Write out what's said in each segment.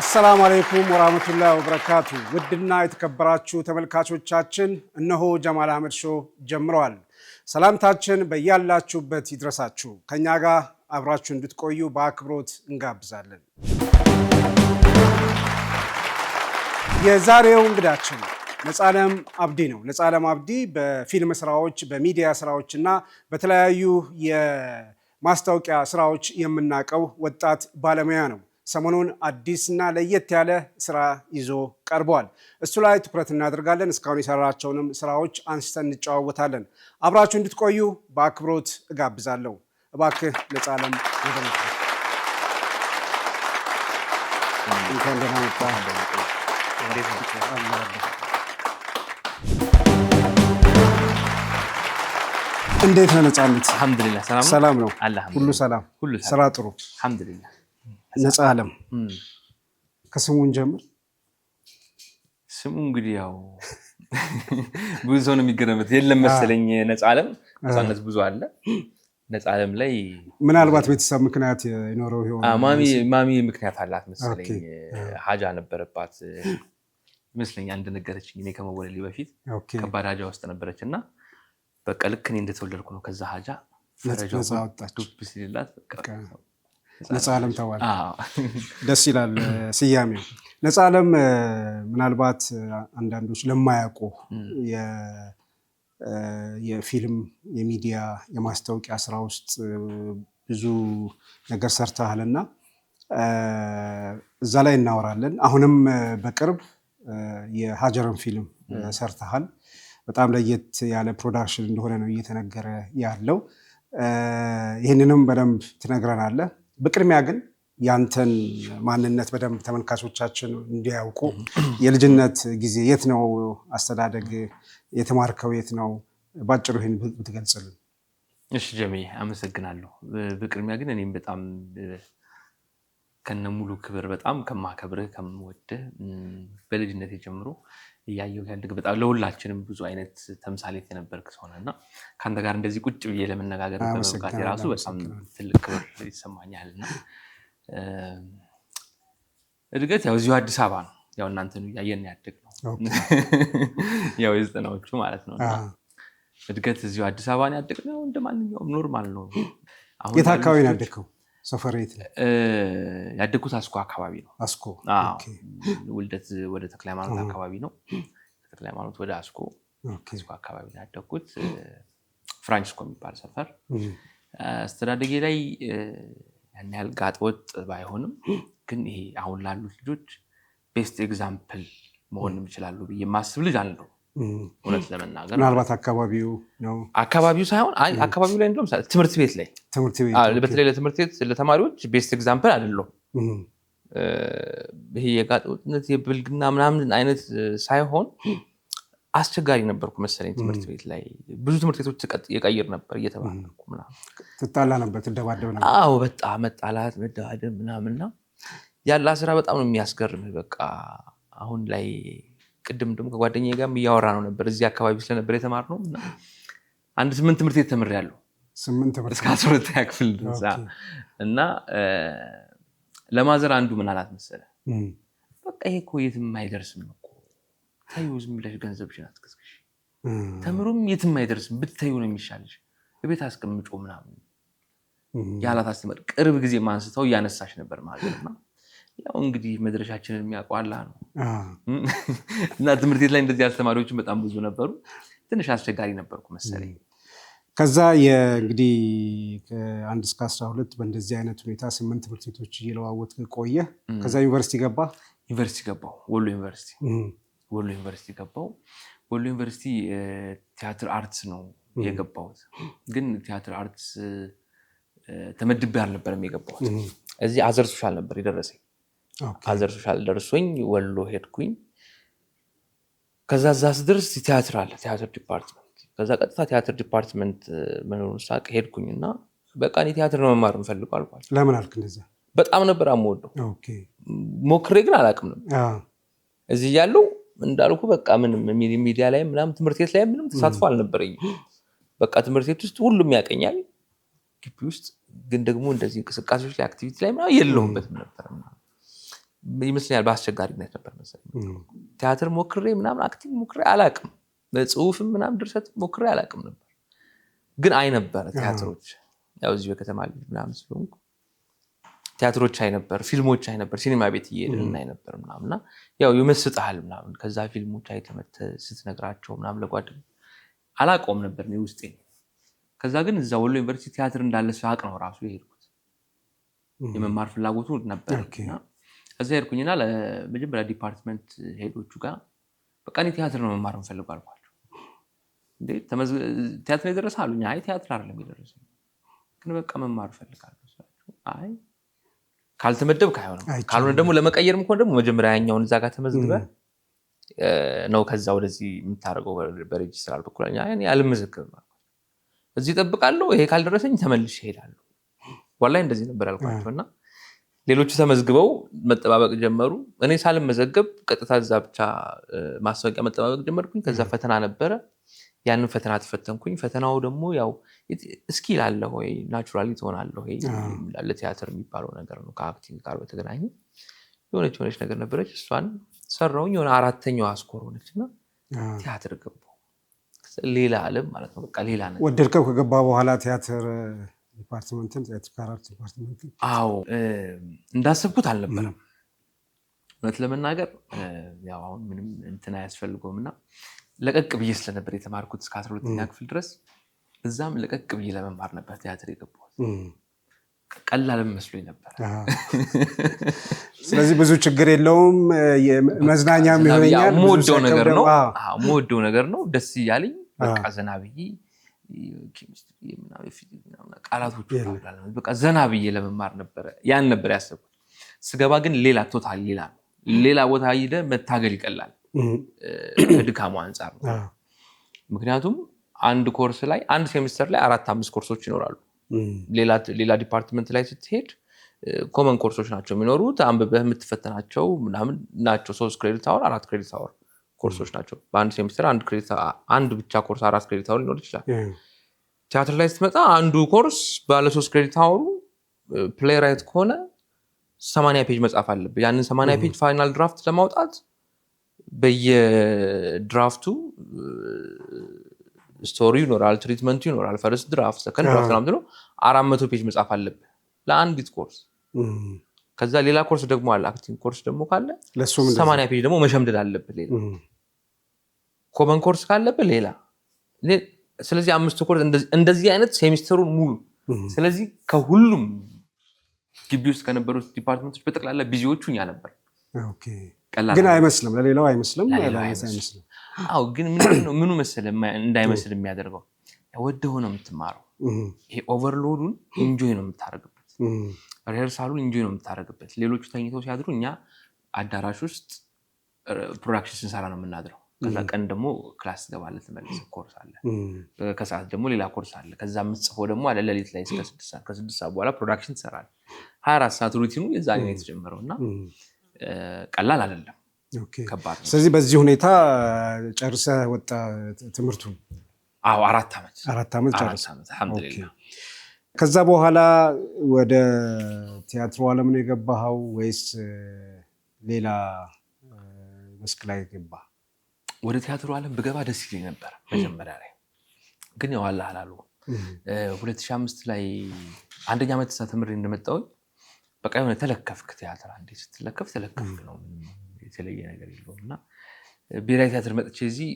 السلام عليكم ورحمة الله وبركاته ودنا يتكبراتشو ተመልካቾቻችን እነሆ ጀማል አህመድ ሾው ጀምሯል ሰላምታችን በያላችሁበት ይድረሳችሁ ከኛ ጋር አብራችሁ እንድትቆዩ በአክብሮት እንጋብዛለን የዛሬው እንግዳችን ነጻለም አብዲ ነው ነጻለም አብዲ በፊልም ስራዎች በሚዲያ ስራዎችና በተለያዩ የማስታወቂያ ስራዎች የምናቀው ወጣት ባለሙያ ነው ሰሞኑን አዲስና ለየት ያለ ስራ ይዞ ቀርቧል እሱ ላይ ትኩረት እናደርጋለን እስካሁን የሰራቸውንም ስራዎች አንስተን እንጫወታለን አብራችሁ እንድትቆዩ በአክብሮት እጋብዛለሁ እባክህ ነጻለም ወደመጣ እንኳን ደህና መጣህ እንዴት ነው ነጻነት አልহামዱሊላህ ሰላም ነው ሁሉ ሰላም ስራ ጥሩ አልহামዱሊላህ ነጻለም ከስሙን ጀምር ስሙ እንግዲህ ያው ብዙ ነው የሚገረመት የለም መሰለኝ ነጻለም ነጻነት ብዙ አለ ነጻለም ላይ ምናልባት ቤተሰብ ምክንያት ይኖረው ይሆን ማሚ ምክንያት አላት መሰለኝ ሀጃ ነበረባት መስለኝ አንድ ነገረችኝ እኔ ከመወለዴ በፊት ከባድ ሀጃ ውስጥ ነበረችና በቃ ልክ እኔ እንደተወለድኩ ነው ከዛ ሀጃ ፈረጃው ዱብ ሲልላት በቃ ነጻለም ተዋል ደስ ይላል ሲያሜው ነጻለም ምናልባት አንዳንዶች ለማያውቁ የፊልም የሚዲያ የማስታወቂያ ስራ ውስጥ ብዙ ነገር ሰርተሃልና እዛ ላይ እናወራለን አሁንም በቅርብ የሀጀርን ፊልም ሰርተሃል በጣም ለየት ያለ ፕሮዳክሽን እንደሆነ ነው እየተነገረ ያለው ይሄንንም በደንብ ትነግረናለህ በቅድሚያ ግን ያንተን ማንነት በደንብ ተመልካቾቻችን እንዲያውቁ የልጅነት ጊዜ የት ነው አስተዳደግ የተማርከው የት ነው ባጭሩ ይሄን ብትገልጽልን እሺ ጀሚ አመሰግናለሁ በቅድሚያ ግን እኔም በጣም ከነሙሉ ክብር በጣም ከማከብርህ ከምወድህ በልጅነት ጀምሮ ያየው ያድግ በጣም ለሁላችንም ብዙ አይነት ተምሳሌት የነበርክ ሰውነና ካንተ ጋር እንደዚህ ቁጭ ብዬ ለመነጋገር በመብቃት የራሱ በጣም ትልቅ ክብር ይሰማኛልና እድገት ያው እዚሁ አዲስ አበባ ነው ያው እናንተን ያየን ያደግነው ያው የዘጠናዎቹ ማለት ነውና እድገት እዚሁ አዲስ አበባ ነው ያደግነው እንደማንኛውም ኖርማል ነው አሁን የት አካባቢ ነው ያደግከው ሰፈሬት ያደግኩት አስኮ አካባቢ ነው አስኮ ኦኬ ወልደት ወደ ተክለሃይማኖት አካባቢ ነው ተክለሃይማኖት ወደ አስኮ አስኮ አካባቢ ነው ያደግኩት ፍራንሲስኮ የሚባል ሰፈር አስተዳደጌ ላይ ያን ያህል ጋጠወጥ ባይሆንም ግን ይሄ አሁን ላሉት ልጆች ቤስት ኤግዛምፕል መሆን ይችላሉ ብዬ ማስብ ልጅ አለው እውነት ለመናገር ምናልባት አካባቢው ነው አካባቢው ሳይሆን አካባቢው ላይ እንደውም ትምህርት ቤት ላይ በተለይ ለትምህርት ቤት ለተማሪዎች ቤስት ኤግዛምፕል አይደለም ይሄ የጋጠወጥነት የብልግና ምናምን አይነት ሳይሆን አስቸጋሪ ነበርኩ መሰለኝ ትምህርት ቤት ላይ ብዙ ትምህርት ቤቶች የቀይር ነበር እየተባለኩ ምናምን ተጣላ ነበር ተደባደብ ነበር አዎ በጣም መጣላት መደባደብ ምናምንና ያላ ስራ በጣም ነው የሚያስገርምህ በቃ አሁን ላይ ቅድም ደግሞ ከጓደኛዬ ጋር እያወራ ነው ነበር እዚህ አካባቢ ስለነበር የተማርነው አንድ 8 ትምህርት ቤት ተምሬያለሁ 8 ትምህርት እስከ 12 ያክፍል ድረስ እና ለማዘር አንዱ ምን አላት መሰለህ በቃ ይሄ እኮ የትም አይደርስም እኮ ታዩ ዝም ብለሽ ገንዘብሽን አትከስከሽ ተምሩም የትም አይደርስም ብትታዩ ነው የሚሻልሽ በቤት አስቀምጮ ምናምን ያላት አስተማሪ ቅርብ ጊዜ ማንስተው ያነሳሽ ነበር ማለት ነው ያው እንግዲህ መድረሻችንን የሚያቋላ ነው እና ትምህርት ቤት ላይ እንደዚህ አስተማሪዎችን በጣም ብዙ ነበሩ ትንሽ አስቸጋሪ ነበርኩ መሰለኝ ከዛ እንግዲህ ከ1 እስከ 12 በእንደዚህ አይነት ሁኔታ 8 ትምህርት ቤቶች እየለዋወጥ ቆየ ከዛ ዩኒቨርሲቲ ገባው ወሎ ዩኒቨርሲቲ ገባው ወሎ ዩኒቨርሲቲ ቲያትር አርትስ ነው የገባሁት ግን ቲያትር አርትስ ተመድቤ አልነበረም የገባሁት እዚህ አዘር ሶሻል ነበር የደረሰኝ አዘር ሶሻል ደርሶኝ ወሎ ሄድኩኝ ከዛ ዛስ ድረስ ቲያትር ዲፓርትመንት ከዛ ቀጥታ ቲያትር ዲፓርትመንት መኖሩን ሳቅ ሄድኩኝና በቃ እኔ ቲያትር ነው መማር የምፈልገው አልኳት ለምን አልክ እንደዛ በጣም ነበር አሞደው ሞክሬ ግን አላቅም ነበር እዚህ ያለው እንዳልኩ በቃ ምንም ሚዲያ ላይ ምናምን ትምህርት ቤት ላይ ምንም ተሳትፎ አልነበረኝም በቃ ትምህርት ቤት ውስጥ ሁሉም ያቀኛል ግቢ ውስጥ ግን ደግሞ እንደዚህ እንቅስቃሴዎች ላይ አክቲቪቲ ላይ ምናምን የለውበትም ነበር ይመስለኛል በአስቸጋሪነት ነበር መሰለኝ። ቲያትር ሞክሬ ምናምን አክቲንግ ሞክሬ አላቅም፣ በጽሁፍም ምናምን ድርሰት ሞክሬ አላቅም ነበር። ግን አይ ነበር ቲያትሮች፣ ያው እዚህ በከተማ ልጅ ምናምን ስለሆንኩ ቲያትሮች አይ ነበር፣ ፊልሞች አይ ነበር፣ ሲኒማ ቤት እየሄድን አይ ነበር ምናምንና ያው ይመስጥሃል ምናምን። ከዛ ፊልሞች አይተመተ ስትነግራቸው ምናምን ለጓደኞች አላቆም ነበር ነው ውስጤ። ከዛ ግን እዛ ወሎ ዩኒቨርሲቲ ቲያትር እንዳለ ሳቅ ነው ራሱ የሄድኩት። የመማር ፍላጎቱ ነበርና እዛ ሄድኩኝና ለመጀመሪያ ዲፓርትመንት ሄዶቹ ጋር በቃ እኔ ቲያትር ነው መማር የምፈልገው አልኳቸው። እንዴ ቲያትር ነው የደረሰ አሉኝ። አይ ቲያትር አይደለም የደረሰኝ፣ ግን በቃ መማር እፈልጋለሁ ስላቸው፣ አይ ካልተመደብክ አይሆንም፣ ካልሆነ ደግሞ ለመቀየርም ከሆነ ደግሞ መጀመሪያ ያኛውን እዛ ጋር ተመዝግበህ ነው ከዛ ወደዚህ የምታደርገው በሬጅስትራር በኩል። አይ እኔ አልመዘገብም አልኳቸው። እዚህ እጠብቃለሁ፣ ይሄ ካልደረሰኝ ተመልሼ እሄዳለሁ። ወላሂ እንደዚህ ነበር ያልኳቸውና ሌሎቹ ተመዝግበው መጠባበቅ ጀመሩ። እኔ ሳልመዘገብ ቀጥታ እዛ ብቻ ማስታወቂያ መጠባበቅ ጀመርኩኝ። ከዛ ፈተና ነበረ፣ ያንን ፈተና ተፈተንኩኝ። ፈተናው ደግሞ ያው ስኪል አለ ወይ ናቹራሊ ትሆናለህ ወይ ለቲያትር የሚባለው ነገር ነው። ከአክቲንግ ጋር በተገናኘ የሆነች ነገር ነበረች። እሷን ሰራውኝ። የሆነ 4ኛዋ ስኮር ሆነችና ቲያትር ገባሁ። ሌላ ዓለም ማለት ነው። በቃ ሌላ ነገር ወደድከው? ከገባ በኋላ ቲያትር ዲፓርትመንትን ቲያትር ዲፓርትመንትን? አዎ እንዳሰብኩት አልነበረም እውነት ለመናገር። ያው አሁን ምንም እንትን አያስፈልገውም እና ለቀቅ ብዬ ስለነበር የተማርኩት እስከ 12ኛ ክፍል ድረስ እዛም ለቀቅ ብዬ ለመማር ነበር ቲያትር የገባሁት። ቀላልም መስሎኝ ነበር። ስለዚህ ብዙ ችግር የለውም፣ መዝናኛም ይሆነኛል። የምወደው ነገር ነው፣ ደስ እያለኝ በቃ ዘና ብዬ ቃላቶቹ በቃ ዘና ብዬ ለመማር ነበረ፣ ያን ነበር ያሰብኩት። ስገባ ግን ሌላ ቶታል ሌላ ቦታ ሄደህ መታገል ይቀላል ከድካሙ አንጻር ነው። ምክንያቱም አንድ ኮርስ ላይ አንድ ሴሚስተር ላይ 4-5 ኮርሶች ይኖራሉ። ሌላ ዲፓርትመንት ላይ ስትሄድ ኮመን ኮርሶች ናቸው የሚኖሩት፣ አንብበህ የምትፈተናቸው ምናምን ናቸው። 3 ክሬዲት አወር 4 ክሬዲት አወር ኮርሶች ናቸው በአንድ ሴሚስተር። አንድ ብቻ ኮርስ 4 ክሬዲት አወር ሊኖር ይችላል። ቲያትር ላይ ስትመጣ አንዱ ኮርስ ባለ 3 ክሬዲት አወሩ ፕሌይ ራይት ከሆነ 80 ፔጅ መጻፍ አለብህ። ያንን 80 ፔጅ ፋይናል ድራፍት ለማውጣት በየድራፍቱ ስቶሪ ይኖራል፣ ትሪትመንቱ ይኖራል፣ ፈርስት ድራፍት፣ ሰከንድ ድራፍት ምናምን ነው 400 ፔጅ መጻፍ አለብህ ለአንዲት ኮርስ። ከዛ ሌላ ኮርስ ደግሞ አለ፣ አክቲንግ ኮርስ ደግሞ ካለ 80 ፔጅ ደግሞ መሸምደድ አለብህ ሌላ። ኮመን ኮርስ ካለብህ ሌላ። ስለዚህ 5 ኮርስ እንደዚህ አይነት ሴሚስተሩን ሙሉ። ስለዚህ ከሁሉም ግቢ ውስጥ ከነበሩት ዲፓርትመንቶች በጠቅላላ ቢዚዎቹ እኛ ነበር። ግን አይመስልም፣ ለሌላው አይመስልም። አዎ ግን ምኑ መሰለህ እንዳይመስል የሚያደርገው ወደው ነው የምትማረው። ይሄ ኦቨርሎዱን ኢንጆይ ነው የምታደርግበት፣ ሪሄርሳሉን ኢንጆይ ነው የምታደርግበት። ሌሎቹ ተኝተው ሲያድሩ እኛ አዳራሽ ውስጥ ፕሮዳክሽን ስንሰራ ነው የምናድረው። ከዛ ቀን ደግሞ ክላስ ትገባለህ፣ ትመለስ ኮርስ አለ። ከሰዓት ደግሞ ሌላ ኮርስ አለ። ከዛ የምትጽፈው ደግሞ አለ ሌሊት ላይ እስከ 6 ሰዓት፣ ከ6 ሰዓት በኋላ ፕሮዳክሽን ትሰራለህ። 24 ሰዓት ሩቲኑ የዛኔ ነው የተጀመረው እና ቀላል አይደለም፣ ከባድ ነው። ስለዚህ በዚህ ሁኔታ ጨርሰህ ወጣ ትምህርቱን? አዎ 4 ዓመት ጨርሰህ። አልሐምዱሊላህ። ከዛ በኋላ ወደ ቲያትሩ ዓለም ነው የገባኸው ወይስ ሌላ መስክ ላይ ገባህ? ወደ ቲያትሩ ዓለም ብገባ ደስ ይለኝ ነበር መጀመሪያ ላይ፣ ግን ያው አላህ አላሉ። 2005 ላይ 1ኛ ዓመት ተምሬ እንደመጣሁኝ በቃ የሆነ ተለከፍክ። ቲያትር አንዴ ስትለከፍ ተለከፍክ ነው፣ የተለየ ነገር የለውም። እና ብሔራዊ ቲያትር መጥቼ እዚህ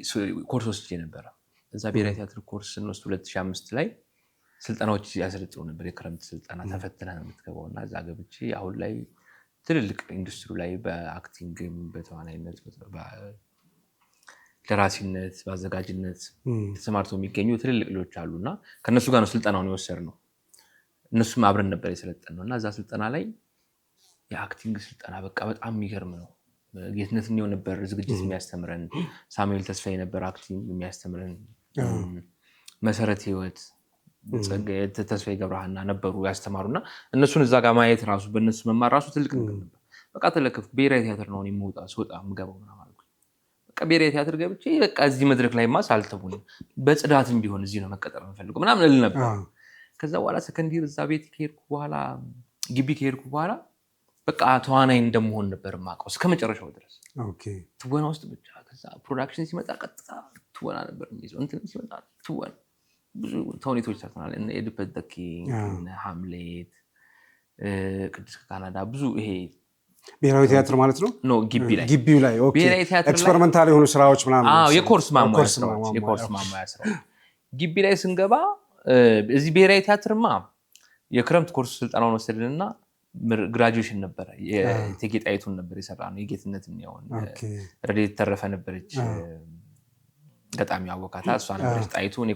ኮርስ ወስጄ ነበረ። እዛ ብሔራዊ ቲያትር ኮርስ ስንወስድ 2005 ላይ ስልጠናዎች ያሰለጥኑ ነበር። የክረምት ስልጠና ተፈትነህ ነው የምትገባው። እና እዛ ገብቼ አሁን ላይ ትልልቅ ኢንዱስትሪ ላይ በአክቲንግም፣ በተዋናይነት፣ ደራሲነት፣ በአዘጋጅነት ተሰማርተው የሚገኙ ትልልቅ ልጆች አሉ። እና ከእነሱ ጋር ነው ስልጠናውን የወሰድነው። እነሱም አብረን ነበር የሰለጠነው። እና እዛ ስልጠና ላይ የአክቲንግ ስልጠና በቃ በጣም የሚገርም ነው። ጌትነት እኔው ነበር ዝግጅት የሚያስተምረን፣ ሳሙኤል ተስፋዬ ነበር አክቲንግ የሚያስተምረን፣ መሰረት ህይወት፣ ተስፋዬ ገብረሃና ነበሩ ያስተማሩና እነሱን እዛ ጋር ማየት ራሱ በእነሱ መማር ራሱ ትልቅ ነገር ነበር። በቃ ተለከፍኩ። ብሔራዊ ቲያትር ነው ስወጣ የምገባው ምናምን አልኩኝ። በቃ ብሔራዊ ቲያትር ገብቼ በቃ እዚህ መድረክ ላይ ሳልተቡኝ በጽዳትም ቢሆን እዚህ ነው መቀጠር የምፈልገው ምናምን እል ነበር። ከዛ በኋላ ሰከንዲር እዛ ቤት ከሄድኩ በኋላ ግቢ ከሄድኩ በኋላ በቃ ተዋናይ እንደመሆን ነበር የማውቀው እስከ መጨረሻው ድረስ ትወና ውስጥ ብቻ። ከዛ ፕሮዳክሽን ሲመጣ ቀጥታ ትወና ነበር የሚይዘው። እንትን ሲመጣ ትወና ብዙ ተውኔቶች ሰርተናል። ኤዲፐስ ዘ ኪንግ፣ ሃምሌት፣ ቅድስት ከካናዳ ብዙ ይሄ ብሔራዊ ቲያትር ማለት ነው። ኖ ግቢው ላይ ኤክስፐሪመንታል የሆኑ ስራዎች ምናምን የኮርስ ማሟያ ስራዎች ግቢ ላይ ስንገባ እዚህ ብሔራዊ ቲያትርማ የክረምት ኮርስ ስልጠናውን ወሰድንና ግራጁዌሽን ነበረ። የእቴጌ ጣይቱን ነበር የሰራነው። የጌትነትን ያውን ረድኤት ተረፈ ነበረች ገጣሚ አወቃታ እሷ ነበረች ጣይቱ። እኔ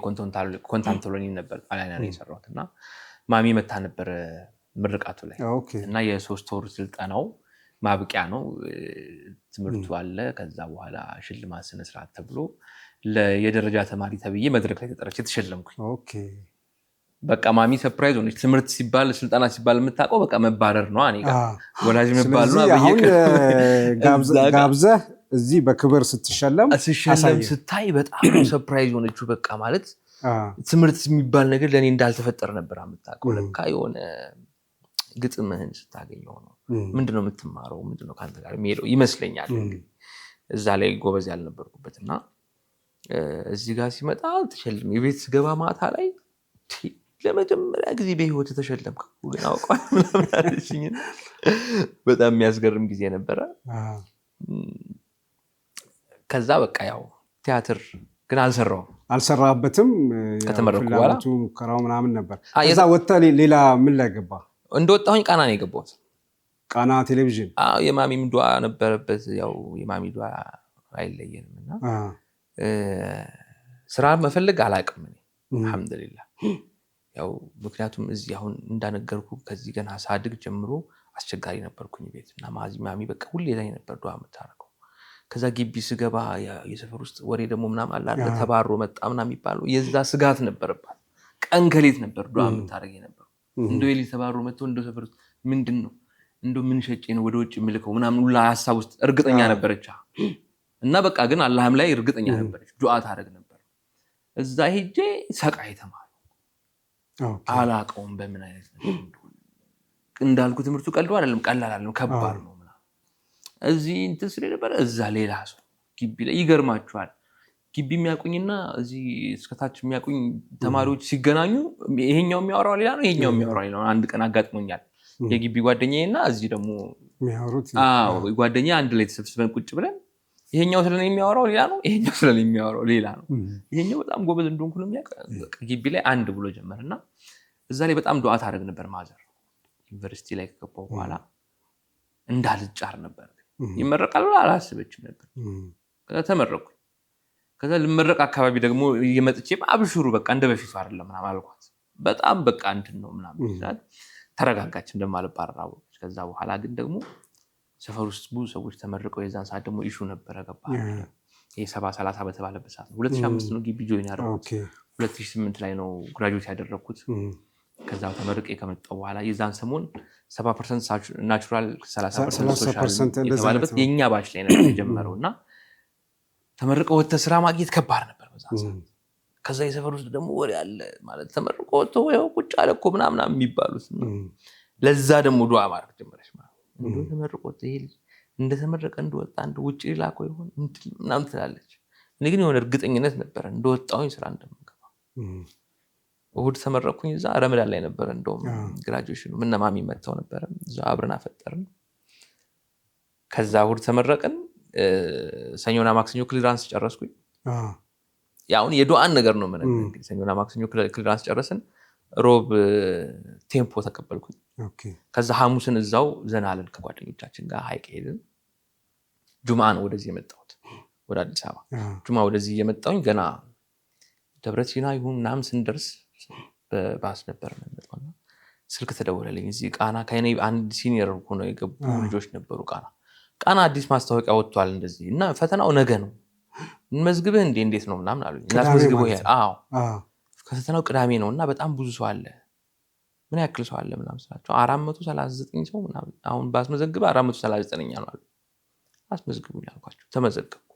ኮንታንቶሎኒ ነበር ጣሊያን ላይ የሰራሁት እና ማሚ መታ ነበር ምርቃቱ ላይ እና የ3 ወር ስልጠናው ማብቂያ ነው። ትምህርቱ አለ። ከዛ በኋላ ሽልማት ስነ ስርዓት ተብሎ የደረጃ ተማሪ ተብዬ መድረክ ላይ ተጠርቼ ተሸለምኩኝ። በቃ ማሚ ሰርፕራይዝ ሆነች። ትምህርት ሲባል ስልጠና ሲባል የምታውቀው በቃ መባረር ነው። እኔ ጋር ወላጅ መባል ነው። ጋብዘህ እዚህ በክብር ስትሸለም ስታይ በጣም ሰርፕራይዝ ሆነችው። በቃ ማለት ትምህርት የሚባል ነገር ለእኔ እንዳልተፈጠረ ነበር የምታውቀው። ለካ የሆነ ግጥምህን ስታገኘው ነው ምንድነው የምትማረው፣ ምንድነው ከአንተ ጋር የሚሄደው ይመስለኛል። እዛ ላይ ጎበዝ ያልነበርኩበት እና እዚህ ጋር ሲመጣ ተሸልም የቤት ስገባ ማታ ላይ ለመጀመሪያ ጊዜ በህይወት ተሸለምኩ ግን አውቀዋል ምናምን አለችኝ። በጣም የሚያስገርም ጊዜ ነበረ። ከዛ በቃ ያው ቲያትር ግን አልሰራሁበትም። ከተመረኩ በኋላ ሙከራው ምናምን ነበር። ከዛ ወጥተህ ሌላ ምን ላይ ገባ? እንደወጣሁኝ ቃና ነው የገባሁት። ቃና ቴሌቪዥን የማሚም ዱዓ ነበረበት። ያው የማሚ ዱዓ አይለየንም እና ስራ መፈለግ አላውቅም እኔ አልሐምዱሊላህ። ያው ምክንያቱም እዚህ አሁን እንዳነገርኩ ከዚህ ገና ሳድግ ጀምሮ አስቸጋሪ ነበርኩኝ ቤት እና ማሚ በቃ ሁሌ ላይ ነበር ዱዓ የምታደርገው። ከዛ ግቢ ስገባ የሰፈር ውስጥ ወሬ ደግሞ ምናምን አለ ተባሮ መጣ ምናምን የሚባለው የዛ ስጋት ነበረባት። ቀን ከሌት ነበር ዱዓ የምታደርግ የነበረው። እንደው የሌት ተባሮ መጥቶ እንደው ሰፈር ውስጥ ምንድነው እንደው ምን ሸጬ ነው ወደ ውጭ ምልከው ምናምን ሁላ ሐሳብ ውስጥ እርግጠኛ ነበረች እና በቃ ግን አላህም ላይ እርግጠኛ ነበረች። ዱዓ ታደርግ ነበር። እዛ ሄጄ ሰቃይ ተማሩ አላውቀውም በምን አይነት ነው እንዳልኩ ትምህርቱ ቀልዶ አይደለም፣ ቀላል አይደለም፣ ከባድ ነው ምናምን። እዚህ እንትን ስለ ነበር እዛ ሌላ ሰው ግቢ ላይ ይገርማችኋል። ግቢ የሚያውቁኝና እዚህ እስከታች የሚያውቁኝ ተማሪዎች ሲገናኙ ይሄኛው የሚያወራው ሌላ ነው፣ ይሄኛው የሚያወራው ሌላ ነው። አንድ ቀን አጋጥሞኛል። የግቢ ጓደኛዬና እዚህ ደግሞ ጓደኛዬ አንድ ላይ ተሰብስበን ቁጭ ብለን ይሄኛው ስለኔ የሚያወራው ሌላ ነው፣ ይሄኛው ስለኔ የሚያወራው ሌላ ነው። ይሄኛው በጣም ጎበዝ እንደሆንኩ ነው የሚያውቅ። ግቢ ላይ አንድ ብሎ ጀመርና እዛ ላይ በጣም ዱዓ ታደርግ ነበር። ማዘር ዩኒቨርሲቲ ላይ ከገባሁ በኋላ እንዳልጫር ነበር። ይመረቃል ብላ አላስበችም ነበር። ከዛ ተመረኩኝ። ከዛ ልመረቅ አካባቢ ደግሞ እየመጥቼ አብሽሩ በቃ እንደ በፊቱ አይደለም ምናምን አልኳት። በጣም በቃ እንትን ነው ምናምን ይላል። ተረጋጋች እንደማልባረር አወቀች። ከዛ በኋላ ግን ደግሞ ሰፈር ውስጥ ብዙ ሰዎች ተመርቀው የዛን ሰዓት ደግሞ ኢሹ ነበረ ገባ። ይሄ 70-30 በተባለበት ሰዓት ነው። 2005 ነው ግቢ ጆይን ያደረኩት። 2008 ላይ ነው ግራጁዌት ያደረኩት። ከዛ ተመርቄ ከመጣሁ በኋላ የዛን ሰሞን 70% ናቹራል 30% ሶሻል የተባለበት የኛ ባች ላይ ነበር የጀመረው እና ተመርቀው ወጥተህ ስራ ማግኘት ከባድ ነበር በዛ ሰዓት። ከዛ የሰፈር ውስጥ ደግሞ ወሬ አለ ማለት ተመርቆ ወጥቶ ወይ ቁጭ አለ እኮ ምናምን የሚባሉት ለዛ ደግሞ ዱዓ ማድረግ ጀመረች ማለት እንደው ተመርቆ ይሄ እንደተመረቀ እንደወጣ አንድ ውጪ ላቆ ይሆን ምናምን ትላለች። እኔ ግን የሆነ እርግጠኝነት ነበር እንደወጣሁኝ ስራ እንደምገባ። እሑድ ተመረኩኝ። እዛ ረመዳን ላይ ነበር እንደውም ግራጁዌሽኑ ምን ማሚ መጣው ነበር እዛ አብረን አፈጠርን። ከዛ እሑድ ተመረቅን። ሰኞና ማክሰኞ ክሊራንስ ጨረስኩኝ። ያው የዱዓን ነገር ነው ማለት እንግዲህ ሰኞና ማክሰኞ ክሊራንስ ጨረስን። ሮብ ቴምፖ ተቀበልኩኝ። ከዛ ሐሙስን እዛው ዘና አለን ከጓደኞቻችን ጋር ሀይቅ ሄድን። ጁምዓ ነው ወደዚህ የመጣሁት ወደ አዲስ አበባ። ጁምዓ ወደዚህ የመጣሁኝ ገና ደብረ ሲና ይሁን ምናምን ስንደርስ በባስ ነበር የምንመጣውና ስልክ ተደወለልኝ። እዚህ ቃና ከኔ አንድ ሲኒየር ሆኖ የገቡ ልጆች ነበሩ። ቃና አዲስ ማስታወቂያ ወጥቷል እንደዚህ እና ፈተናው ነገ ነው እንመዝግብህ እንዴት ነው ምናምን አሉኝ። እናስመዝግበው ይሄ ከፈተናው ቅዳሜ ነው እና በጣም ብዙ ሰው አለ። ምን ያክል ሰው አለ ምናምን ስላቸው 439 ሰው ምናምን አሁን ባስመዘግበ 439ኛ ነው አሉ። አስመዝግቡኝ አልኳቸው። ተመዘገብኩ።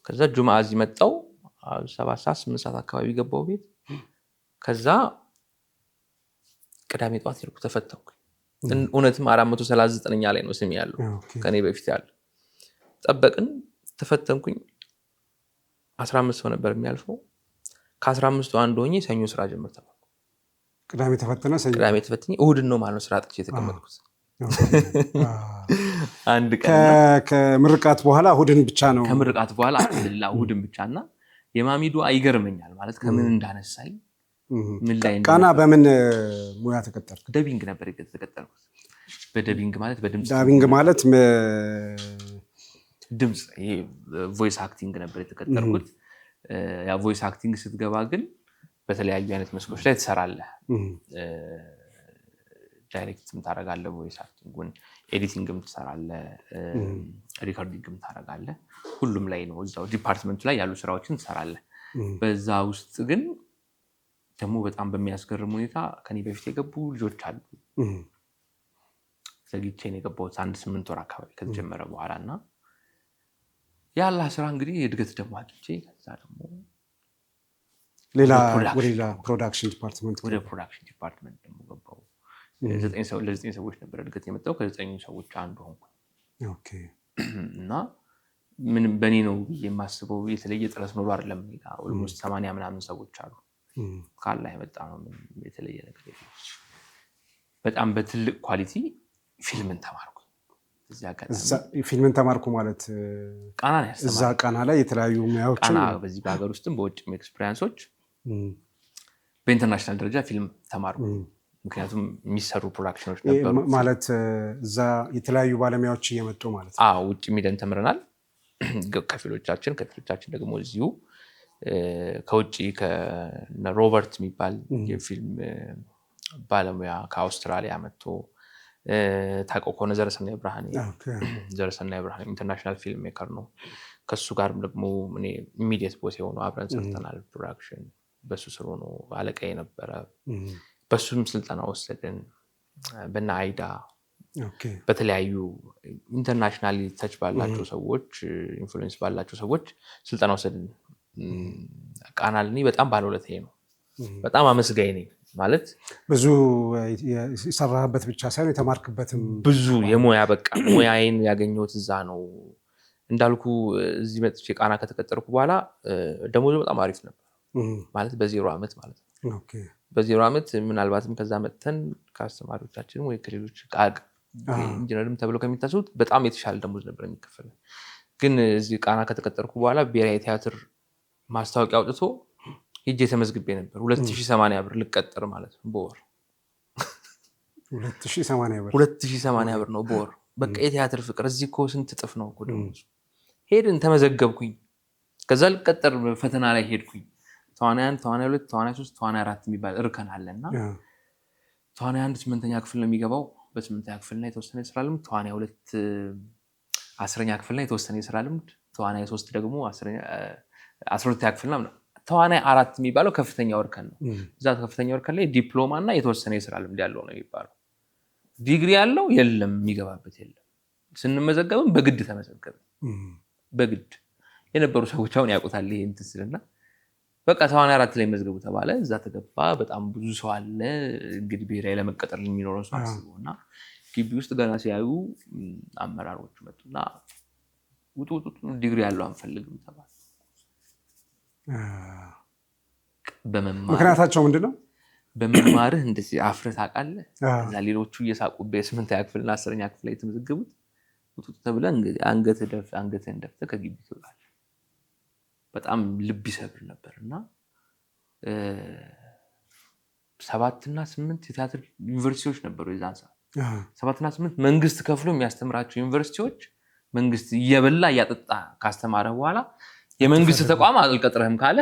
ከዛ ጁምዓ እዚህ መጣሁ 7-8 አካባቢ ገባሁ ቤት። ከዛ ቅዳሜ ጠዋት ሄድኩ ተፈተንኩ። እውነትም 439ኛ ላይ ነው ስም ያለው ከኔ በፊት ያለ ጠበቅን ተፈተንኩኝ 15 ሰው ነበር የሚያልፈው ከ15ቱ አንዱ ሆኜ ሰኞ ስራ ጀመር ተባልኩ ቅዳሜ ተፈተነ ሰኞ ቅዳሜ ተፈትኜ እሁድን ነው ማለት ነው ስራ አጥቼ የተቀመጥኩት አንድ ቀን ከምርቃት በኋላ እሁድን ብቻ ነው ከምርቃት በኋላ እሁድን ብቻና የማሚዱ አይገርመኛል ማለት ከምን እንዳነሳኝ ምን ላይ ቃና በምን ሙያ ተቀጠርክ? ደቢንግ ነበር የተቀጠርኩት። በደቢንግ ማለት በድምጽ ዳቢንግ ማለት ድምጽ ይሄ ቮይስ አክቲንግ ነበር የተቀጠርኩት። ያ ቮይስ አክቲንግ ስትገባ ግን በተለያዩ አይነት መስኮች ላይ ትሰራለህ። ዳይሬክትም ታደርጋለህ፣ ቮይስ አክቲንጉን ኤዲቲንግም ትሰራለህ፣ ሪኮርዲንግም ታደርጋለህ። ሁሉም ላይ ነው እዛው ዲፓርትመንቱ ላይ ያሉ ስራዎችን ትሰራለህ። በዛ ውስጥ ግን ደግሞ በጣም በሚያስገርም ሁኔታ ከኔ በፊት የገቡ ልጆች አሉ። ዘግይቼ ነው የገባሁት 8 ወር አካባቢ ከተጀመረ በኋላ እና ያላ ስራ እንግዲህ የእድገት ደግሞ አግኝቼ ከዛ ደግሞ ሌላ ፕሮዳክሽን ዲፓርትመንት ደግሞ ገባሁ። ለ9 ሰዎች ነበር እድገት የመጣው ከ9 ሰዎች አንዱ ሆንኩ። ኦኬ እና ምንም በኔ ነው የማስበው የተለየ ጥረት ኖሮ አይደለም። ኦልሞስት 80 ምናምን ሰዎች አሉ ካላ የመጣ ነው የተለየ ነገር የለም። በጣም በትልቅ ኳሊቲ ፊልምን ተማርኩ። ፊልምን ተማርኩ ማለት ቃና ነው ያስተማርኩት። እዛ ቃና ላይ የተለያዩ ሙያዎችን ቃና በዚህ በሀገር ውስጥም በውጭም ኤክስፒሪየንሶች በኢንተርናሽናል ደረጃ ፊልም ተማርኩ። ምክንያቱም የሚሰሩ ፕሮዳክሽኖች ነበሩ ማለት እዛ የተለያዩ ባለሙያዎች እየመጡ ማለት ነው። አዎ ውጭ ሚደን ተምረናል። ከፊሎቻችን ደግሞ እዚሁ ከውጭ ከሮበርት የሚባል የፊልም ባለሙያ ከአውስትራሊያ መጥቶ ታውቀው ከሆነ ዘረሰናይ ብርሃኔ ኢንተርናሽናል ፊልም ሜከር ነው። ከሱ ጋርም ደግሞ እኔ ኢሚዲየት ቦስ የሆነው አብረን ሰርተናል ፕሮዳክሽን። በሱ ስር ሆኖ አለቃዬ ነበረ። በሱም ስልጠና ወሰድን። በእነ አይዳ በተለያዩ ኢንተርናሽናል ተች ባላቸው ሰዎች ኢንፍሉዌንስ ባላቸው ሰዎች ስልጠና ወሰድን። ቃና ለኔ በጣም ባለውለታዬ ነው። በጣም አመስጋኝ ነኝ። ማለት ብዙ የሰራህበት ብቻ ሳይሆን የተማርክበትም ብዙ የሙያ በቃ ሙያዬን ያገኘሁት እዛ ነው። እንዳልኩ እዚህ መጥቼ ቃና ከተቀጠርኩ በኋላ ደሞዙ በጣም አሪፍ ነበር። ማለት በ0 ዓመት ማለት ነው። በ0 ዓመት ምናልባትም ከዛ መጥተን ከአስተማሪዎቻችን ወይ ከሌሎች ኢንጂነርም ተብለው ከሚታሰቡት በጣም የተሻለ ደሞዝ ነበር የሚከፈለው። ግን እዚህ ቃና ከተቀጠርኩ በኋላ ብሔራዊ ቲያትር ማስታወቂያ አውጥቶ ሄጄ ተመዝግቤ ነበር። 2080 ብር ልቀጠር ማለት ነው በወር 2080 ብር ነው በወር። በቃ የቲያትር ፍቅር እዚህ እኮ ስንት እጥፍ ነው እኮ ደሞዙ። ሄድን ተመዘገብኩኝ። ከዛ ልቀጠር ፈተና ላይ ሄድኩኝ። ተዋናይ 1 ተዋናይ 2 ተዋናይ 3 ተዋናይ 4 የሚባል እርከን አለና ተዋናይ 1 8ኛ ክፍል ነው የሚገባው። በ8ኛ ክፍልና የተወሰነ የስራ ልምድ። ተዋናይ 2 10ኛ ክፍልና የተወሰነ የስራ ልምድ። ተዋናይ 3 ደግሞ 12ኛ ክፍልና ተዋናይ 4 የሚባለው ከፍተኛ እርከን ነው። እዛ ከፍተኛ እርከን ላይ ዲፕሎማ እና የተወሰነ የስራ ልምድ ያለው ነው የሚባለው። ዲግሪ ያለው የለም፣ የሚገባበት የለም። ስንመዘገብም በግድ ተመዘገብን። በግድ የነበሩ ሰዎች አሁን ያውቁታል ይሄ እንትን ስልና በቃ ተዋናይ 4 ላይ መዝገቡ ተባለ። እዛ ተገባ። በጣም ብዙ ሰው አለ እንግዲህ ብሔራዊ ለመቀጠር የሚኖረው ሰው አስበውና ግቢ ውስጥ ገና ሲያዩ አመራሮች መጡና ውጡ ዲግሪ ያለው አንፈልግም ተባለ። ምክንያታቸው ምንድነው? በመማርህ እንደዚህ አፍረህ ታውቃለህ። እዛ ሌሎቹ እየሳቁበት 8ኛ ክፍልና 10ኛ ክፍል ላይ የተመዘገቡት ውጡ ተብለህ እንግዲህ አንገትህን ደፍተህ ከግቢ ትወጣለህ። በጣም ልብ ይሰብር ነበርና 7 እና 8 የቲያትር ዩኒቨርሲቲዎች ነበሩ የዛን ሰዓት። 7 እና 8 መንግስት ከፍሎ የሚያስተምራቸው ዩኒቨርሲቲዎች መንግስት እየበላ እያጠጣ ካስተማረ በኋላ የመንግስት ተቋም አልቀጥረህም ካለ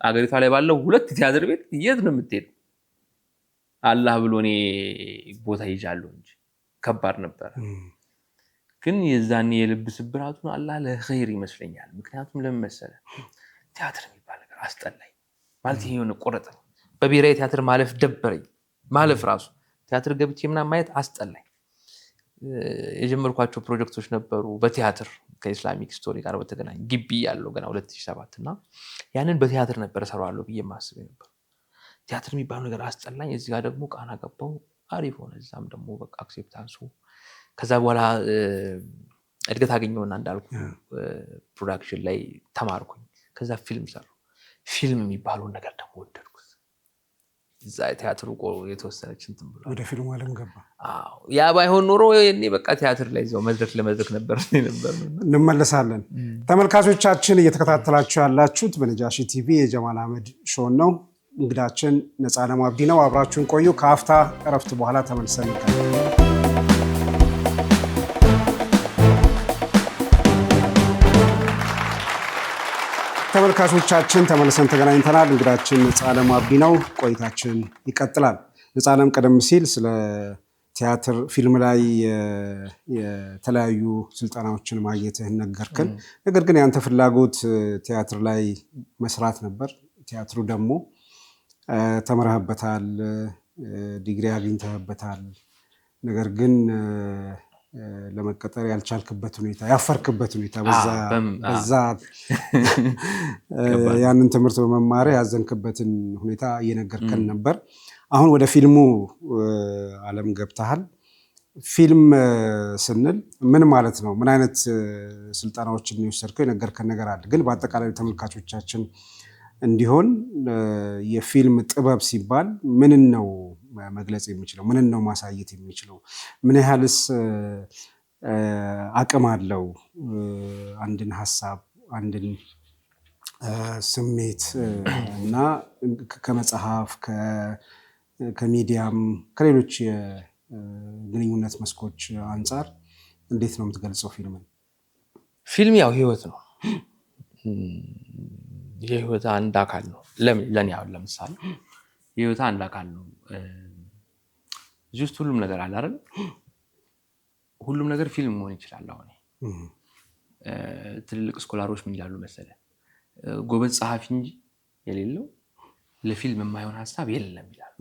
አገሪቷ ላይ ባለው 2 ቲያትር ቤት የት ነው የምትሄደው? አላህ ብሎ እኔ ቦታ ይዣለሁ እንጂ ከባድ ነበር። ግን የዛኔ የልብ ስብራቱን አላህ ለኸይር ይመስለኛል። ምክንያቱም ለምን መሰለህ ቲያትር የሚባል ነገር አስጠላኝ። ማለት ይሄ የሆነ ቆረጠኝ። በብሔራዊ ቲያትር ማለፍ ደበረኝ። ማለፍ ራሱ ቲያትር ገብቼ ምናምን ማየት አስጠላኝ። የጀመርኳቸው ፕሮጀክቶች ነበሩ በቲያትር ከኢስላሚክ ስቶሪ ጋር በተገናኘ ግቢ ያለው ገና 2007 እና ያንን በቲያትር ነበር እሰራዋለሁ ብዬ ማስበው ነበር። ቲያትር የሚባለው ነገር አስጠላኝ። እዚህ ጋር ደግሞ ቃና ገባው። አሪፍ ሆነ። እዛም ደግሞ በቃ አክሴፕታንሱ ከዛ በኋላ እድገት አገኘውና እንዳልኩ ፕሮዳክሽን ላይ ተማርኩኝ። ከዛ ፊልም ሰራሁ። ፊልም የሚባለውን ነገር ደግሞ ወደድኩት። እዛ ቲያትሩ የተወሰነች እንትን ብሎ ወደ ፊልሙ ዓለም ገባ። ያ ባይሆን ኖሮ እኔ በቃ ቲያትር ላይ እዛው መድረክ ለመድረክ ነበር። እንመለሳለን። ተመልካቾቻችን እየተከታተላችሁ ያላችሁት በነጃሺ ቲቪ የጀማል አህመድ ሾውን ነው። እንግዳችን ነፃለም አብዲ ነው። አብራችሁን ቆዩ። ከአፍታ እረፍት በኋላ ተመልሰን ተመልካቾቻችን ተመልሰን ተገናኝተናል። እንግዳችን ነፃለም አብዲ ነው። ቆይታችን ይቀጥላል። ነፃለም ቀደም ሲል ስለ ቲያትር ፊልም ላይ የተለያዩ ስልጠናዎችን ማግኘትህን ነገርክን። ነገር ግን ያንተ ፍላጎት ቲያትር ላይ መስራት ነበር። ቲያትሩ ደግሞ ተምረህበታል፣ ዲግሪ አግኝተህበታል። ነገር ግን ለመቀጠር ያልቻልክበት ሁኔታ፣ ያፈርክበት ሁኔታ በዛ ያንን ትምህርት በመማር ያዘንክበትን ሁኔታ እየነገርከን ነበር። አሁን ወደ ፊልሙ ዓለም ገብተሃል። ፊልም ስንል ምን ማለት ነው? ምን አይነት ስልጠናዎችን የወሰድከው? የነገርከን ነገር አለ። ግን በአጠቃላይ ተመልካቾቻችን እንዲሆን የፊልም ጥበብ ሲባል ምንን ነው መግለጽ የሚችለው? ምንን ነው ማሳየት የሚችለው? ምን ያህልስ አቅም አለው? አንድን ሀሳብ፣ አንድን ስሜት እና ከመጽሐፍ ከሚዲያም ከሌሎች የግንኙነት መስኮች አንጻር እንዴት ነው የምትገልጸው ፊልምን? ፊልም ያው ህይወት ነው። የህይወት አንድ አካል ነው። ለኔ አሁን ለምሳሌ የህይወት አንድ አካል ነው። እዚህ ውስጥ ሁሉም ነገር አለ አይደል? ሁሉም ነገር ፊልም መሆን ይችላል። አሁን ትልልቅ ስኮላሮች ምን ይላሉ መሰለህ? ጎበዝ ጸሐፊ እንጂ የሌለው ለፊልም የማይሆን ሀሳብ የለም ይላሉ።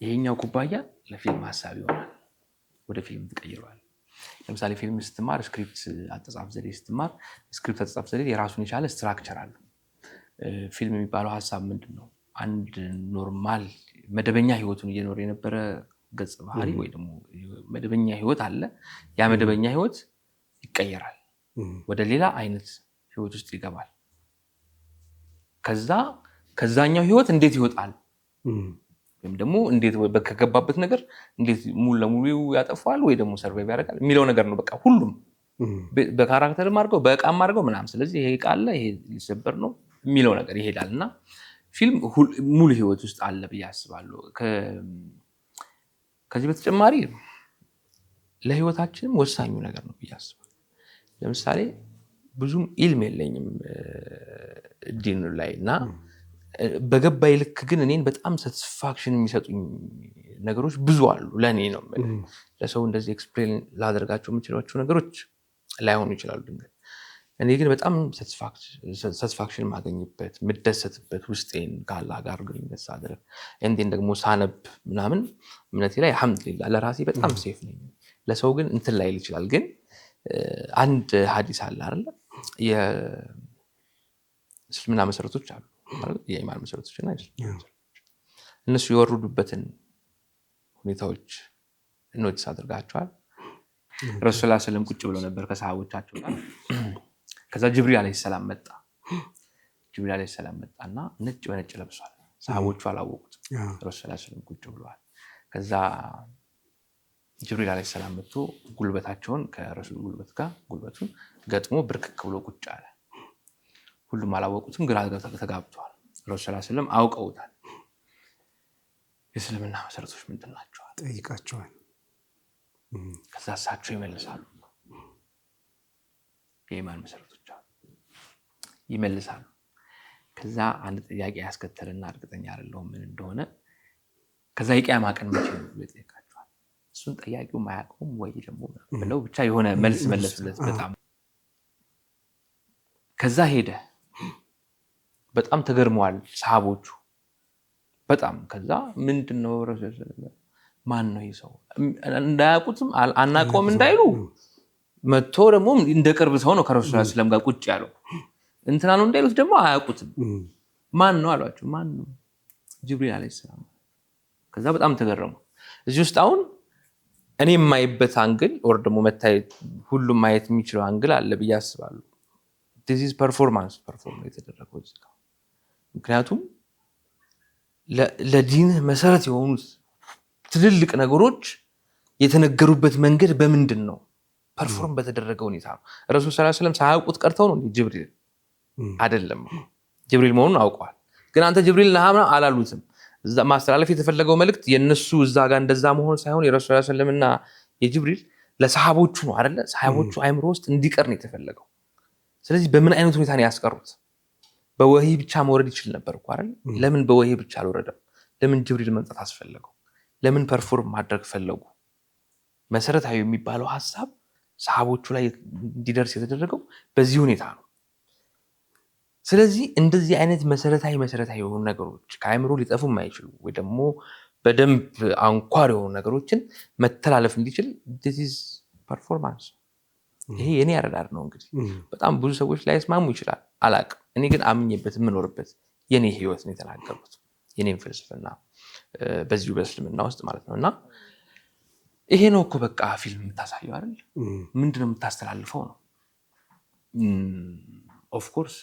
ይሄኛው ኩባያ ለፊልም ሀሳብ ይሆናል፣ ወደ ፊልም ትቀይረዋል። ለምሳሌ ፊልም ስትማር ስክሪፕት አጻጻፍ ዘዴ ስትማር ስክሪፕት አጻጻፍ ዘዴ የራሱን የቻለ ስትራክቸር አለው። ፊልም የሚባለው ሀሳብ ምንድን ነው? አንድ ኖርማል መደበኛ ህይወቱን እየኖረ የነበረ ገጽ ባህሪ ወይ ደግሞ መደበኛ ህይወት አለ። ያ መደበኛ ህይወት ይቀየራል፣ ወደ ሌላ አይነት ህይወት ውስጥ ይገባል። ከዛኛው ህይወት እንዴት ይወጣል ወይም ደግሞ እንዴት ከገባበት ነገር እንዴት ሙሉ ለሙሉ ያጠፋል ወይ ደግሞ ሰርቫይቭ ያደርጋል የሚለው ነገር ነው። በቃ ሁሉም በካራክተርም አድርገው በእቃም አድርገው ምናምን። ስለዚህ ይሄ እቃ አለ፣ ይሄ ሊሰበር ነው የሚለው ነገር ይሄዳል እና ፊልም ሙሉ ህይወት ውስጥ አለ ብዬ አስባለሁ። ከዚህ በተጨማሪ ለህይወታችንም ወሳኙ ነገር ነው ብዬ አስባለሁ። ለምሳሌ ብዙም ኢልም የለኝም ዲኑ ላይ እና በገባይ ልክ ግን እኔን በጣም ሳቲስፋክሽን የሚሰጡኝ ነገሮች ብዙ አሉ። ለእኔ ነው ለሰው እንደዚህ ኤክስፕሌን ላደርጋቸው የምችሏቸው ነገሮች ላይሆኑ ይችላሉ። እኔ ግን በጣም ሳቲስፋክሽን ማገኝበት የምደሰትበት ውስጤን ከአላህ ጋር ግንኙነት ሳደርግ እንዴን ደግሞ ሳነብ ምናምን እምነቴ ላይ አልሐምዱሊላህ ለራሴ በጣም ሴፍ ነኝ። ለሰው ግን እንትን ላይል ይችላል። ግን አንድ ሀዲስ አለ አይደል? የእስልምና መሰረቶች አሉ አይደል? የኢማን መሰረቶች እና እነሱ የወረዱበትን ሁኔታዎች ኖቲስ አድርጋቸዋል። ረሱል ሰለላሁ ዐለይሂ ወሰለም ቁጭ ብለው ነበር ከሰሃቦቻቸው ጋር። ከዛ ጅብሪል አለይሂ ሰላም መጣ። ጅብሪል አለይሂ ሰላም መጣና ነጭ በነጭ ለብሷል። ሰሃቦቹ አላወቁት። ረሱል ሰለላሁ ዐለይሂ ወሰለም ቁጭ ብለዋል። ከዛ ጅብሪል አለይሂ ሰላም መጥቶ ጉልበታቸውን ከረሱል ጉልበት ጋር ጉልበቱን ገጥሞ ብርክክ ብሎ ቁጭ አለ። ሁሉም አላወቁትም፣ ግራ ተጋብተዋል። ረሱል ሰለላሁ ዐለይሂ ወሰለም አውቀውታል። የእስልምና መሰረቶች ምንድን ናቸው ጠይቃቸዋል። ከዛ እሳቸው ይመልሳሉ። የኢማን መሰረቶች ይመልሳሉ። ከዛ አንድ ጥያቄ ያስከተልና እርግጠኛ አይደለሁም ምን እንደሆነ። ከዛ የቂያማ ቀን መቼ ነው ብሎ ይጠይቃቸዋል። እሱን ጠያቂው ማያውቀውም ወይ ደግሞ ብለው ብቻ የሆነ መልስ መለሱለት። በጣም ከዛ ሄደ። በጣም ተገርመዋል ሰሃቦቹ በጣም። ከዛ ምንድነው ማን ነው ይህ ሰው? እንዳያውቁትም አናውቀውም እንዳይሉ መጥቶ ደግሞ እንደ ቅርብ ሰው ነው ከረሱል ሰለላሁ ዐለይሂ ወሰለም ጋር ቁጭ ያለው። እንትና ነው እንዳይሉት ደግሞ አያውቁትም። ማን ነው አሏቸው። ማን ነው? ጅብሪል አለይሂ ሰላም። ከዛ በጣም ተገረሙ። እዚህ ውስጥ አሁን እኔ የማይበት አንግል ኦር ደግሞ መታየት ሁሉም ማየት የሚችለው አንግል አለ ብዬ አስባለሁ። this is performance የተደረገው እዚህ ጋር። ምክንያቱም ለዲንህ መሰረት የሆኑት ትልልቅ ነገሮች የተነገሩበት መንገድ በምንድን ነው? ፐርፎርም በተደረገ ሁኔታ ነው። ረሱል ሰለላሁ ዐለይሂ ወሰለም ሳያውቁት ቀርተው ነው ጅብሪል አይደለም። ጅብሪል መሆኑን አውቀዋል። ግን አንተ ጅብሪል ነህ አላሉትም። እዛ ማስተላለፍ የተፈለገው መልእክት የነሱ እዛ ጋር እንደዛ መሆን ሳይሆን የረሱል ሰለላሁ ዐለይሂ ወሰለምና የጅብሪል ለሰሃቦቹ ነው አይደለ? ሰሃቦቹ አይምሮ ውስጥ እንዲቀር ነው የተፈለገው። ስለዚህ በምን አይነት ሁኔታ ነው ያስቀሩት? በወህይ ብቻ መውረድ ይችል ነበር እኮ አይደል? ለምን በወህይ ብቻ አልወረደም? ለምን ጅብሪል መምጣት አስፈለገው? ለምን ፐርፎርም ማድረግ ፈለጉ? መሰረታዊ የሚባለው ሐሳብ ሰሃቦቹ ላይ እንዲደርስ የተደረገው በዚህ ሁኔታ ነው። ስለዚህ እንደዚህ አይነት መሰረታዊ የሆኑ ነገሮች ከአይምሮ ሊጠፉ የማይችሉ ወይ ደግሞ በደንብ አንኳር የሆኑ ነገሮችን መተላለፍ እንዲችል this is performance። ይሄ የኔ አረዳድ ነው። እንግዲህ በጣም ብዙ ሰዎች ላይስማሙ ይችላል፣ አላቅም። እኔ ግን አምኜበት የምኖርበት የኔ ህይወት ነው የተናገሩት፣ የኔን ፍልስፍና በዚሁ በእስልምና ውስጥ ማለት ነው። እና ይሄ ነው እኮ በቃ ፊልም የምታሳየው አይደል? ምንድነው የምታስተላልፈው ነው። ኦፍኮርስ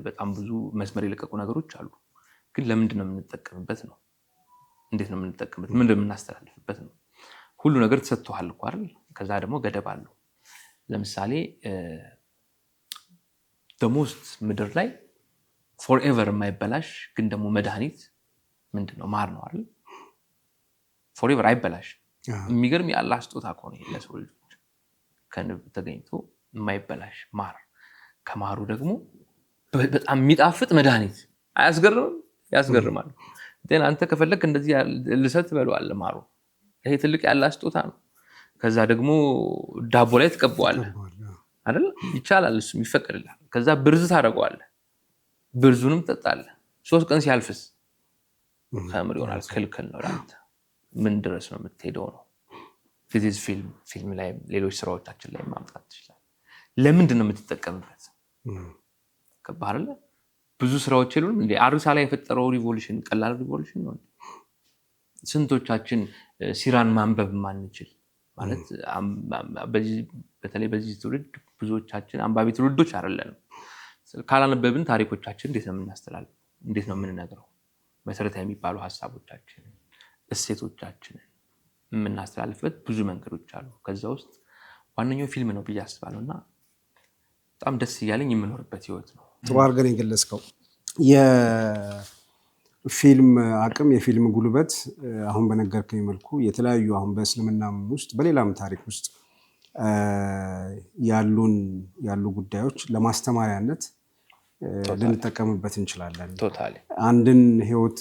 በጣም ብዙ መስመር የለቀቁ ነገሮች አሉ። ግን ለምንድን ነው የምንጠቀምበት ነው? እንዴት ነው የምንጠቀምበት? ምንድን ነው የምናስተላልፍበት ነው? ሁሉ ነገር ተሰጥቷል እኮ አይደል? ከዛ ደግሞ ገደብ አለው። ለምሳሌ በሞስት ምድር ላይ ፎርኤቨር የማይበላሽ ግን ደግሞ መድኃኒት ምንድን ነው? ማር ነው አይደል? ፎርኤቨር አይበላሽ። የሚገርም የአላህ ስጦታ እኮ ነው ለሰው ልጆች። ከንብ ተገኝቶ የማይበላሽ ማር፣ ከማሩ ደግሞ በጣም የሚጣፍጥ መድኃኒት። አያስገርምም? ያስገርማል። ግን አንተ ከፈለክ እንደዚህ ልሰት በለዋል ማሩ። ይሄ ትልቅ ያላህ ስጦታ ነው። ከዛ ደግሞ ዳቦ ላይ ትቀበዋለህ አይደል? ይቻላል፣ እሱም ይፈቀድልሃል። ከዛ ብርዝ ታደርገዋለህ፣ ብርዙንም ትጠጣለህ። 3 ቀን ሲያልፍስ ከምር ይሆናል። ክልክል ነው ለአንተ። ምን ድረስ ነው የምትሄደው ነው። ፊልም ላይ ሌሎች ስራዎቻችን ላይ ማምጣት ትችላለህ። ለምንድን ነው የምትጠቀምበት? ከባህር ብዙ ስራዎች የሉንም እንዴ? አርሳ ላይ የፈጠረው ሪቮሉሽን ቀላል ሪቮሉሽን ነው። ስንቶቻችን ሲራን ማንበብ ማንችል ማለት በተለይ በዚህ ትውልድ ብዙዎቻችን አንባቢ ትውልዶች አይደለንም። ካላነበብን ታሪኮቻችን እንዴት ነው የምናስተላልፈው? እንዴት ነው የምንነግረው? መሰረታዊ የሚባሉ ሀሳቦቻችን እሴቶቻችንን የምናስተላልፍበት ብዙ መንገዶች አሉ። ከዛ ውስጥ ዋነኛው ፊልም ነው ብዬ አስባለሁ እና በጣም ደስ እያለኝ የምኖርበት ህይወት ነው። ጥሩ አድርገን የገለጽከው የፊልም አቅም፣ የፊልም ጉልበት አሁን በነገርከኝ መልኩ የተለያዩ አሁን በእስልምናም ውስጥ በሌላም ታሪክ ውስጥ ያሉ ጉዳዮች ለማስተማሪያነት ልንጠቀምበት እንችላለን። አንድን ህይወት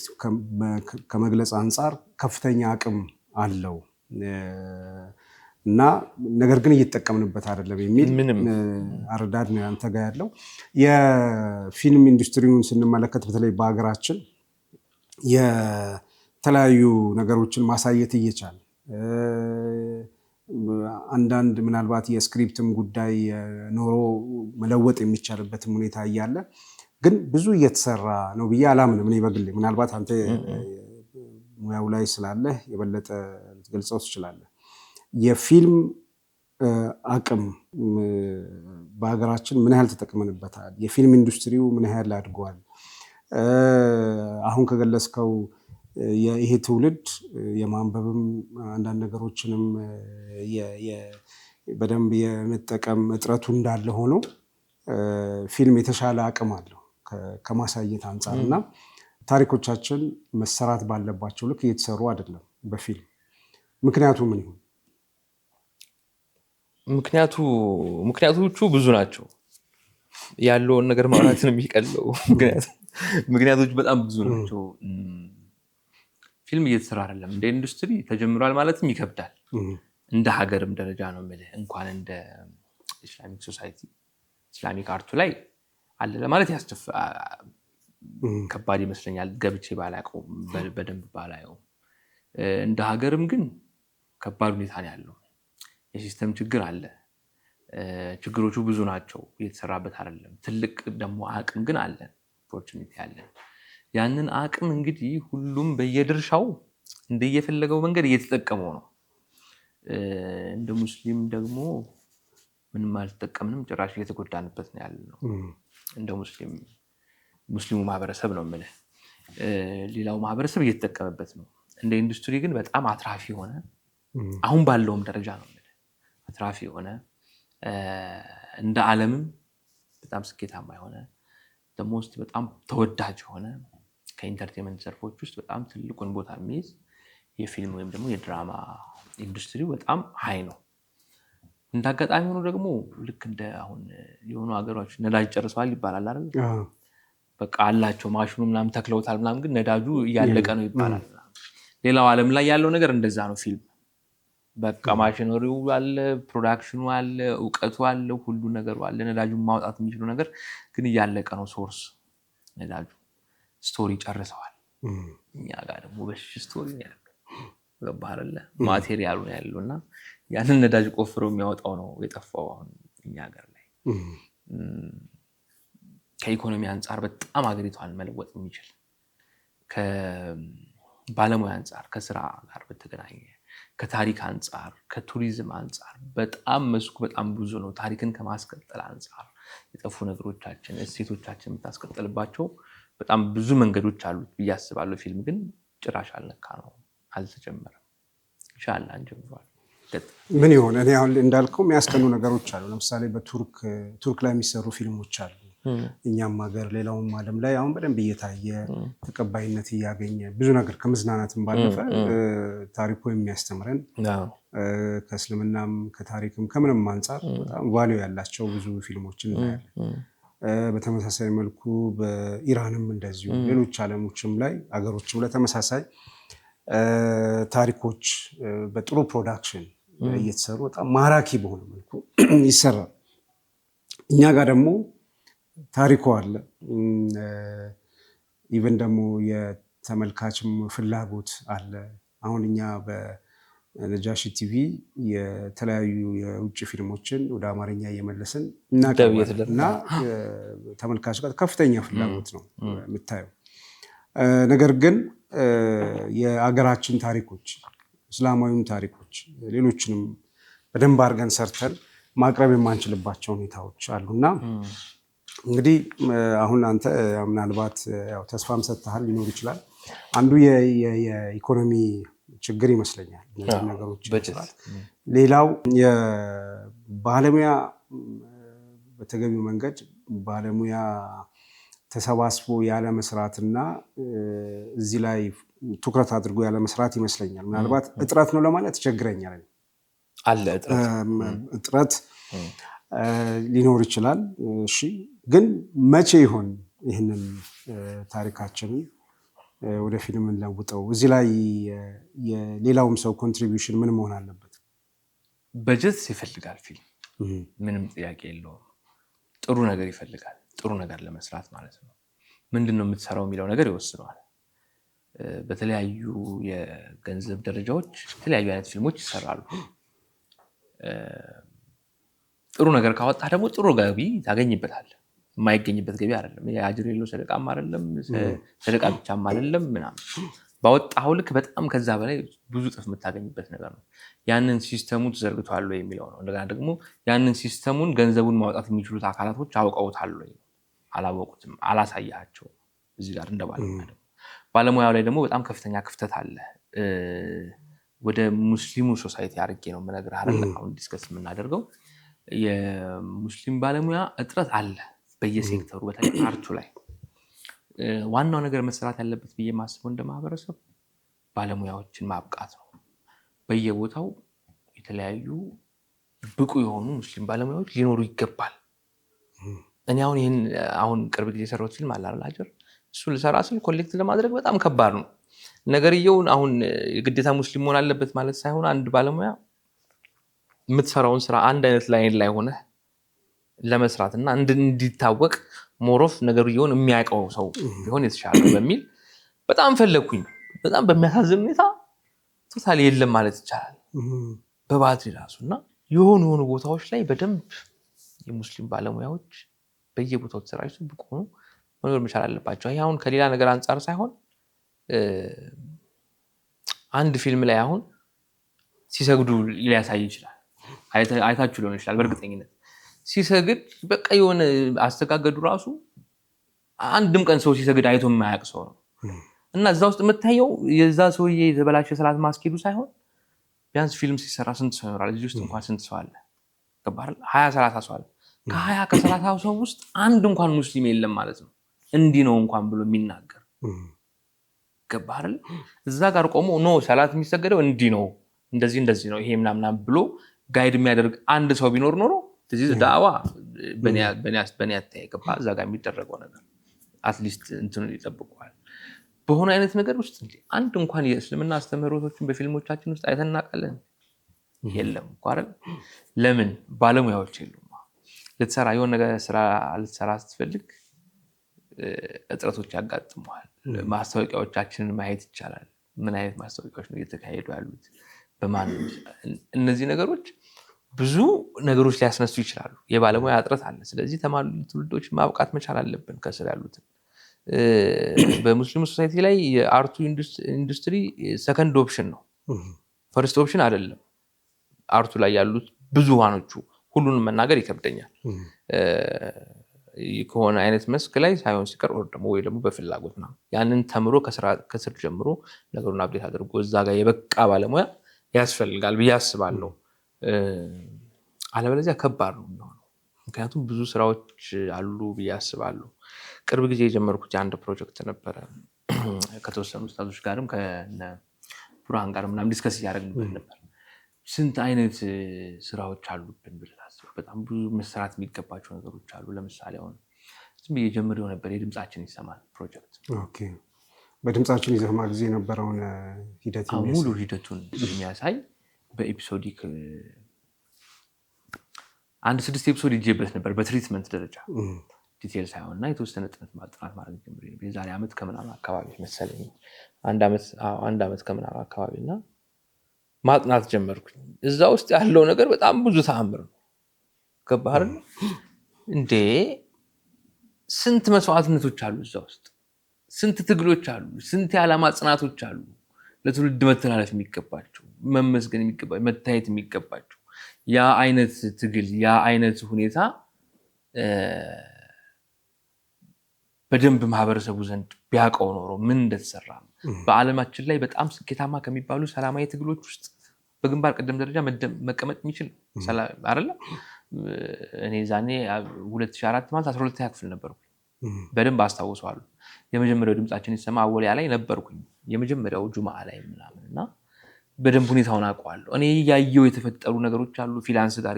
ከመግለጽ አንጻር ከፍተኛ አቅም አለው እና ነገር ግን እየተጠቀምንበት አይደለም የሚል አረዳድ ነው አንተ ጋር ያለው። የፊልም ኢንዱስትሪውን ስንመለከት በተለይ በሀገራችን የተለያዩ ነገሮችን ማሳየት እየቻለ አንዳንድ ምናልባት የስክሪፕትም ጉዳይ ኖሮ መለወጥ የሚቻልበትም ሁኔታ እያለ ግን ብዙ እየተሰራ ነው ብዬ አላምንም። እኔ በግሌ ምናልባት አንተ ሙያው ላይ ስላለህ የበለጠ ልትገልጸው ትችላለህ። የፊልም አቅም በሀገራችን ምን ያህል ተጠቅመንበታል? የፊልም ኢንዱስትሪው ምን ያህል አድጓል? አሁን ከገለጽከው ይሄ ትውልድ የማንበብም አንዳንድ ነገሮችንም በደንብ የመጠቀም እጥረቱ እንዳለ ሆኖ ፊልም የተሻለ አቅም አለው ከማሳየት አንጻር እና ታሪኮቻችን መሰራት ባለባቸው ልክ እየተሰሩ አይደለም በፊልም። ምክንያቱ ምን ይሆን? ምክንያቶቹ ብዙ ናቸው። ያለውን ነገር ማውራት ነው የሚቀለው። ምክንያቶቹ በጣም ብዙ ናቸው። ፊልም እየተሰራ አይደለም። እንደ ኢንዱስትሪ ተጀምሯል ማለትም ይከብዳል። እንደ ሀገርም ደረጃ ነው የምልህ። እንኳን እንደ ኢስላሚክ ሶሳይቲ ኢስላሚክ አርቱ ላይ አለ ለማለት ከባድ ይመስለኛል። ገብቼ ባላውቀው በደንብ ባላየው። እንደ ሀገርም ግን ከባድ ሁኔታ ነው ያለው። የሲስተም ችግር አለ። ችግሮቹ ብዙ ናቸው። እየተሰራበት አይደለም። ትልቅ ደግሞ አቅም ግን አለ። ኦፖርቹኒቲ አለ። ያንን አቅም እንግዲህ ሁሉም በየድርሻው እንደየፈለገው መንገድ እየተጠቀመው ነው። እንደ ሙስሊም ደግሞ ምንም አልተጠቀምንም፣ ጭራሽ እየተጎዳንበት ነው ያለው። እንደ ሙስሊሙ ማህበረሰብ ነው የምልህ። ሌላው ማህበረሰብ እየተጠቀመበት ነው። እንደ ኢንዱስትሪ ግን በጣም አትራፊ የሆነ አሁን ባለውም ደረጃ ነው የምልህ አትራፊ የሆነ እንደ ዓለምም በጣም ስኬታማ የሆነ ደግሞ ውስጥ በጣም ተወዳጅ የሆነ ከኢንተርቴንመንት ዘርፎች ውስጥ በጣም ትልቁን ቦታ የሚይዝ የፊልም ወይም ደግሞ የድራማ ኢንዱስትሪ በጣም ሀይ ነው። እንዳጋጣሚ ሆኖ ደግሞ ልክ እንደ አሁን የሆኑ ሀገሮች ነዳጅ ጨርሰዋል ይባላል አይደል? በቃ አላቸው ማሽኑ ምናምን ተክለውታል ምናምን፣ ግን ነዳጁ እያለቀ ነው ይባላል። ሌላው ዓለም ላይ ያለው ነገር እንደዛ ነው። ፊልም በቃ ማሽነሪው አለ፣ ፕሮዳክሽኑ አለ፣ እውቀቱ አለ፣ ሁሉ ነገሩ አለ። ነዳጁን ማውጣት የሚችለው ነገር ግን እያለቀ ነው። ሶርስ ነዳጁ ስቶሪ ጨርሰዋል። እኛ ጋር ደግሞ በሽ ስቶሪ ነው ያለው። ገባህለ? ማቴሪያሉ ነው ያለው እና ያንን ነዳጅ ቆፍረው የሚያወጣው ነው የጠፋው አሁን እኛ ሀገር ላይ። ከኢኮኖሚ አንጻር በጣም ሀገሪቷን መለወጥ የሚችል ከባለሙያ አንጻር፣ ከስራ ጋር በተገናኘ ከታሪክ አንጻር፣ ከቱሪዝም አንጻር በጣም መስኩ በጣም ብዙ ነው። ታሪክን ከማስቀጠል አንጻር የጠፉ ነገሮቻችን እሴቶቻችን የምታስቀጥልባቸው በጣም ብዙ መንገዶች አሉት ብዬ አስባለሁ። ፊልም ግን ጭራሽ አልነካ ነው፣ አልተጀመረም። ኢንሻአላህ እንጀምረዋለን። ምን ይሆን? እኔ አሁን እንዳልከው የሚያስቀኑ ነገሮች አሉ። ለምሳሌ በቱርክ ላይ የሚሰሩ ፊልሞች አሉ። እኛም ሀገር ሌላውም ዓለም ላይ አሁን በደንብ እየታየ ተቀባይነት እያገኘ ብዙ ነገር ከመዝናናትም ባለፈ ታሪኩ የሚያስተምረን ከእስልምናም ከታሪክም ከምንም አንጻር በጣም ቫልዩ ያላቸው ብዙ ፊልሞችን እናያለን። በተመሳሳይ መልኩ በኢራንም እንደዚሁ ሌሎች ዓለሞችም ላይ አገሮችም ላይ ተመሳሳይ ታሪኮች በጥሩ ፕሮዳክሽን እየተሰሩ በጣም ማራኪ በሆነ መልኩ ይሰራል። እኛ ጋር ደግሞ ታሪኩ አለ። ኢቨን ደግሞ የተመልካችም ፍላጎት አለ። አሁን እኛ በነጃሺ ቲቪ የተለያዩ የውጭ ፊልሞችን ወደ አማርኛ እየመለስን እናቀርባለን እና ተመልካች ጋር ከፍተኛ ፍላጎት ነው የምታየው። ነገር ግን የአገራችን ታሪኮች፣ እስላማዊም ታሪኮች፣ ሌሎችንም በደንብ አድርገን ሰርተን ማቅረብ የማንችልባቸው ሁኔታዎች አሉና እንግዲህ አሁን አንተ ምናልባት ተስፋም ሰጥተሃል ሊኖር ይችላል። አንዱ የኢኮኖሚ ችግር ይመስለኛል እነዚህ ነገሮች ይመስላል። ሌላው የባለሙያ በተገቢው መንገድ ባለሙያ ተሰባስቦ ያለ መስራትና እዚህ ላይ ትኩረት አድርጎ ያለ መስራት ይመስለኛል። ምናልባት እጥረት ነው ለማለት ይቸግረኛል። አለ እጥረት ሊኖር ይችላል። እሺ፣ ግን መቼ ይሆን ይህንን ታሪካችንን ወደ ፊልም እንለውጠው? እዚህ ላይ የሌላውም ሰው ኮንትሪቢዩሽን ምን መሆን አለበት? በጀት ይፈልጋል ፊልም፣ ምንም ጥያቄ የለውም። ጥሩ ነገር ይፈልጋል፣ ጥሩ ነገር ለመስራት ማለት ነው። ምንድን ነው የምትሰራው የሚለው ነገር ይወስነዋል። በተለያዩ የገንዘብ ደረጃዎች የተለያዩ አይነት ፊልሞች ይሰራሉ። ጥሩ ነገር ካወጣ ደግሞ ጥሩ ገቢ ታገኝበታል። የማይገኝበት ገቢ አይደለም። የአጅር የሌለው ሰደቃም አይደለም፣ ሰደቃ ብቻም አይደለም ምናምን። ባወጣው ልክ በጣም ከዛ በላይ ብዙ ጥፍ የምታገኝበት ነገር ነው። ያንን ሲስተሙ ተዘርግቷል ወይ የሚለው ነው። እንደገና ደግሞ ያንን ሲስተሙን ገንዘቡን ማውጣት የሚችሉት አካላቶች አውቀውታል ወይ? አላወቁትም፣ አላሳያቸውም። እዚህ ጋር ባለሙያው ላይ ደግሞ በጣም ከፍተኛ ክፍተት አለ። ወደ ሙስሊሙ ሶሳይቲ አድርጌ ነው የምነግርህ አይደል? አሁን ዲስከስ የምናደርገው የሙስሊም ባለሙያ እጥረት አለ በየሴክተሩ፣ በተለይ አርቱ ላይ። ዋናው ነገር መሰራት ያለበት ብዬ ማስበው እንደ ማህበረሰብ ባለሙያዎችን ማብቃት ነው። በየቦታው የተለያዩ ብቁ የሆኑ ሙስሊም ባለሙያዎች ሊኖሩ ይገባል። እኔ አሁን ቅርብ ጊዜ የሰራሁት ፊልም አለ አይደል አጀር፣ እሱን ልሰራ ስል ኮሌክት ለማድረግ በጣም ከባድ ነው ነገርየውን። አሁን የግዴታ ሙስሊም መሆን አለበት ማለት ሳይሆን አንድ ባለሙያ የምትሰራውን ስራ አንድ አይነት ላይን ላይ ሆነ ለመስራት እና እንዲታወቅ ሞሮፍ ነገርየውን የሚያውቀው ሰው ቢሆን የተሻለ በሚል በጣም ፈለግኩኝ። በጣም በሚያሳዝን ሁኔታ ቶታል የለም ማለት ይቻላል በባትሪ ራሱ። እና የሆኑ ቦታዎች ላይ በደንብ የሙስሊም ባለሙያዎች በየቦታው ተሰራጭተው ብቁ ሆኖ መኖር መቻል አለባቸው። ይሄ አሁን ከሌላ ነገር አንጻር ሳይሆን አንድ ፊልም ላይ አሁን ሲሰግዱ ሊያሳይ ይችላል። አይታችሁ ሊሆን ይችላል። በእርግጠኝነት ሲሰግድ በቃ የሆነ አስተጋገዱ ራሱ አንድም ቀን ሰው ሲሰግድ አይቶ የማያውቅ ሰው ነው እና እዛ ውስጥ የምታየው የዛ ሰውዬ የተበላሸ ሰላት ማስኬዱ ሳይሆን ቢያንስ ፊልም ሲሰራ ስንት ሰው ይኖራል? እዚህ ውስጥ እንኳን ስንት ሰው አለ? 20-30 ሰው አለ። ከ20-30 ሰው ውስጥ አንድ እንኳን ሙስሊም የለም ማለት ነው። እንዲህ ነው እንኳን ብሎ የሚናገር ገባህ አይደል? እዛ ጋር ቆሞ ኖ ሰላት የሚሰገደው እንዲህ ነው እንደዚህ ነው ይሄ ምናምን ብሎ ጋይድ የሚያደርግ አንድ ሰው ቢኖር ኖሮ እዚህ ዳዋ በእኔ አታይ ገባህ? እዛ ጋር የሚደረገው ነገር አትሊስት እንትኑን ይጠብቀዋል። በሆነ አይነት ነገር ውስጥ አንድ እንኳን የእስልምና አስተምህሮቶችን በፊልሞቻችን ውስጥ አይተን እናውቃለን? የለም እኮ አይደል? ለምን? ባለሙያዎች የሉም። ልትሰራ የሆነ ነገር ስራ ልትሰራ ስትፈልግ እጥረቶች ያጋጥመዋል። ማስታወቂያዎቻችንን ማየት ይቻላል። ምን አይነት ማስታወቂያዎች ነው እየተካሄዱ ያሉት? በማን? እነዚህ ነገሮች ብዙ ነገሮች ሊያስነሱ ይችላሉ። የባለሙያ እጥረት አለ። ስለዚህ ተማሪ ትውልዶች ማብቃት መቻል አለብን ከስር ያሉትን። በሙስሊም ሶሳይቲ ላይ የአርቱ ኢንዱስትሪ ሰከንድ ኦፕሽን ነው፣ ፈርስት ኦፕሽን አይደለም። አርቱ ላይ ያሉት ብዙሃኖቹ ሁሉንም መናገር ይከብደኛል። ከሆነ አይነት መስክ ላይ ሳይሆን ሲቀር ወይ ደግሞ በፍላጎት ነው ያንን ተምሮ ከስር ጀምሮ ነገሩን አብዴት አድርጎ እዛ ጋር የበቃ ባለሙያ ያስፈልጋል ብዬ አስባለሁ። አለበለዚያ ከባድ ነው የሚሆነው። ምክንያቱም ብዙ ስራዎች አሉ ብዬ አስባለሁ። ቅርብ ጊዜ የጀመርኩት የአንድ ፕሮጀክት ነበረ ከተወሰኑ ኡስታዞች ጋርም ከነ ቡርሃን ጋር ምናምን ዲስከስ እያደረግንበት ነበር። ስንት አይነት ስራዎች አሉብን ብለህ አስብ። በጣም ብዙ መሰራት የሚገባቸው ነገሮች አሉ። ለምሳሌ አሁን ዝም ብዬ ጀምሬው ነበር የድምጻችን ይሰማል ፕሮጀክት። ኦኬ። በድምጻችን ይሰማ ጊዜ የነበረውን ሂደት ሙሉ ሂደቱን የሚያሳይ በኤፒሶዲክ አንድ 6 ኤፒሶድ ይዤበት ነበር በትሪትመንት ደረጃ ዲቴል ሳይሆን እና የተወሰነ ጥናት ማድረግ ጀምሬ ነበር የዛሬ ዓመት ከምናምን አካባቢ መሰለኝ። አንድ ዓመት ከምናምን አካባቢ እና ማጥናት ጀመርኩኝ። እዛ ውስጥ ያለው ነገር በጣም ብዙ ተአምር ነው። ገባህ አይደል? እንዴ ስንት መስዋዕትነቶች አሉ እዛ ውስጥ፣ ስንት ትግሎች አሉ፣ ስንት የዓላማ ጽናቶች አሉ ለትውልድ መተላለፍ የሚገባቸው፣ መመስገን የሚገባቸው፣ መታየት የሚገባቸው። ያ አይነት ትግል ያ አይነት ሁኔታ በደንብ ማህበረሰቡ ዘንድ ቢያውቀው ኖሮ ምን እንደተሰራ ነው። በዓለማችን ላይ በጣም ስኬታማ ከሚባሉ ሰላማዊ ትግሎች ውስጥ በግንባር ቀደም ደረጃ መቀመጥ የሚችል አይደለ? እኔ ዛኔ 2004 ማለት 12ኛ ክፍል ነበርኩ። በደንብ አስታውሰዋለሁ። የመጀመሪያው ድምጻችን ይሰማ አወሊያ ላይ ነበርኩኝ፣ የመጀመሪያው ጁማዓ ላይ ምናምን እና በደንብ ሁኔታውን አውቀዋለሁ። እኔ ያየው የተፈጠሩ ነገሮች አሉ፣ ፊላንስ ጋር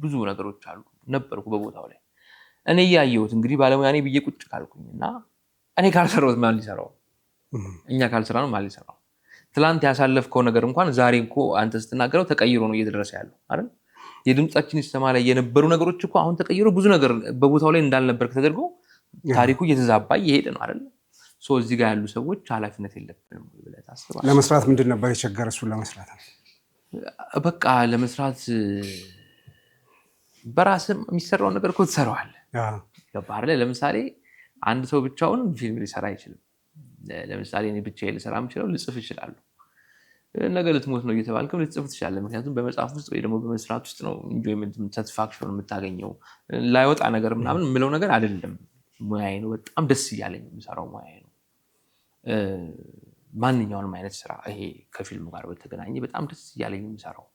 ብዙ ነገሮች አሉ። ነበርኩ በቦታው ላይ እኔ ያየሁት። እንግዲህ ባለሙያ ነኝ ብዬ ቁጭ ካልኩኝ እና እኔ ካልሰራሁት ማን ሊሰራው? እኛ ካልሰራ ነው ማን ሊሰራው? ትላንት ያሳለፍከው ነገር እንኳን ዛሬ እኮ አንተ ስትናገረው ተቀይሮ ነው እየተደረሰ ያለው አይደል? የድምጻችን ይሰማ ላይ የነበሩ ነገሮች እኮ አሁን ተቀይሮ ብዙ ነገር በቦታው ላይ እንዳልነበርክ ተደርጎ ታሪኩ እየተዛባ እየሄደ ነው አይደል? እዚህ ጋር ያሉ ሰዎች ኃላፊነት የለብንም ብለህ ታስባለህ? ለመስራት ምንድን ነበር የቸገረ? እሱን ለመስራት በቃ ለመስራት በራስህ የሚሰራውን ነገር እኮ ትሰራዋለህ። ገባህ አይደል? ለምሳሌ አንድ ሰው ብቻውን ፊልም ሊሰራ አይችልም። ለምሳሌ እኔ ብቻዬን ልሰራ የምችለው ልጽፍ እችላለሁ። ነገ ልትሞት ነው እየተባልክም ልትጽፍ ትችላለህ። ምክንያቱም በመጽሐፍ ውስጥ ወይ ደግሞ በመስራት ውስጥ ነው ኢንጆይመንት ሳቲስፋክሽን የምታገኘው። ላይወጣ ነገር ምናምን የምለው ነገር አይደለም። ሙያዬ ነው። በጣም ደስ እያለኝ የምሰራው ሙያዬ ነው። ማንኛውንም አይነት ስራ ይሄ ከፊልሙ ጋር በተገናኘ በጣም ደስ እያለኝ የምሰራው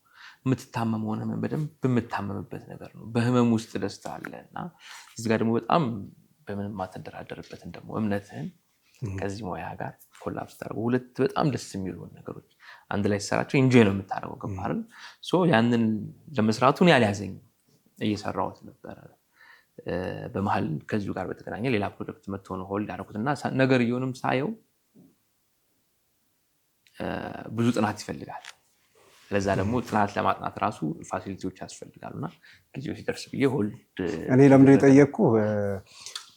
የምትታመም ሆነ በደንብ የምታመምበት ነገር ነው። በህመም ውስጥ ደስታ አለ እና እዚህ ጋር ደግሞ በጣም በምንም ማተደራደርበትን ደግሞ እምነትህን ከዚህ ሙያ ጋር ኮላፕስ ታደርገው ሁለት በጣም ደስ የሚሉ ነገሮች አንድ ላይ ተሰራቸው ኢንጆይ ነው የምታደርገው። ገባህ? ያንን ለመስራቱ እኔ አልያዘኝ እየሰራሁት ነበረ። በመሀል ከዚሁ ጋር በተገናኘ ሌላ ፕሮጀክት መጥቶ ነው ሆልድ ያደረኩትና ነገር እየሆንም ሳየው ብዙ ጥናት ይፈልጋል። ለዛ ደግሞ ጥናት ለማጥናት ራሱ ፋሲሊቲዎች ያስፈልጋሉና ጊዜው ሲደርስ ብዬ ሆልድ። እኔ ለምንድን የጠየቅኩህ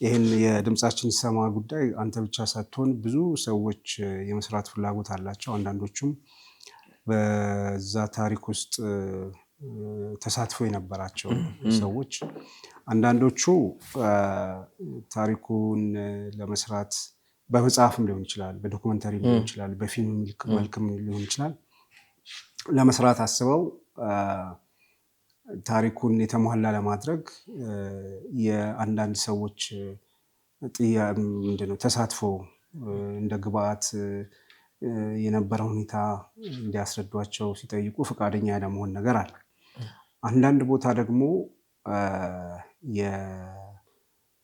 ይህን የድምጻችን ይሰማ ጉዳይ አንተ ብቻ ሳትሆን ብዙ ሰዎች የመስራት ፍላጎት አላቸው። አንዳንዶቹም በዛ ታሪክ ውስጥ ተሳትፎ የነበራቸው ሰዎች፣ አንዳንዶቹ ታሪኩን ለመስራት በመጽሐፍም ሊሆን ይችላል፣ በዶክመንተሪ ሊሆን ይችላል፣ በፊልም መልክም ሊሆን ይችላል ለመስራት አስበው ታሪኩን የተሟላ ለማድረግ የአንዳንድ ሰዎች ምንድነው ተሳትፎ እንደ ግብአት የነበረው ሁኔታ እንዲያስረዷቸው ሲጠይቁ ፈቃደኛ ያለመሆን ነገር አለ። አንዳንድ ቦታ ደግሞ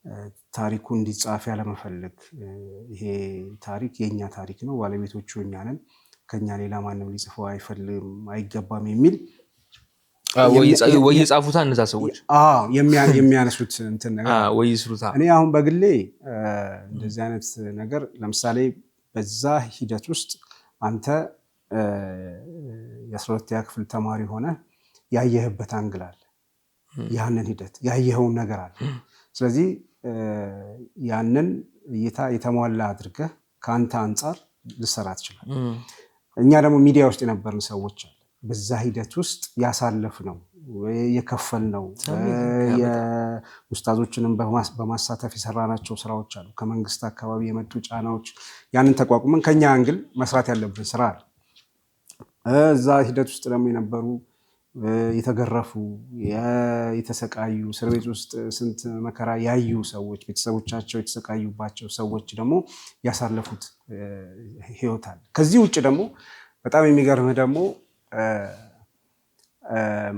የታሪኩ እንዲጻፍ ያለመፈለግ፣ ይሄ ታሪክ የኛ ታሪክ ነው፣ ባለቤቶቹ እኛ ነን፣ ከኛ ሌላ ማንም ሊጽፈው አይገባም የሚል ወይ የጻፉታ እነዛ ሰዎች የሚያነሱት እንትን ነገር ወይ ይስሩታ። እኔ አሁን በግሌ እንደዚህ አይነት ነገር ለምሳሌ በዛ ሂደት ውስጥ አንተ የ12ኛ ክፍል ተማሪ ሆነ ያየህበት አንግል አለ፣ ያንን ሂደት ያየኸውን ነገር አለ። ስለዚህ ያንን እይታ የተሟላ አድርገህ ከአንተ አንጻር ልሰራ ትችላል። እኛ ደግሞ ሚዲያ ውስጥ የነበርን ሰዎች አለ በዛ ሂደት ውስጥ ያሳለፍ ነው የከፈል ነው የኡስታዞችንም በማሳተፍ የሰራናቸው ስራዎች አሉ። ከመንግስት አካባቢ የመጡ ጫናዎች ያንን ተቋቁመን ከኛ አንግል መስራት ያለብን ስራ አለ። እዛ ሂደት ውስጥ ደግሞ የነበሩ የተገረፉ የተሰቃዩ እስር ቤት ውስጥ ስንት መከራ ያዩ ሰዎች ቤተሰቦቻቸው የተሰቃዩባቸው ሰዎች ደግሞ ያሳለፉት ህይወት አለ። ከዚህ ውጭ ደግሞ በጣም የሚገርምህ ደግሞ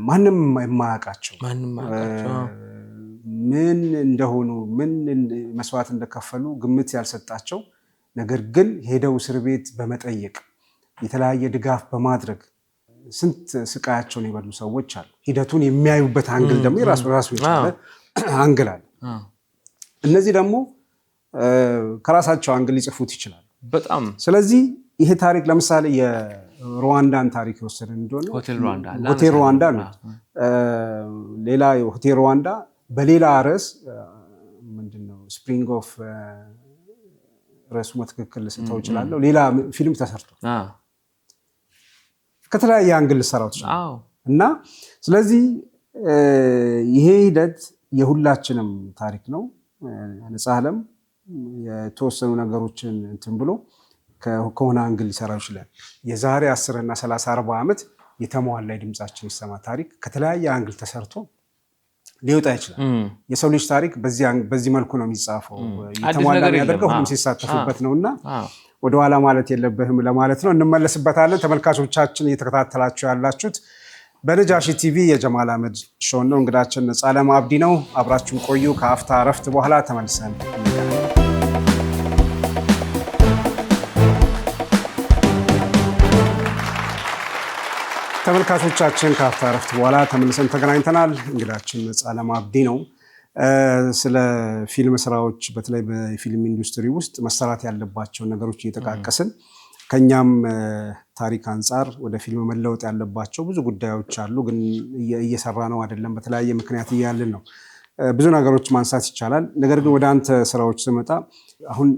ማንም የማያውቃቸው ምን እንደሆኑ ምን መስዋዕት እንደከፈሉ ግምት ያልሰጣቸው ነገር ግን ሄደው እስር ቤት በመጠየቅ የተለያየ ድጋፍ በማድረግ ስንት ስቃያቸውን የበሉ ሰዎች አሉ። ሂደቱን የሚያዩበት አንግል ደግሞ የራሱ የቻለ አንግል አለ። እነዚህ ደግሞ ከራሳቸው አንግል ሊጽፉት ይችላሉ በጣም። ስለዚህ ይሄ ታሪክ ለምሳሌ የሩዋንዳን ታሪክ የወሰደን እንደሆነ ሆቴል ሩዋንዳ ነው። ሌላ ሆቴል ሩዋንዳ በሌላ ርዕስ ምንድነው ስፕሪንግ ኦፍ ርዕሱ ትክክል ልስተው ይችላለሁ ሌላ ፊልም ተሰርቶ ከተለያየ አንግል ልሰራው ይችላል እና ስለዚህ ይሄ ሂደት የሁላችንም ታሪክ ነው። ነፃ ዓለም የተወሰኑ ነገሮችን እንትን ብሎ ከሆነ አንግል ሊሰራው ይችላል። የዛሬ 10 እና 30 40 ዓመት የተሟላ ድምጻችን ይሰማ ታሪክ ከተለያየ አንግል ተሰርቶ ሊወጣ ይችላል። የሰው ልጅ ታሪክ በዚህ መልኩ ነው የሚጻፈው። የተሟላ ያደርገው ሁሉም ሲሳተፉበት ነውና ወደ ኋላ ማለት የለብህም ለማለት ነው። እንመለስበታለን። ተመልካቾቻችን እየተከታተላችሁ ያላችሁት በነጃሺ ቲቪ የጀማል አህመድ ሾው ነው። እንግዳችን ነፃ ዓለም አብዲ ነው። አብራችሁን ቆዩ። ከአፍታ እረፍት በኋላ ተመልሰን ተመልካቾቻችን ከአፍታ እረፍት በኋላ ተመልሰን ተገናኝተናል። እንግዳችን ነፃ ዓለም አብዲ ነው። ስለ ፊልም ስራዎች በተለይ በፊልም ኢንዱስትሪ ውስጥ መሰራት ያለባቸው ነገሮች እየተቃቀስን ከኛም ታሪክ አንጻር ወደ ፊልም መለወጥ ያለባቸው ብዙ ጉዳዮች አሉ፣ ግን እየሰራ ነው አይደለም፣ በተለያየ ምክንያት እያልን ነው። ብዙ ነገሮች ማንሳት ይቻላል። ነገር ግን ወደ አንተ ስራዎች ስመጣ አሁን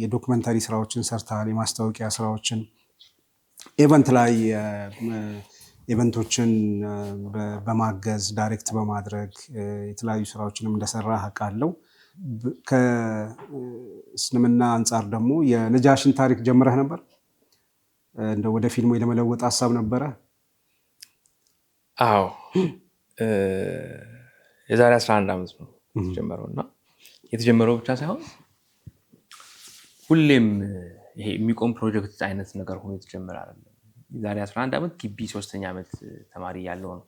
የዶክመንታሪ ስራዎችን ሰርተሃል፣ የማስታወቂያ ስራዎችን ኢቨንት ላይ ኢቨንቶችን በማገዝ ዳይሬክት በማድረግ የተለያዩ ስራዎችንም እንደሰራ አውቃለሁ። ከእስልምና አንጻር ደግሞ የነጃሽን ታሪክ ጀምረህ ነበር? እንደው ወደ ፊልሙ ለመለወጥ ሀሳብ ነበረ? አዎ፣ የዛሬ 11 ዓመት ነው የተጀመረውና የተጀመረው ብቻ ሳይሆን ሁሌም ይሄ የሚቆም ፕሮጀክት አይነት ነገር ሆኖ የተጀመረ አይደለም። የዛሬ 11 ዓመት ግቢ 3ኛ ዓመት ተማሪ ያለው ነው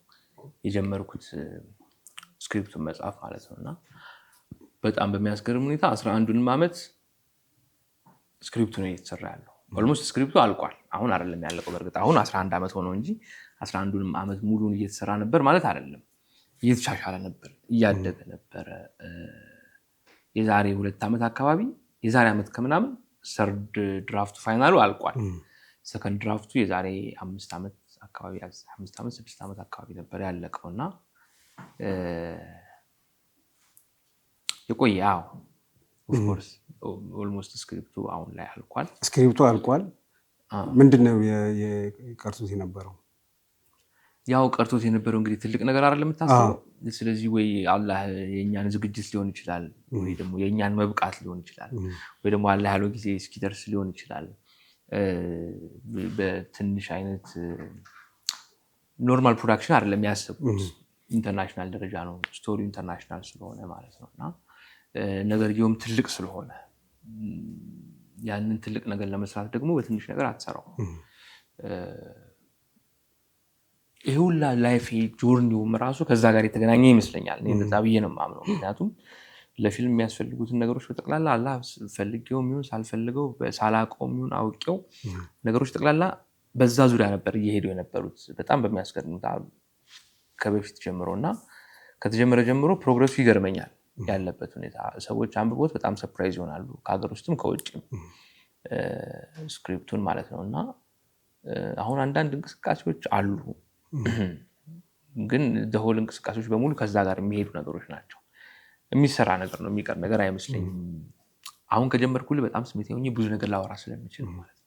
የጀመርኩት ስክሪፕቱን መጻፍ ማለት ነውና በጣም በሚያስገርም ሁኔታ 11ዱንም ዓመት ስክሪፕቱ ነው እየተሰራ ያለው። ኦልሞስት ስክሪፕቱ አልቋል። አሁን አይደለም ያለቀው። በእርግጥ አሁን 11 ዓመት ሆነው እንጂ 11ዱንም ዓመት ሙሉን እየተሰራ ነበር ማለት አይደለም። እየተሻሻለ ነበር፣ እያደገ ነበረ። የዛሬ 2 ዓመት አካባቢ የዛሬ ዓመት ከምናምን ሰርድ ድራፍቱ ፋይናሉ አልቋል። ሰከንድ ድራፍቱ የዛሬ 5 ዓመት አካባቢ 5 ዓመት 6 ዓመት አካባቢ ነበር ያለቀውና የቆየ ኦፍ ኮርስ ኦልሞስት ስክሪፕቱ አሁን ላይ አልቋል። ስክሪፕቱ አልቋል። ምንድነው የቀርቶት የነበረው? ያው ቀርቶት የነበረው እንግዲህ ትልቅ ነገር አይደለም የምታስበው። ስለዚህ ወይ አላህ የኛን ዝግጅት ሊሆን ይችላል ወይ ደግሞ የኛን መብቃት ሊሆን ይችላል ወይ ደግሞ አላህ ያለው ጊዜ እስኪደርስ ሊሆን ይችላል በትንሽ አይነት ኖርማል ፕሮዳክሽን አይደለም ያሰቡት ኢንተርናሽናል ደረጃ ነው ስቶሪው ኢንተርናሽናል ስለሆነ ማለት ነውና ነገርየውም ትልቅ ስለሆነ ያንን ትልቅ ነገር ለመስራት ደግሞ በትንሽ ነገር አትሰራው ይሁላ ላይፍ ጆርኒውም ራሱ ከዛ ጋር የተገናኘ ይመስለኛል እኔ እንደዛ ብዬ ነው የማምነው ምክንያቱም ለፊልም የሚያስፈልጉትን ነገሮች በጠቅላላ አላህ ፈልጌው ይሁን ሳልፈልገው ሳላቀው ይሁን አውቄው ነገሮች ጠቅላላ በዛ ዙሪያ ነበር እየሄዱ የነበሩት በጣም በሚያስገርም ከበፊት ጀምሮና ከተጀመረ ጀምሮ ፕሮግረሱ ይገርመኛል ያለበት ሁኔታ ሰዎች አንብቦት በጣም ሰርፕራይዝ ይሆናሉ ከሀገር ውስጥም ከውጭም ስክሪፕቱን ማለት ነውና አሁን አንዳንድ እንቅስቃሴዎች አሉ ግን ደሆል እንቅስቃሴዎች በሙሉ ከዛ ጋር የሚሄዱ ነገሮች ናቸው የሚሰራ ነገር ነው የሚቀር ነገር አይመስለኝም አሁን ከጀመርኩልህ በጣም ስሜታዊ ሆኜ ብዙ ነገር ላወራ ስለምችል ማለት ነው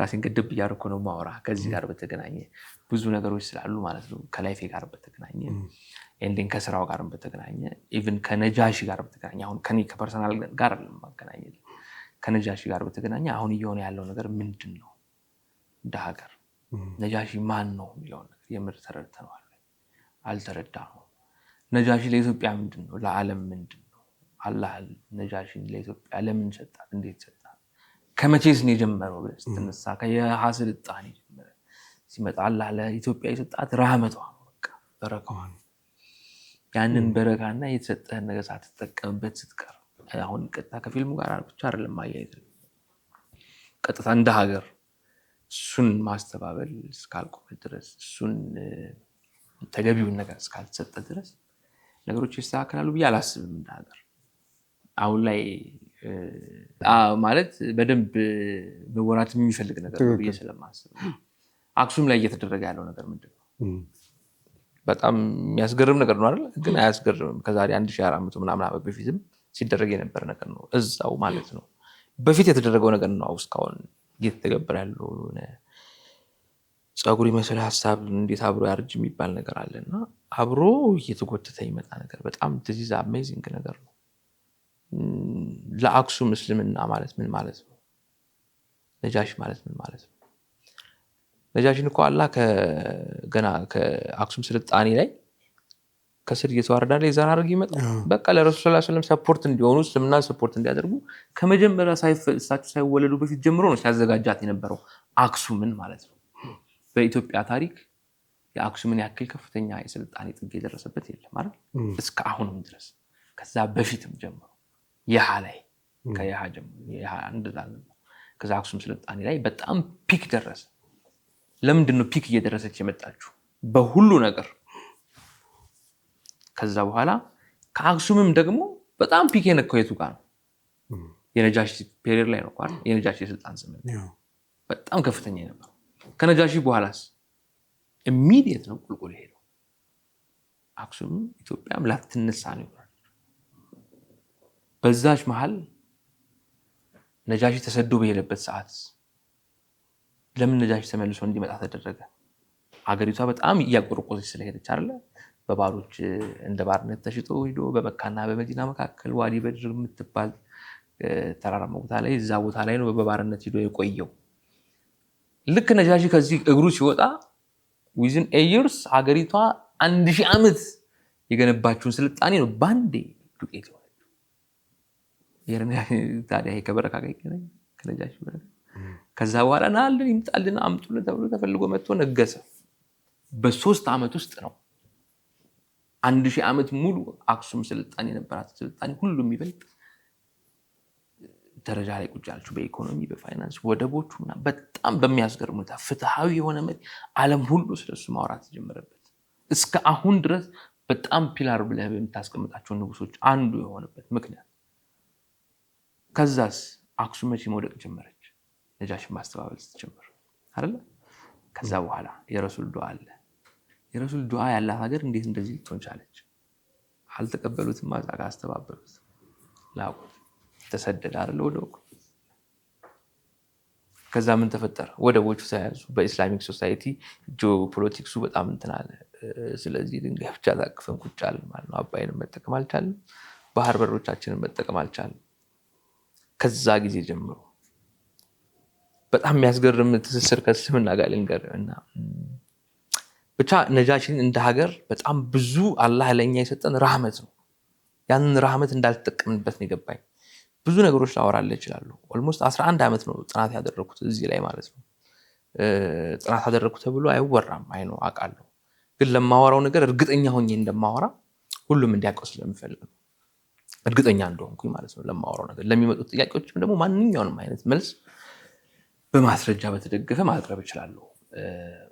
ራሴን ገደብ እያደረኩ ነው ማወራ ከዚህ ጋር በተገናኘ ብዙ ነገሮች ስላሉ ማለት ነው ከላይፌ ጋር በተገናኘ ኤንዲን ከስራው ጋር በተገናኘ ኢቭን ከነጃሺ ጋር በተገናኘ አሁን ከኔ ከፐርሰናል ጋር ለማገናኘ ከነጃሺ ጋር በተገናኘ አሁን እየሆነ ያለው ነገር ምንድነው እንደ ሀገር ነጃሺ ማን ነው የሚለው ነገር የምር ተረድተነዋል አልተረዳነው ነጃሺ ለኢትዮጵያ ምንድነው ለዓለም ምንድነው አላህ ነጃሺን ለኢትዮጵያ ለምን ሰጣት እንዴት ሰጣት ከመቼስ ነው የጀመረው ብለህ ስትነሳ ከየሐስልጣኔ ጀመረ ሲመጣ አላህ ለኢትዮጵያ የሰጣት ረህመቷ ነው በቃ በረካዋ ያንን በረካና የተሰጠህን ነገር ሳትጠቀምበት ስትቀር አሁን ቀጥታ ከፊልሙ ጋር ብቻ አይደለም ማያይዘው ቀጥታ እንደ ሀገር እሱን ማስተባበል እስካልቆመ ድረስ እሱን ተገቢውን ነገር እስካልተሰጠ ድረስ ነገሮች ይስተካከላሉ ብዬ አላስብም እንደ ሀገር አሁን ላይ ማለት በደንብ መወራት የሚፈልግ ነገር ነው ብዬ ስለማስብ አክሱም ላይ እየተደረገ ያለው ነገር ምንድነው በጣም የሚያስገርም ነገር ነው አይደል ግን አያስገርምም ከዛሬ 1400 ምናምን ዓመት በፊትም ሲደረግ የነበረ ነገር ነው እዛው ማለት ነው በፊት የተደረገው ነገር ነው እስካሁን እየተገበረ ያለው ጸጉሪ መሰለ ሐሳብ እንዴት አብሮ ያርጅ የሚባል ነገር አለና አብሮ እየተጎተተ ይመጣ ነገር በጣም this is amazing ነገር ነው ለአክሱም እስልምና ማለት ምን ማለት ነው ነጃሺ ማለት ምን ማለት ነው ነጃሺን እኮ አላህ ገና ከአክሱም ስልጣኔ ላይ ከስር እየተዋረዳ ላይ ዘር አድርግ ይመጣ በቃ ለረሱል ሰለላሁ ዐለይሂ ወሰለም ሰፖርት እንዲሆኑ እስልምና ሰፖርት እንዲያደርጉ ከመጀመሪያ እሳቸው ሳይወለዱ በፊት ጀምሮ ነው ሲያዘጋጃት የነበረው አክሱምን ማለት ነው በኢትዮጵያ ታሪክ የአክሱምን ያክል ከፍተኛ የስልጣኔ ጥግ የደረሰበት የለም አይደል እስከ አሁንም ድረስ ከዛ በፊትም ጀምሮ የሃ ላይ ከየሃ ጀምሮ የሃ እንደዛል ነው ከዛ አክሱም ስልጣኔ ላይ በጣም ፒክ ደረሰ ለምንድነው ፒክ እየደረሰች የመጣችው በሁሉ ነገር ከዛ በኋላ ከአክሱምም ደግሞ በጣም ፒክ የነካው የቱ ጋር ነው የነጃሺ ፔሪየድ ላይ ነው አይደል የነጃሺ የስልጣን ዘመን በጣም ከፍተኛ ነበር ከነጃሺ በኋላስ ኢሚዲየት ነው ቁልቁል ሄደው አክሱም ኢትዮጵያም ላትነሳ ነው በዛች መሃል ነጃሺ ተሰዶ በሄደበት ሰዓት ለምን ነጃሺ ተመልሶ እንዲመጣ ተደረገ ሀገሪቷ በጣም እያቆረቆዘች ስለሄደች አይደል በባሮች እንደ ባርነት ተሽጦ ሄዶ በመካና በመዲና መካከል ዋዲ በድር የምትባል ተራራማ ቦታ ላይ እዛ ቦታ ላይ ነው በባርነት ሄዶ የቆየው ልክ ነጃሺ ከዚህ እግሩ ሲወጣ within a years ሀገሪቷ 1000 ዓመት የገነባችውን ስልጣኔ ነው ባንዴ ዱቄት ሆነች ታዲያ ከበረካ ጋር ይገናኝ ከነጃሺ በረካ ከዛ በኋላ ናልን ይምጣልና አምጡልን ተብሎ ተፈልጎ መጥቶ ነገሰ በ3 ዓመት ውስጥ ነው 1000 ዓመት ሙሉ አክሱም ስልጣኔ የነበራት ስልጣኔ ሁሉ የሚበልጥ ደረጃ ላይ ቁጭ ያለችው በኢኮኖሚ በፋይናንስ ወደቦቹና በጣም በሚያስገርም ሁኔታ ፍትሃዊ የሆነ ዓለም ሁሉ ስለሱ ማውራት ጀመረበት እስከ አሁን ድረስ በጣም ፒላር ብለህ የምታስቀምጣቸው ንጉሶች አንዱ የሆነበት ምክንያት ከዛስ አክሱም መቼ መውደቅ ጀመረች ነጃሺ ማስተባበል ስትጀምር አይደል ከዛ በኋላ የረሱል ዱዓ አለ የረሱል ዱዓ ያላት ሀገር እንዴት እንደዚህ ልትሆን ቻለች አልተቀበሉትም ማዛጋ አስተባበሉት ላቁት ተሰደደ አይደል ወደው ከዛ ምን ተፈጠረ ወደቦቹ ተያዙ በኢስላሚክ ሶሳይቲ ጂኦፖለቲክሱ በጣም እንትናለ ስለዚህ ድንጋይ ብቻ ታቅፈን ቁጭ አልን ማለት ነው። አባይንም መጠቀም አልቻልንም፣ ባህር በሮቻችንን መጠቀም አልቻልንም። ከዛ ጊዜ ጀምሮ በጣም የሚያስገርም ትስስር ከእስልምና ጋር ልንገርህ እና ብቻ ነጃሺን እንደ ሀገር በጣም ብዙ አላህ ለእኛ የሰጠን ራህመት ነው። ያንን ራህመት እንዳልተጠቀምንበት ነው የገባኝ። ብዙ ነገሮች ላወራልህ እችላለሁ። ኦልሞስት 11 ዓመት ነው ጥናት ያደረኩት እዚህ ላይ ማለት ነው። ጥናት አደረኩ ተብሎ አይወራም። አይ ነው አውቃለሁ፣ ግን ለማወራው ነገር እርግጠኛ ሆኜ እንደማወራ ሁሉም እንዲያውቀው ስለምፈልግ ነው። እርግጠኛ እንደሆንኩኝ ማለት ነው ለማወራው ነገር። ለሚመጡት ጥያቄዎችም ደግሞ ማንኛውንም አይነት መልስ በማስረጃ በተደገፈ ማቅረብ እችላለሁ።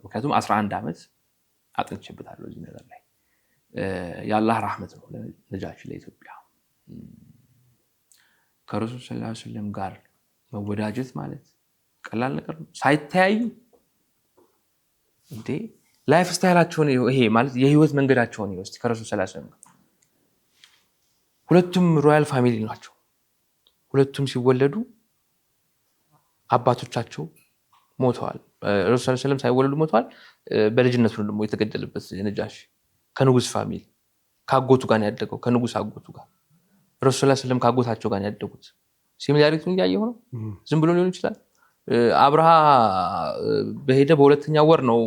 ምክንያቱም 11 ዓመት አጥንቼበታለሁ እዚህ ነገር ላይ። የአላህ ራህመት ነው ነጃሺ ለኢትዮጵያ። ከረሱል ሰለላሁ ዐለይሂ ወሰለም ጋር መወዳጀት ማለት ቀላል ነገር ነው። ሳይተያዩ እንዴ ላይፍ ስታይላቸውን ይሄ ማለት የህይወት መንገዳቸውን ይወስድ ከረሱል ሰለላሁ ዐለይሂ ወሰለም ሁለቱም ሮያል ፋሚሊ ናቸው። ሁለቱም ሲወለዱ አባቶቻቸው ሞተዋል። ረሱል ሰለላሁ ዐለይሂ ወሰለም ሳይወለዱ ሞተዋል። በልጅነቱ ደግሞ የተገደለበት ነጃሺ ከንጉስ ፋሚሊ ከአጎቱ ጋር ያደገው ከንጉስ አጎቱ ጋር። ረሱል ሰለላሁ ዐለይሂ ወሰለም ከአጎታቸው ጋር ያደጉት ሲሚላሪቲውን እያየሁ ነው። ዝም ብሎ ሊሆን ይችላል። አብርሃ በሄደ በሁለተኛ ወር ነው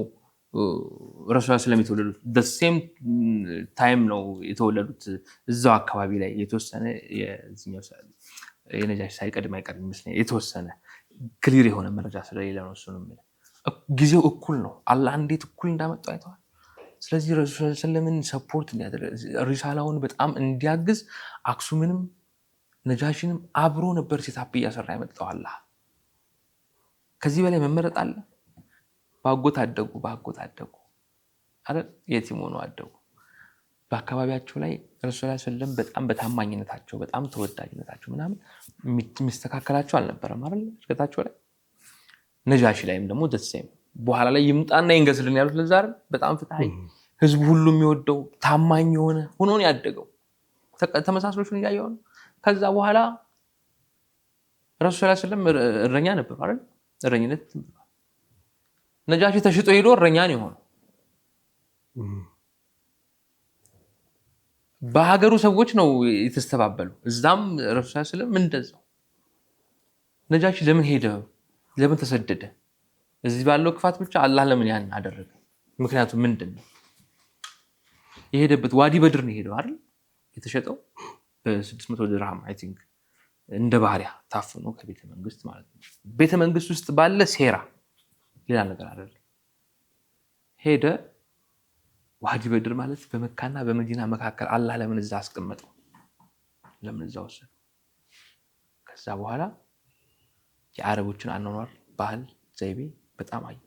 ረሱል ሰለላሁ ዐለይሂ ወሰለም የተወለዱት። ሴም ታይም ነው የተወለዱት። እዛው አካባቢ ላይ የተወሰነ የዚህኛው የነጃሺ ሳይቀድም አይቀርም ይመስለኛል። የተወሰነ ክሊር የሆነ መረጃ ስለሌለ ነው እሱንም ጊዜው እኩል ነው። አላህ እንዴት እኩል እንዳመጣው አይተዋል። ስለዚህ ረሱል ሰለላሁ ዐለይሂ ወሰለምን ሰፖርት እንዲያደርግ ሪሳላውን በጣም እንዲያግዝ አክሱምንም ነጃሺንም አብሮ ነበር ሴታፕ እያሰራ ያመጣው አላህ። ከዚህ በላይ መመረጥ አለ? በአጎት አደጉ አይደል? የቲም ሆነው አደጉ። በአካባቢያቸው ላይ ረሱል ሰለላሁ ዐለይሂ ወሰለም በጣም በታማኝነታቸው በጣም ተወዳጅነታቸው ምናምን የሚስተካከላቸው አልነበረም አይደል? እርገታቸው ላይ ነጃሺ ላይም ደግሞ ደሴም በኋላ ላይ ይምጣና ይንገስልን ያሉት ለዛ አይደል? በጣም ፍትሃይ ህዝቡ ሁሉ የሚወደው ታማኝ የሆነ ሆኖ ነው ያደገው። ተመሳስሎቹን እያየሁ ነው። ከዛ በኋላ ረሱል ሰለላሁ ዐለይሂ ወሰለም እረኛ ነበሩ አይደል? እረኝነት ነጃሺ ተሽጦ ሄዶ እረኛ ነው የሆነው። በሀገሩ ሰዎች ነው የተስተባበሉ። እዛም ረሱል ሰለላሁ ዐለይሂ ወሰለም እንደዛው። ነጃሺ ለምን ሄደ? ለምን ተሰደደ? እዚህ ባለው ክፋት ብቻ አላህ ለምን ያን አደረገ? ምክንያቱም ምንድን ነው የሄደበት? ዋዲ በድር ነው የሄደው አይደል? የተሸጠው በ600 ድርሃም አይ ቲንክ እንደ ባህሪያ ታፍኖ ከቤተ መንግስት ማለት ነው። ቤተ መንግስት ውስጥ ባለ ሴራ ሌላ ነገር አይደለም። ሄደ። ዋዲ በድር ማለት በመካና በመዲና መካከል አላህ ለምን እዛ አስቀመጠው? ለምን እዛ ወሰደው? ከዛ በኋላ የአረቦችን አኗኗር፣ ባህል፣ ዘይቤ በጣም አየ።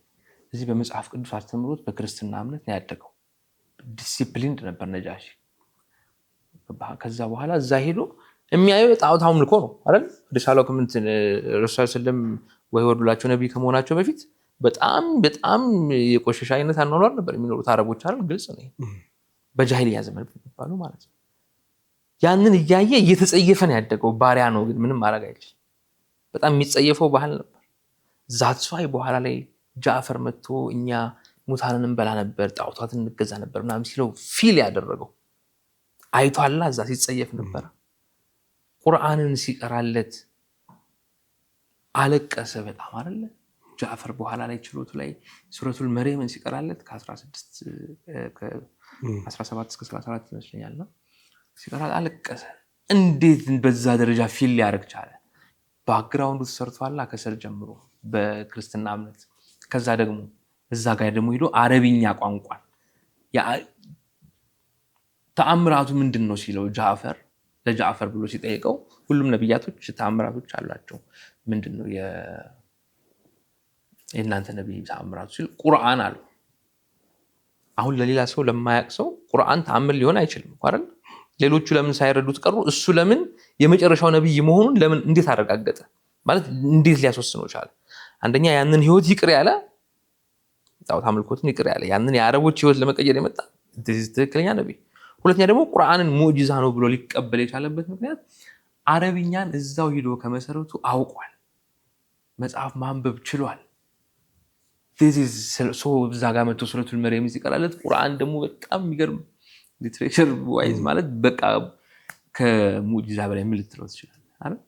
እዚህ በመጽሐፍ ቅዱስ አስተምሮት በክርስትና እምነት ነው ያደገው። ዲሲፕሊን ነበር ነጃሺ። ከዛ በኋላ እዛ ሄዶ የሚያየው ጣዖት አምልኮ ነው አይደል? ሪሳላው ከመንት ረሱል ሰለም ወይ ወርዱላቸው ነብይ ከመሆናቸው በፊት በጣም በጣም የቆሸሸ አይነት አኗኗር ነበር የሚኖሩት አረቦች አይደል? ግልጽ ነው። በጃሂልያ ዘመን የሚባለው ማለት ነው። ያንን እያየ እየተጸየፈ ነው ያደገው። ባሪያ ነው ግን ምንም ማድረግ አይችልም። በጣም የሚጸየፈው ባህል ነበር። ዛትሷይ በኋላ ላይ ጃዕፈር መጥቶ እኛ ሙታንን እንበላ ነበር፣ ጣዖታትን እንገዛ ነበር ምናምን ሲለው ፊል ያደረገው አይቷላ። እዛ ሲጸየፍ ነበር። ቁርአንን ሲቀራለት አለቀሰ በጣም አይደለ? ጃዕፈር በኋላ ላይ ችሎቱ ላይ ሱረቱል መርየምን ሲቀራለት ከ17 እስከ 34 ይመስለኛል ሲቀራ አለቀሰ። እንዴት በዛ ደረጃ ፊል ሊያደርግ ቻለ? ባክግራውንዱ ተሰርቷላ ከስር ጀምሮ በክርስትና እምነት። ከዛ ደግሞ እዛ ጋር ደግሞ ሄዶ አረብኛ ቋንቋን ተአምራቱ ምንድን ነው ሲለው ጃዕፈር ለጃዕፈር ብሎ ሲጠይቀው ሁሉም ነብያቶች ተአምራቶች አሏቸው። ምንድን ነው የእናንተ ነብይ ተአምራቱ ሲል ቁርአን አሉ። አሁን ለሌላ ሰው ለማያውቅ ሰው ቁርአን ተአምር ሊሆን አይችልም አይደል? ሌሎቹ ለምን ሳይረዱት ቀሩ? እሱ ለምን የመጨረሻው ነብይ መሆኑን ለምን እንዴት አረጋገጠ? ማለት እንዴት ሊያስወስነው ቻለ? አንደኛ ያንን ህይወት ይቅር ያለ ጣዖት አምልኮትን ይቅር ያለ ያንን የአረቦች ህይወት ለመቀየር የመጣ ትክክለኛ ነብይ። ሁለተኛ ደግሞ ቁርአንን ሙዕጂዛ ነው ብሎ ሊቀበል የቻለበት ምክንያት አረብኛን እዛው ሂዶ ከመሰረቱ አውቋል። መጽሐፍ ማንበብ ችሏል። እዛ ጋር መጥቶ ሱረቱል መርየም ሲቀራለት ቁርአን ደግሞ በጣም የሚገርም ሊትሬቸር ዋይዝ ማለት በቃ ከሙዕጂዛ በላይ ምን ልትለው ትችላለህ አይደል?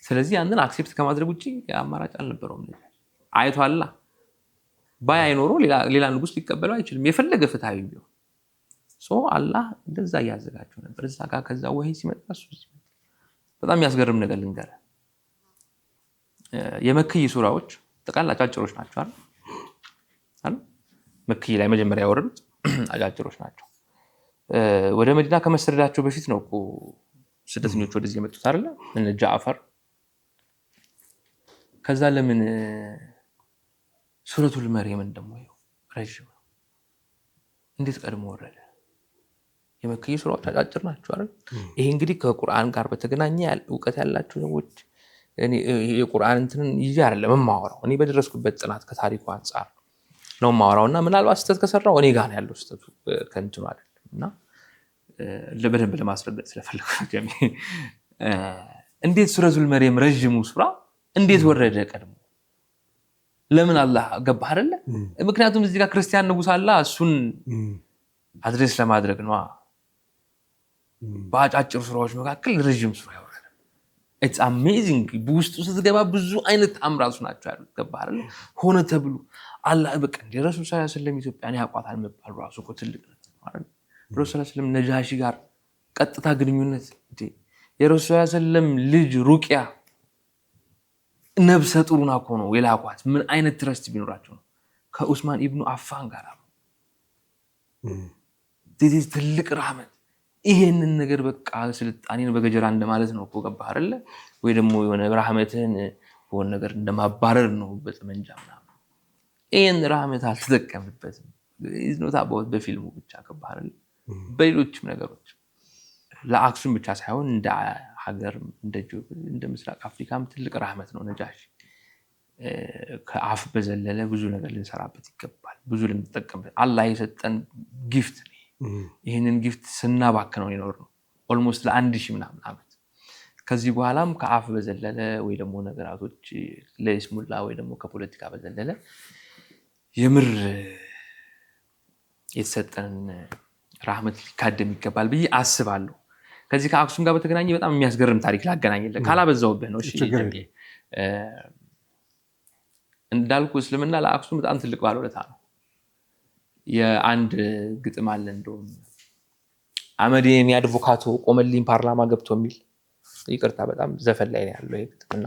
ስለዚህ ያንን አክሴፕት ከማድረግ ውጪ አማራጭ አልነበረውም። አይቷላ ባይ አይኖረው ሌላ ንጉስ ሊቀበለው አይችልም የፈለገ ፍትሃዊ ቢሆን። አላህ እንደዛ ያዘጋጀው ነበር እዛ ጋር። ከዛ ወህይ ሲመጣ በጣም የሚያስገርም ነገር ልንገርህ። የመክይ ሱራዎች ጠቅላላ አጫጭሮች ናቸው አይደል? መክይ ላይ መጀመሪያ ያወረዱት አጫጭሮች ናቸው። ወደ መዲና ከመሰደዳቸው በፊት ነው እኮ ስደተኞች ወደዚህ የመጡት አይደል? እነ ጃዕፈር። ከዛ ለምን ሱረቱል መርየምን ደግሞ ረጅም ነው እንዴት ቀድሞ ወረደ? የመክይ ሱራዎች አጫጭር ናቸው አይደል? ይሄ እንግዲህ ከቁርአን ጋር በተገናኘ ዕውቀት ያላችሁ ሰዎች እኔ የቁርአን እንትንን ይዤ አይደለም የማወራው። እኔ በደረስኩበት ጥናት ከታሪኩ አንፃር ነው የማወራውና ምናልባት ስህተት ከሰራው እኔ ጋር ነው ያለው ስህተቱ ከእንትኑ አይደለም። እና በደንብ ለማስረዳት ስለፈለኩ እንዴት ሱረቱል መርየም ረጅሙ ሱራ እንዴት ወረደ ቀድሞ? ለምን አላህ ገባህ አይደለ? ምክንያቱም እዚህ ጋር ክርስቲያን ንጉስ አለ እሱን አድሬስ ለማድረግ ነው። በአጫጭር ሱራዎች መካከል ረጅም ሱራ ያወረደ it's amazing። በውስጡ ስትገባ ብዙ አይነት አምራሱ ናቸው ያሉት። ገባህ አይደለ? ሆነ ተብሎ አላህ በቃ ረሱል ሰለላሁ ዐለይሂ ወሰለም ኢትዮጵያን ያቋታል መባል ራሱ እኮ ትልቅ ነው አይደል? ረሱል ሰለላሁ ዐለይሂ ወሰለም ነጃሺ ጋር ቀጥታ ግንኙነት የረሱል ሰለላሁ ዐለይሂ ወሰለም ልጅ ሩቂያ ነብሰ ጡሩና እኮ ነው የላኳት። ምን አይነት ትረስት ቢኖራቸው ነው ከኡስማን ኢብኑ አፋን ጋር ትልቅ ረህመት። ይሄንን ነገር በቃ ስልጣኔን በገጀራ እንደማለት ነው እኮ ገባህ አይደለ? ወይ ደግሞ የሆነ ረህመትን በሆነ ነገር እንደማባረር ነው በጠመንጃ ምናምን። ይሄን ረህመት አልተጠቀምበትም። ኢዝኖት አባውት በፊልሙ ብቻ ገባህ አይደለ? በሌሎችም ነገሮች ለአክሱም ብቻ ሳይሆን እንደ ሀገር እንደ ምስራቅ አፍሪካም ትልቅ ረህመት ነው ነጃሺ። ከአፍ በዘለለ ብዙ ነገር ልንሰራበት ይገባል፣ ብዙ ልንጠቀምበት። አላህ የሰጠን ጊፍት ነው። ይህንን ጊፍት ስናባክነው የኖር ነው ኦልሞስት ለ1000 ምናምን ዓመት። ከዚህ በኋላም ከአፍ በዘለለ ወይ ደግሞ ነገራቶች ለይስሙላ ወይ ደግሞ ከፖለቲካ በዘለለ የምር የተሰጠን ረህመት ሊካደም ይገባል ብዬ አስባለሁ። ከዚህ ከአክሱም ጋር በተገናኘ በጣም የሚያስገርም ታሪክ ላገናኝልህ ካላበዛውብህ ነው። እሺ እንዳልኩ እስልምና ለአክሱም በጣም ትልቅ ባለውለታ ነው። የአንድ ግጥም አለ እንደውም አመዴን ያድቮካቶ ቆመልኝ ፓርላማ ገብቶ የሚል ይቅርታ በጣም ዘፈን ላይ ነው ያለው ይሄ ግጥምና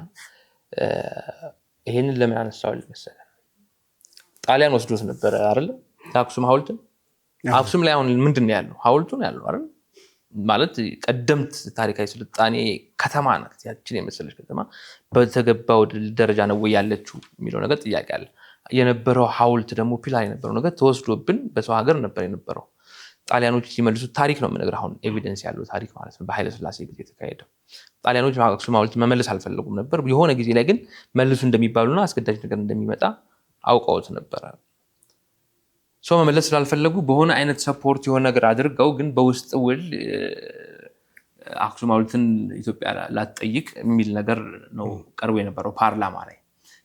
ይሄንን ለምን አነሳውልህ መሰለህ? ጣሊያን ወስዶት ነበር አይደል? አክሱም ሐውልትን አክሱም ላይ አሁን ምንድነው ያለው? ሐውልቱ ነው ያለው አይደል? ማለት ቀደምት ታሪካዊ ስልጣኔ ከተማ ናት። ያችን የመሰለች ከተማ በተገባው ደረጃ ነው ወይ ያለችው የሚለው ነገር ጥያቄ አለ። የነበረው ሐውልት ደግሞ ፒላር የነበረው ነገር ተወስዶብን በሰው ሀገር ነበር የነበረው። ጣሊያኖች ሲመልሱት ታሪክ ነው የምነግርህ፣ አሁን ኤቪደንስ ያለው ታሪክ ማለት ነው። በኃይለ ሥላሴ ጊዜ የተካሄደው ጣሊያኖች አክሱም ሐውልት መመለስ አልፈለጉም ነበር። የሆነ ጊዜ ላይ ግን መልሱ እንደሚባሉና አስገዳጅ ነገር እንደሚመጣ አውቀውት ነበረ። ሰው መመለስ ስላልፈለጉ በሆነ አይነት ሰፖርት የሆነ ነገር አድርገው ግን በውስጥ ውል አክሱም ሐውልትን ኢትዮጵያ ላትጠይቅ የሚል ነገር ነው ቀርቦ የነበረው ፓርላማ ላይ።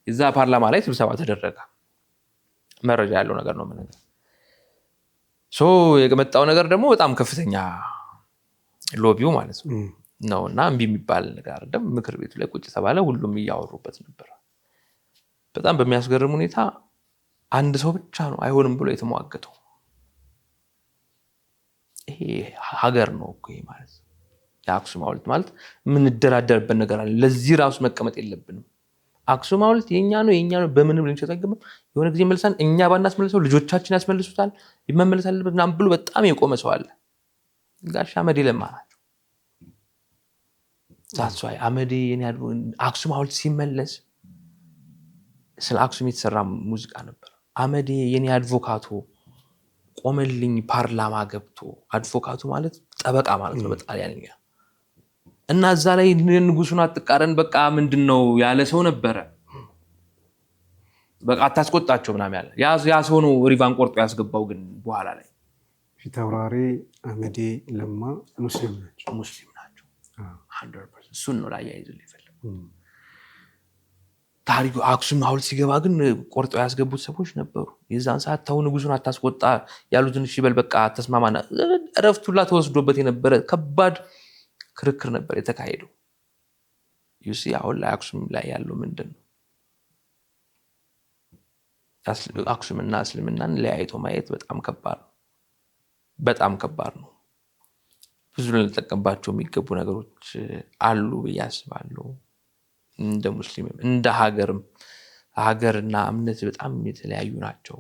እዛ ፓርላማ ላይ ስብሰባ ተደረገ። መረጃ ያለው ነገር ነው ማለት ነው። የመጣው ነገር ደግሞ በጣም ከፍተኛ ሎቢው ማለት ነው እና እምቢ የሚባል ነገር አይደለም። ምክር ቤቱ ላይ ቁጭ ተባለ፣ ሁሉም እያወሩበት ነበር። በጣም በሚያስገርም ሁኔታ አንድ ሰው ብቻ ነው አይሆንም ብሎ የተሟገተው። ይሄ ሀገር ነው እኮ ማለት የአክሱም ሐውልት ማለት የምንደራደርበት ነገር አለ። ለዚህ ራሱ መቀመጥ የለብንም። አክሱም ሐውልት የኛ ነው በምንም ልንሸጠግም የሆነ ጊዜ መልሰን እኛ ባናስመልሰው ልጆቻችን ያስመልሱታል፣ ይመመለስ አለበት ምናምን ብሎ በጣም የቆመ ሰው አለ። ጋሽ አመዴ ለማ ናቸው። ዛትሷይ አመዴ አክሱም ሐውልት ሲመለስ ስለ አክሱም የተሰራ ሙዚቃ ነበር። አመዴ የኔ አድቮካቶ ቆመልኝ ፓርላማ ገብቶ። አድቮካቶ ማለት ጠበቃ ማለት ነው በጣሊያንኛ። እና እዛ ላይ ንጉሱን አጥቃረን በቃ ምንድነው ያለ ሰው ነበረ። በቃ አታስቆጣቸው ምናምን ያለ ያ ሰው ነው ሪቫን ቆርጦ ያስገባው። ግን በኋላ ላይ ፊታውራሪ አመዴ ለማ ሙስሊም ናቸው 100%። እሱን ነው ላይ ያይዝልኝ ይፈልግ ታሪኩ አክሱም ሐውልት ሲገባ ግን ቆርጠው ያስገቡት ሰዎች ነበሩ። የዛን ሰዓት ተው ንጉሱን አታስቆጣ ያሉትን እሺ በል በቃ ተስማማና እረፍት ሁላ ተወስዶበት የነበረ ከባድ ክርክር ነበር የተካሄደው። ዩሲ አሁን ላይ አክሱም ላይ ያለው ምንድን ነው? አክሱምና እስልምናን ለያይቶ ማየት በጣም ከባድ ነው። በጣም ከባድ ነው። ብዙ ልንጠቀምባቸው የሚገቡ ነገሮች አሉ ብዬ አስባለሁ። እንደ ሙስሊምም እንደ ሀገርና እምነት በጣም የተለያዩ ናቸው።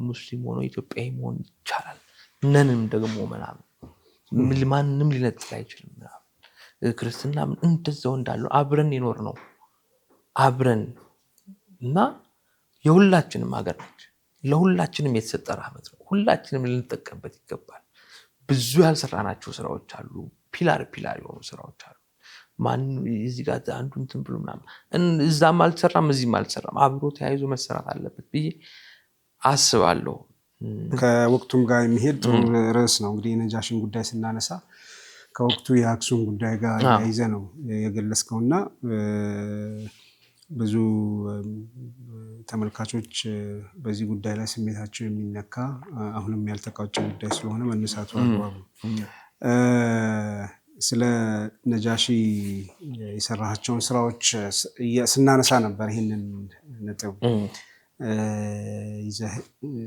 ሙስሊም ሆኖ ኢትዮጵያዊ መሆን ይቻላል። ነንም ደግሞ ምናምን ማንም ሊነጥል አይችልም። ክርስትና እንደዛው እንዳለው አብረን ይኖር ነው አብረን እና የሁላችንም ሀገር ነች። ለሁላችንም የተሰጠ ረህመት ነው። ሁላችንም ልንጠቀምበት ይገባል። ብዙ ያልሰራናቸው ስራዎች አሉ። ፒላር የሆኑ ስራዎች አሉ። ማን እዚህ ጋር አንዱ እንትን ብሎ ምናምን እዛም አልተሰራም እዚህም አልተሰራም። አብሮ ተያይዞ መሰራት አለበት ብዬ አስባለሁ። ከወቅቱም ጋር የሚሄድ ጥሩ ርዕስ ነው። እንግዲህ የነጃሽን ጉዳይ ስናነሳ ከወቅቱ የአክሱም ጉዳይ ጋር ያይዘ ነው የገለጽከውና ብዙ ተመልካቾች በዚህ ጉዳይ ላይ ስሜታቸው የሚነካ አሁንም ያልተቋጨ ጉዳይ ስለሆነ መነሳቱ አግባብ ነው። ስለ ነጃሺ የሰራቸውን ስራዎች ስናነሳ ነበር። ይህንን ነጥብ ይዘህ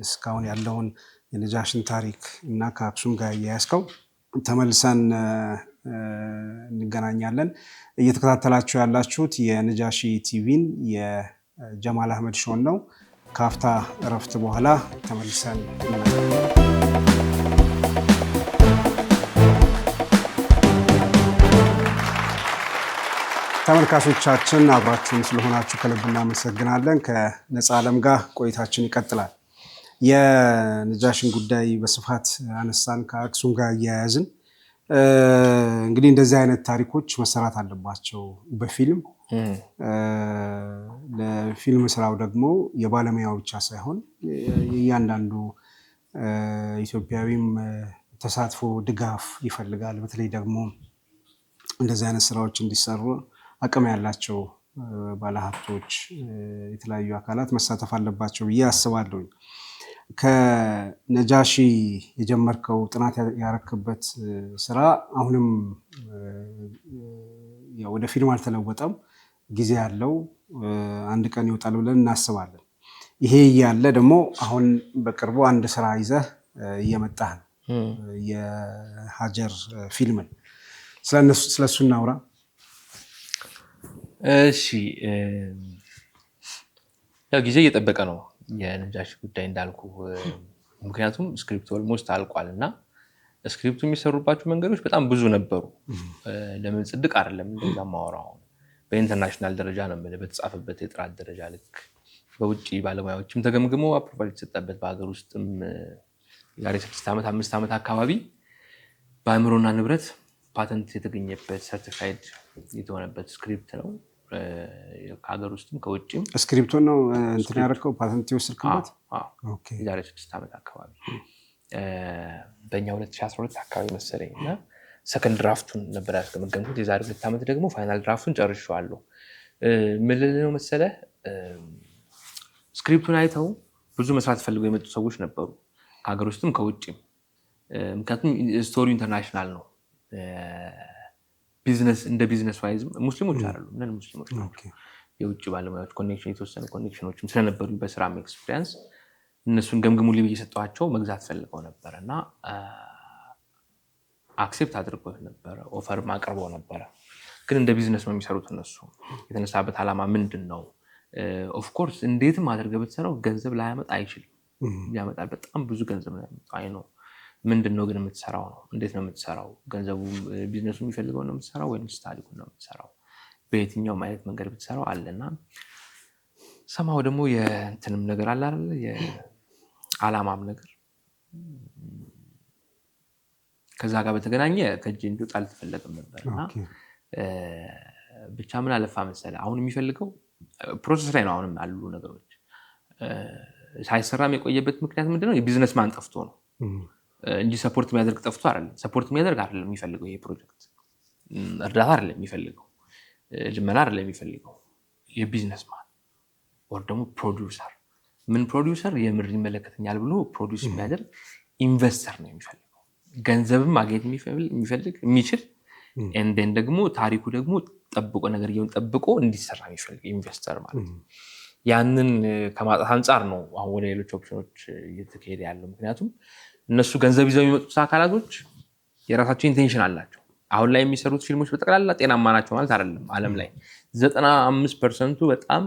እስካሁን ያለውን የነጃሽን ታሪክ እና ከአክሱም ጋር እያያዝከው ተመልሰን እንገናኛለን። እየተከታተላችሁ ያላችሁት የነጃሺ ቲቪን የጀማል አህመድ ሾን ነው። ከአፍታ እረፍት በኋላ ተመልሰን ተመልካቾቻችን አብራችሁን ስለሆናችሁ ከልብ እናመሰግናለን። ከነፃ ዓለም ጋር ቆይታችን ይቀጥላል። የነጃሽን ጉዳይ በስፋት አነሳን፣ ከአክሱም ጋር እያያዝን። እንግዲህ እንደዚህ አይነት ታሪኮች መሰራት አለባቸው በፊልም። ለፊልም ስራው ደግሞ የባለሙያው ብቻ ሳይሆን እያንዳንዱ ኢትዮጵያዊም ተሳትፎ ድጋፍ ይፈልጋል። በተለይ ደግሞ እንደዚህ አይነት ስራዎች እንዲሰሩ አቅም ያላቸው ባለሀብቶች፣ የተለያዩ አካላት መሳተፍ አለባቸው ብዬ አስባለሁ። ከነጃሺ የጀመርከው ጥናት ያረክበት ስራ አሁንም ወደ ፊልም አልተለወጠም፣ ጊዜ ያለው አንድ ቀን ይወጣል ብለን እናስባለን። ይሄ እያለ ደግሞ አሁን በቅርቡ አንድ ስራ ይዘህ እየመጣህ ነው፣ የሀጀር ፊልምን። ስለሱ እናውራ። እሺ፣ ያው ጊዜ እየጠበቀ ነው የነጃሺ ጉዳይ እንዳልኩ። ምክንያቱም ስክሪፕቱ ኦልሞስት አልቋል እና ስክሪፕቱ የሚሰሩባቸው መንገዶች በጣም ብዙ ነበሩ። ለምን ጽድቅ አይደለም እንደዛ ማወራው፣ በኢንተርናሽናል ደረጃ ነው በተጻፈበት የጥራት ደረጃ ልክ በውጭ ባለሙያዎችም ተገምግሞ አፕሮቫል የተሰጠበት፣ በሀገር ውስጥም የዛሬ 6 ዓመት 5 ዓመት አካባቢ በአእምሮና ንብረት ፓተንት የተገኘበት ሰርቲፋይድ የተሆነበት ስክሪፕት ነው። ከሀገር ውስጥም ከውጭም ስክሪፕቱን ነው እንትን ያደረገው ፓተንት የወሰድክበት? የዛሬ 6 ዓመት አካባቢ በእኛ 2012 አካባቢ መሰለኝ እና ሰከንድ ድራፍቱን ነበር ያስገመገምኩት። የዛሬ 2 ዓመት ደግሞ ፋይናል ድራፍቱን ጨርሼዋለሁ። ምን ልል ነው መሰለህ፣ ስክሪፕቱን አይተው ብዙ መስራት ፈልገው የመጡ ሰዎች ነበሩ ከሀገር ውስጥም ከውጭም። ምክንያቱም ስቶሪው ኢንተርናሽናል ነው። እንደ ቢዝነስ ዋይዝ ሙስሊሞች አይደሉም፣ ነን ሙስሊሞች ናቸው። የውጭ ባለሙያዎች ኮኔክሽን፣ የተወሰኑ ኮኔክሽኖችም ስለነበሩ በስራም ኤክስፒሪየንስ እነሱን ገምግሙልኝ ብዬ ሰጠኋቸው። መግዛት ፈልገው ነበረ እና አክሴፕት አድርገው ነበረ፣ ኦፈርም አቅርበው ነበረ። ግን እንደ ቢዝነስ ነው የሚሰሩት እነሱ። የተነሳበት ዓላማ ምንድን ነው? ኦፍኮርስ እንዴትም አድርገህ ብትሰራው ገንዘብ ላያመጣ አይችልም። ያመጣል፣ በጣም ብዙ ገንዘብ ነው ያመጣው። አይ ነው ምንድን ነው ግን የምትሰራው ነው? እንዴት ነው የምትሰራው? ገንዘቡ ቢዝነሱ የሚፈልገው ነው የምትሰራው ወይስ ታሪኩን ነው የምትሰራው? በየትኛውም አይነት መንገድ ብትሰራው አለና ሰማው ደግሞ የእንትንም ነገር አለ አይደል? የዓላማም ነገር ከዛ ጋር በተገናኘ ከእጄ እንዲወጣ አልተፈለገም ነበርና ብቻ ምን አለፋ መሰለህ፣ አሁን የሚፈልገው ፕሮሰስ ላይ ነው። አሁንም ያሉ ነገሮች ሳይሰራም የቆየበት ምክንያት ምንድነው? የቢዝነስ ማን ጠፍቶ ነው እንጂ ሰፖርት የሚያደርግ ጠፍቶ አይደለም። ሰፖርት የሚያደርግ አይደለም የሚፈልገው ይሄ ፕሮጀክት፣ እርዳታ አይደለም የሚፈልገው፣ ልመና አይደለም የሚፈልገው። የቢዝነስማን ወር ደግሞ ፕሮዲውሰር። ምን ፕሮዲውሰር የምር ይመለከተኛል ብሎ ፕሮዲውስ የሚያደርግ ኢንቨስተር ነው የሚፈልገው። ገንዘብም ማግኘት የሚፈልግ የሚችል እንደን ደግሞ ታሪኩ ደግሞ ጠብቆ ነገርየውን ጠብቆ እንዲሰራ የሚፈልግ ኢንቨስተር ማለት ነው። ያንን ከማጣት አንጻር ነው አሁን ወደ ሌሎች ኦፕሽኖች እየተካሄደ ያለው። ምክንያቱም እነሱ ገንዘብ ይዘው የሚመጡት አካላቶች የራሳቸው ኢንቴንሽን አላቸው። አሁን ላይ የሚሰሩት ፊልሞች በጠቅላላ ጤናማ ናቸው ማለት አይደለም። ዓለም ላይ 95% በጣም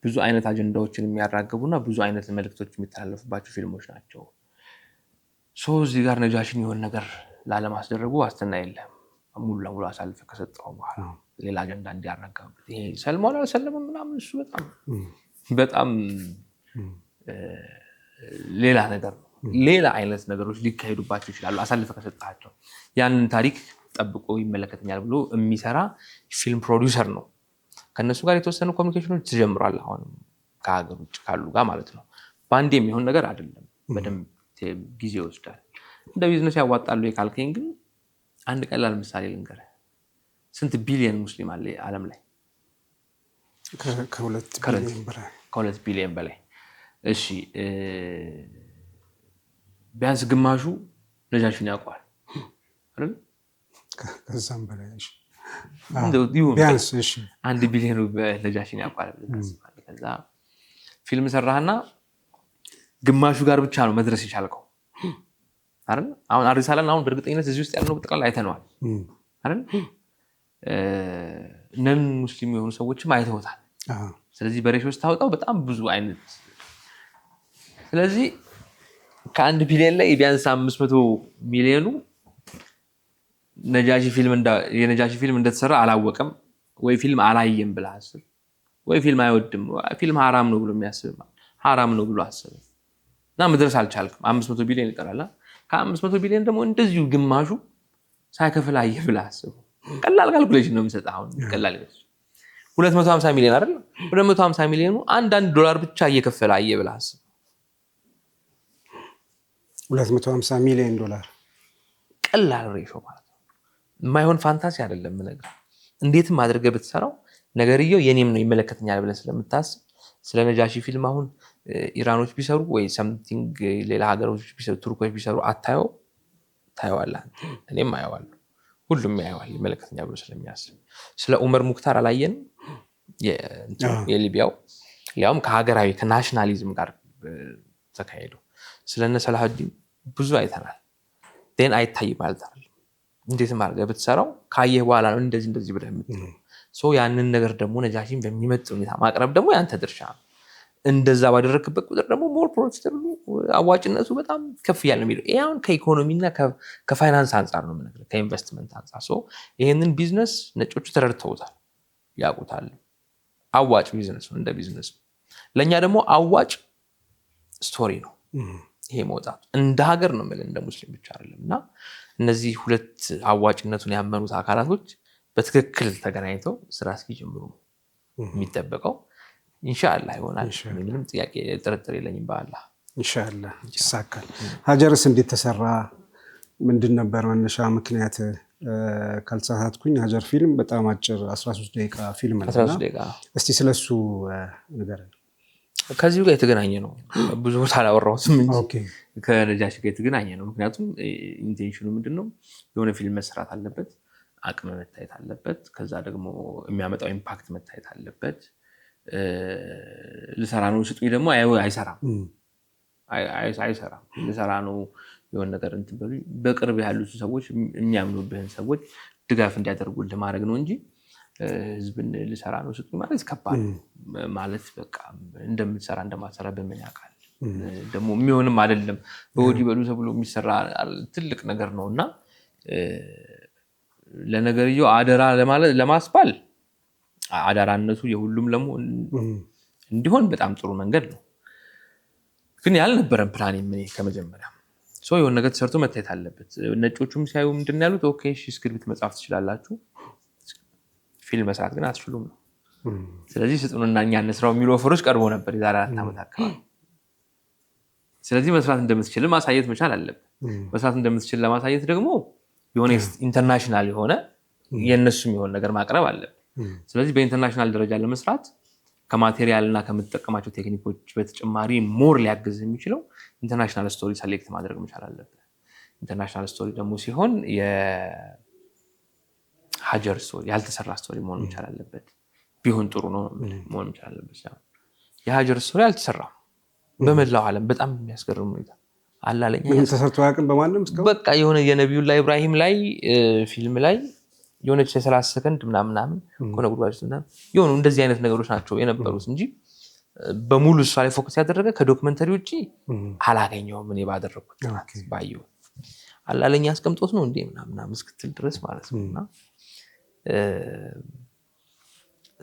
ብዙ አይነት አጀንዳዎችን የሚያራግቡና ብዙ አይነት መልእክቶች የሚተላለፉባቸው ፊልሞች ናቸው። እዚህ ጋር ነጃሽን የሆነ ነገር ላለማስደረጉ ዋስትና የለም። ሙሉ ለሙሉ አሳልፈ ከሰጠው በኋላ ሌላ አጀንዳ እንዲያራጋቡት ይሄ ሰልሟል አልሰለምም ምናምን እሱ በጣም ሌላ ነገር ነው። ሌላ አይነት ነገሮች ሊካሄዱባቸው ይችላሉ አሳልፈ ከሰጣቸው። ያንን ታሪክ ጠብቆ ይመለከተኛል ብሎ የሚሰራ ፊልም ፕሮዲውሰር ነው። ከነሱ ጋር የተወሰኑ ኮሚኒኬሽኖች ተጀምሯል። አሁን ከሀገር ውጭ ካሉ ጋር ማለት ነው። በአንድ የሚሆን ነገር አይደለም። በደንብ ጊዜ ይወስዳል። እንደ ቢዝነስ ያዋጣሉ ካልከኝ ግን አንድ ቀላል ምሳሌ ልንገርህ። ስንት ቢሊየን ሙስሊም አለ ዓለም ላይ? ከ2 ቢሊየን በላይ። እሺ ቢያንስ ግማሹ ነጃሽን ያውቀዋል አይደል? ከዛም በላይ ቢያንስ 1 ቢሊየኑ ነጃሽን ያውቀዋል። ከዛ ፊልም ሰራህና ግማሹ ጋር ብቻ ነው መድረስ የቻልከው አይደል? አሁን አሪሳላን አሁን በእርግጠኝነት እዚህ ውስጥ ያለው በጠቅላላ አይተነዋል አይደል? ነን ሙስሊም የሆኑ ሰዎችም አይተውታል። ስለዚህ በሬሾ ስታወጣው በጣም ብዙ አይነት። ስለዚህ ከ1 ቢሊየን ላይ ቢያንስ 500 ሚሊዮኑ የነጃሺ ፊልም እንደተሰራ አላወቀም ወይ ፊልም አላየም ብለህ አስብ። ወይ ፊልም አይወድም፣ ፊልም ሐራም ነው ብሎ የሚያስብ ሐራም ነው ብሎ አስብ እና መድረስ አልቻልክም። 500 ቢሊዮን ይቀራል። ከ500 ቢሊዮን ደግሞ እንደዚሁ ግማሹ ሳይከፍል አየ ብለህ አስብ። ቀላል ካልኩሌሽን ነው የምሰጥህ። አሁን ቀላል 250 ሚሊዮን አይደል? 250 ሚሊዮኑ $1 ብቻ እየከፈለ አየ ብለህ አስብ። 250 ሚሊዮን $። ቀላል ሬሾ ማለት ነው። የማይሆን ፋንታሲ አይደለም የምነግርህ። እንዴትም አድርገህ ብትሰራው ነገርየው የኔም ነው ይመለከተኛል ብለህ ስለምታስብ ስለ ነጃሺ ፊልም አሁን ኢራኖች ቢሰሩ ወይ ሰምቲንግ ሌላ ሀገሮች ቢሰሩ ቱርኮች ቢሰሩ ታየዋለህ። እኔም አየዋለሁ፣ ሁሉም ያየዋል ይመለከተኛል ብሎ ስለሚያስብ። ስለ ኡመር ሙክታር አላየንም? የሊቢያው ያውም ከሀገራዊ ከናሽናሊዝም ጋር ተካሄዱ። ስለነ ሰላሁዲን ብዙ አይተናል። ን አይታይ ማለት አይደለም። እንዴትም አድርገህ ብትሰራው ካየህ በኋላ ነው እንደዚህ ብለህ የምትለው። ያንን ነገር ደግሞ ነጃሺን በሚመጥን ሁኔታ ማቅረብ ደግሞ ያንተ ድርሻ ነው። እንደዛ ባደረክበት ቁጥር ደግሞ ሞር ፕሮፊታብል አዋጭነቱ በጣም ከፍ ያለ ነው የሚለው። ይሄ አሁን ከኢኮኖሚና ከፋይናንስ አንጻር ነው የምነግርህ፣ ከኢንቨስትመንት አንጻር። ይሄንን ቢዝነስ ነጮቹ ተረድተውታል፣ ያውቁታል። አዋጭ ቢዝነስ ነው እንደ ቢዝነስ። ለእኛ ደግሞ አዋጭ ስቶሪ ነው ይሄ መውጣቱ። እንደ ሀገር ነው የምልህ፣ እንደ ሙስሊም ብቻ አይደለም። እና እነዚህ ሁለት አዋጭነቱን ያመኑት አካላቶች በትክክል ተገናኝተው ስራ እስኪጀምሩ የሚጠበቀው ኢንሻአላህ ይሆናል። ምንም ጥያቄ ጥርጥር የለኝም። በአላህ ኢንሻአላህ ይሳካል። ሀጀርስ እንዴት ተሰራ? ምንድን ነበር መነሻ ምክንያት? ካልተሳሳትኩኝ ሀጀር ፊልም በጣም አጭር 13 ደቂቃ ፊልም ነው። እስቲ ስለሱ ንገረን። ከዚሁ ጋር የተገናኘ ነው። ብዙ ቦታ አላወራሁትም እንጂ ከነጃሺ ጋር የተገናኘ ነው። ምክንያቱም ኢንቴንሽኑ ምንድነው? የሆነ ፊልም መስራት አለበት፣ አቅም መታየት አለበት፣ ከዛ ደግሞ የሚያመጣው ኢምፓክት መታየት አለበት። ልሰራ ነው ስጡኝ ደግሞ አይሰራም። ልሰራ ነው የሆነ ነገር እንትን በሉኝ። በቅርብ ያሉት ሰዎች የሚያምኑብህን ሰዎች ድጋፍ እንዲያደርጉልህ ማድረግ ነው እንጂ ህዝብን ልሰራ ነው ስጡኝ ማለት ከባድ ማለት በቃ እንደምትሰራ እንደማትሰራ በምን ያውቃል? ደግሞ የሚሆንም አይደለም። በወዲህ በሉ ተብሎ የሚሰራ ትልቅ ነገር ነው እና ለነገርየው አደራ ለማስባል አዳራነቱ የሁሉም ለመሆን እንዲሆን በጣም ጥሩ መንገድ ነው። ግን ያልነበረን ፕላን ምን ከመጀመሪያ የሆነ ነገር ተሰርቶ መታየት አለበት። ነጮቹም ሲያዩ ምንድን ያሉት ኦኬ እሺ ስክሪፕት መጻፍ ትችላላችሁ፣ ፊልም መስራት ግን አትችሉም ነው። ስለዚህ ስጡንና እኛ እንስራው የሚሉ ኦፈሮች ቀርቦ ነበር የዛሬ 4 ዓመት አካባቢ። ስለዚህ መስራት እንደምትችል ማሳየት መቻል አለበት። መስራት እንደምትችል ለማሳየት ደግሞ የሆነ ኢንተርናሽናል የሆነ የነሱም የሆነ ነገር ማቅረብ አለበት። ስለዚህ በኢንተርናሽናል ደረጃ ለመስራት ከማቴሪያል እና ከምትጠቀማቸው ቴክኒኮች በተጨማሪ ሞር ሊያግዝ የሚችለው ኢንተርናሽናል ስቶሪ ሰሌክት ማድረግ መቻል አለብህ። ኢንተርናሽናል ስቶሪ ደግሞ ሲሆን የሀገር ስቶሪ ያልተሰራ ስቶሪ መሆን መቻል አለበት። ቢሆን ጥሩ ነው መሆን መቻል አለበት። የሀገር ስቶሪ አልተሰራም በመላው ዓለም በጣም የሚያስገርም ሁኔታ አላለኝ። ተሰርቶ ያቅም በማንም በቃ የሆነ የነቢዩላህ ኢብራሂም ላይ ፊልም ላይ የሆነች የ30 ሰከንድ ምናምን ኮነ ጉድጓድ የሆኑ እንደዚህ አይነት ነገሮች ናቸው የነበሩት እንጂ በሙሉ እሷ ላይ ፎከስ ያደረገ ከዶክመንተሪ ውጭ አላገኘውም። እኔ ባደረኩት ባየው አላለኝ አስቀምጦት ነው እንዴ ምናምን እስክትል ድረስ ማለት ነውና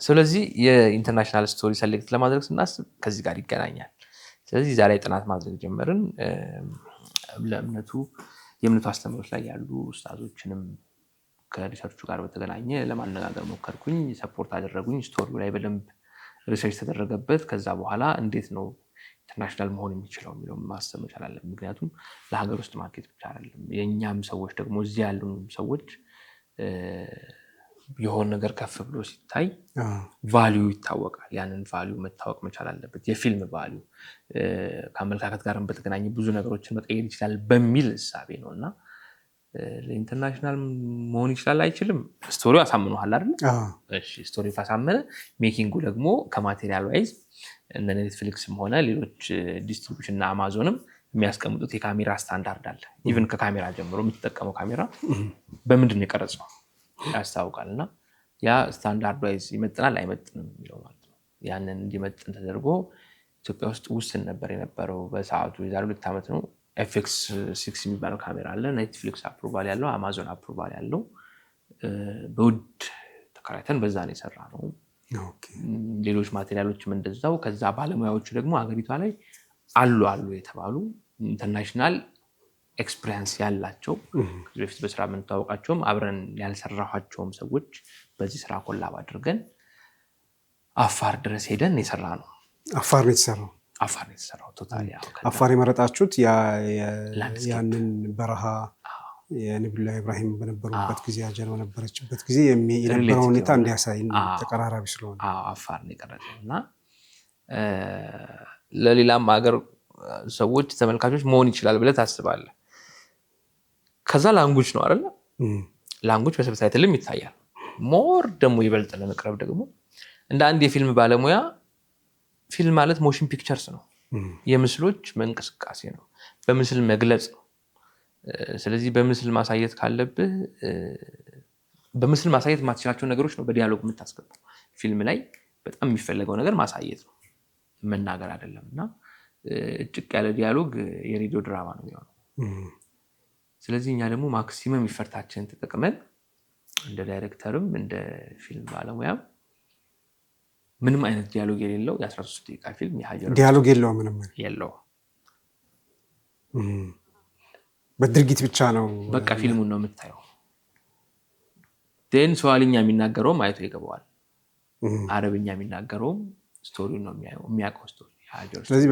ስለዚህ የኢንተርናሽናል ስቶሪ ሰሌክት ለማድረግ ስናስብ ከዚህ ጋር ይገናኛል። ስለዚህ ዛሬ ጥናት ማድረግ ጀመርን። የእምነቱ አስተምህሮት ላይ ያሉ ኡስታዞችንም ከሪሰርቹ ጋር በተገናኘ ለማነጋገር ሞከርኩኝ። ሰፖርት አደረጉኝ። ስቶሪው ላይ በደንብ ሪሰርች ተደረገበት። ከዛ በኋላ እንዴት ነው ኢንተርናሽናል መሆን የሚችለው የሚለው ማሰብ መቻል አለብን። ምክንያቱም ለሀገር ውስጥ ማርኬት ብቻ አይደለም፣ የእኛም ሰዎች ደግሞ እዚህ ያሉ ሰዎች የሆነ ነገር ከፍ ብሎ ሲታይ ቫልዩ ይታወቃል። ያንን ቫልዩ መታወቅ መቻል አለበት። የፊልም ቫልዩ ከአመለካከት ጋር በተገናኘ ብዙ ነገሮችን መቀየር ይችላል በሚል እሳቤ ነውና ለኢንተርናሽናል መሆን ይችላል አይችልም። ስቶሪው አሳምኗል አይደል? እሺ ስቶሪው ካሳመነ ሜኪንጉ ደግሞ ከማቴሪያል ዋይዝ እነ ኔትፍሊክስም ሆነ ሌሎች ዲስትሪቢዩሽን እና አማዞንም የሚያስቀምጡት የካሜራ ስታንዳርድ አለ። ኢቭን ከካሜራ ጀምሮ የምትጠቀመው ካሜራ በምንድን ነው የቀረጸው ያስታውቃልና ያ ስታንዳርድ ዋይዝ ይመጥናል አይመጥንም የሚለው ማለት ነው። ያንን እንዲመጥን ተደርጎ ኢትዮጵያ ውስጥ ውስን ነበር የነበረው በሰዓቱ የዛሬ 2 ዓመት ነው። FX6 የሚባለው ካሜራ አለ። ኔትፍሊክስ አፕሩቫል ያለው፣ አማዞን አፕሩቫል ያለው በውድ ተከራይተን በዛ ነው የሰራነው። ሌሎች ማቴሪያሎችም እንደዛው። ከዛ ባለሙያዎቹ ደግሞ ሀገሪቷ ላይ አሉ የተባሉ ኢንተርናሽናል ኤክስፒሪየንስ ያላቸው ከዚህ በፊት በስራ የምንተዋወቃቸውም አብረን ያልሰራኋቸውም ሰዎች በዚህ ስራ ኮላብ አድርገን አፋር ድረስ ሄደን የሰራነው። አፋር ነው የተሰራው። አፋር ነው የተሰራው ቶታሊ። አፋር የመረጣችሁት ያንን በረሃ የነቢዩላህ ኢብራሂም በነበሩበት ጊዜ ሀጀር በነበረችበት ጊዜ የነበረው ሁኔታ እንዲያሳይ ተቀራራቢ ስለሆነ አፋር ነው የቀረጸው እና ለሌላም ሀገር ሰዎች ተመልካቾች መሆን ይችላል ብለህ ታስባለህ። ከዛ ላንጉጅ ነው አይደል? ላንጉጅ በሰብታይትልም ይታያል። ሞር ደግሞ ይበልጥ ለመቅረብ ደግሞ እንደ አንድ የፊልም ባለሙያ ፊልም ማለት ሞሽን ፒክቸርስ ነው። የምስሎች መንቀሳቀስ ነው፣ በምስል መግለጽ ነው። ስለዚህ በምስል ማሳየት ካለብህ በምስል ማሳየት የማትችላቸው ነገሮች ነው በዲያሎግ የምታስገባው። ፊልም ላይ በጣም የሚፈለገው ነገር ማሳየት ነው፣ መናገር አይደለም። እና ጭቅ ያለ ዲያሎግ የሬዲዮ ድራማ ነው የሚሆነው። ስለዚህ እኛ ደግሞ ማክሲመም ይፈርታችንን ተጠቅመን እንደ ዳይሬክተርም እንደ ፊልም ባለሙያም ምንም አይነት ዲያሎግ የሌለው የ13 ደቂቃ ፊልም የሀጀር ዲያሎግ የለውም፣ ምንም የለውም። በድርጊት ብቻ ነው። በቃ ፊልሙን ነው የምታየው። ዴን ሶማሊኛ የሚናገረውም አይቶ ይገባዋል። አረብኛ የሚናገረውም ስቶሪውን ነው የሚያውቀው ስቶሪ የሀጀር። ስለዚህ